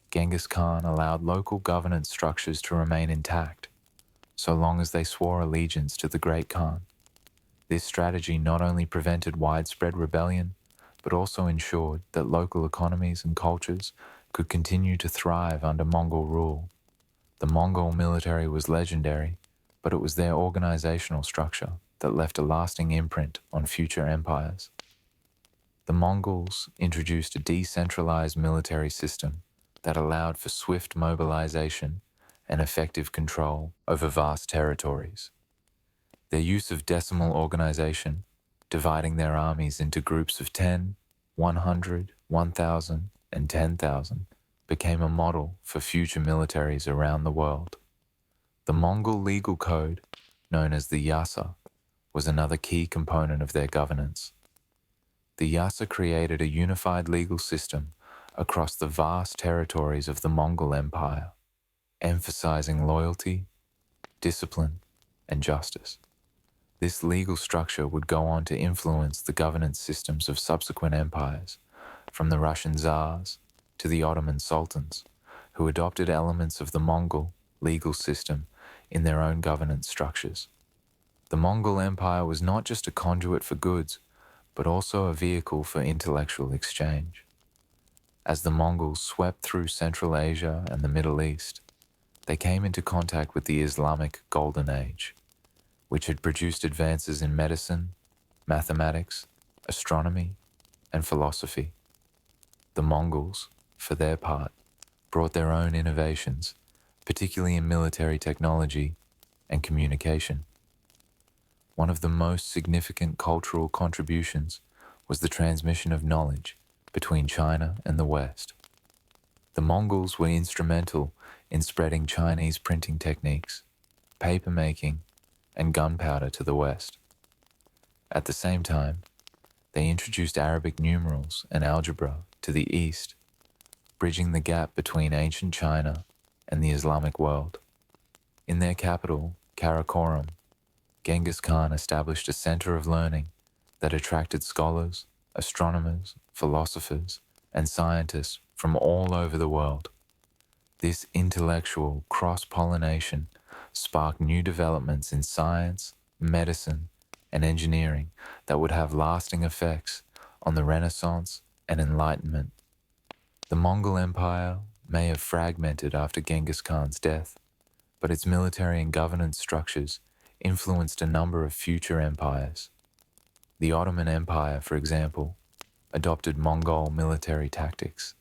Genghis Khan allowed local governance structures to remain intact, so long as they swore allegiance to the Great Khan. This strategy not only prevented widespread rebellion, but also ensured that local economies and cultures could continue to thrive under Mongol rule. The Mongol military was legendary, but it was their organizational structure that left a lasting imprint on future empires. The Mongols introduced a decentralized military system that allowed for swift mobilization and effective control over vast territories. Their use of decimal organization, dividing their armies into groups of 10, 100, 1,000, and 10,000, became a model for future militaries around the world. The Mongol legal code, known as the Yasa, was another key component of their governance. The Yasa created a unified legal system across the vast territories of the Mongol Empire, emphasizing loyalty, discipline, and justice. This legal structure would go on to influence the governance systems of subsequent empires, from the Russian Tsars to the Ottoman sultans, who adopted elements of the Mongol legal system in their own governance structures. The Mongol Empire was not just a conduit for goods, but also a vehicle for intellectual exchange. As the Mongols swept through Central Asia and the Middle East, they came into contact with the Islamic Golden Age, which had produced advances in medicine, mathematics, astronomy, and philosophy. The Mongols, for their part, brought their own innovations, particularly in military technology, and communication. One of the most significant cultural contributions was the transmission of knowledge between China and the West. The Mongols were instrumental in spreading Chinese printing techniques, papermaking, and gunpowder to the West. At the same time, they introduced Arabic numerals and algebra to the East, bridging the gap between ancient China and the Islamic world. In their capital, Karakorum, Genghis Khan established a center of learning that attracted scholars, astronomers, philosophers, and scientists from all over the world. This intellectual cross-pollination sparked new developments in science, medicine, and engineering that would have lasting effects on the Renaissance and Enlightenment. The Mongol Empire may have fragmented after Genghis Khan's death, but its military and governance structures influenced a number of future empires. The Ottoman Empire, for example, adopted Mongol military tactics,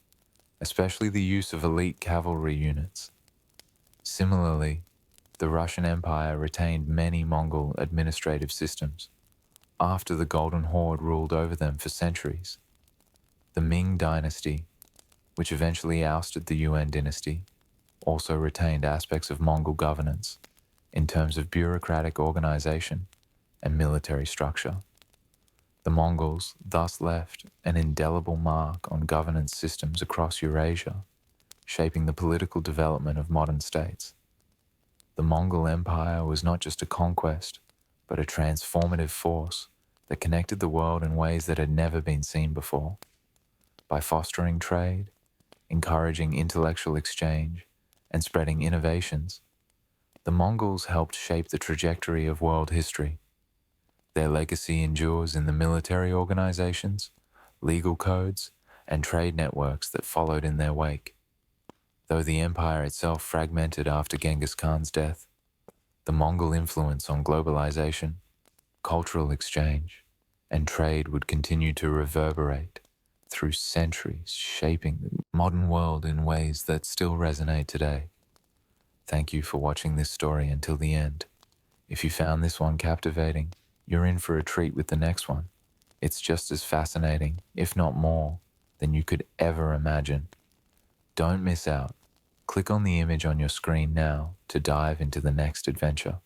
especially the use of elite cavalry units. Similarly, the Russian Empire retained many Mongol administrative systems after the Golden Horde ruled over them for centuries. The Ming Dynasty, which eventually ousted the Yuan dynasty, also retained aspects of Mongol governance in terms of bureaucratic organization and military structure. The Mongols thus left an indelible mark on governance systems across Eurasia, shaping the political development of modern states. The Mongol Empire was not just a conquest, but a transformative force that connected the world in ways that had never been seen before. By fostering trade, encouraging intellectual exchange, and spreading innovations, the Mongols helped shape the trajectory of world history. Their legacy endures in the military organizations, legal codes, and trade networks that followed in their wake. Though the empire itself fragmented after Genghis Khan's death, the Mongol influence on globalization, cultural exchange, and trade would continue to reverberate through centuries, shaping the modern world in ways that still resonate today. Thank you for watching this story until the end. If you found this one captivating, you're in for a treat with the next one. It's just as fascinating, if not more, than you could ever imagine. Don't miss out. Click on the image on your screen now to dive into the next adventure.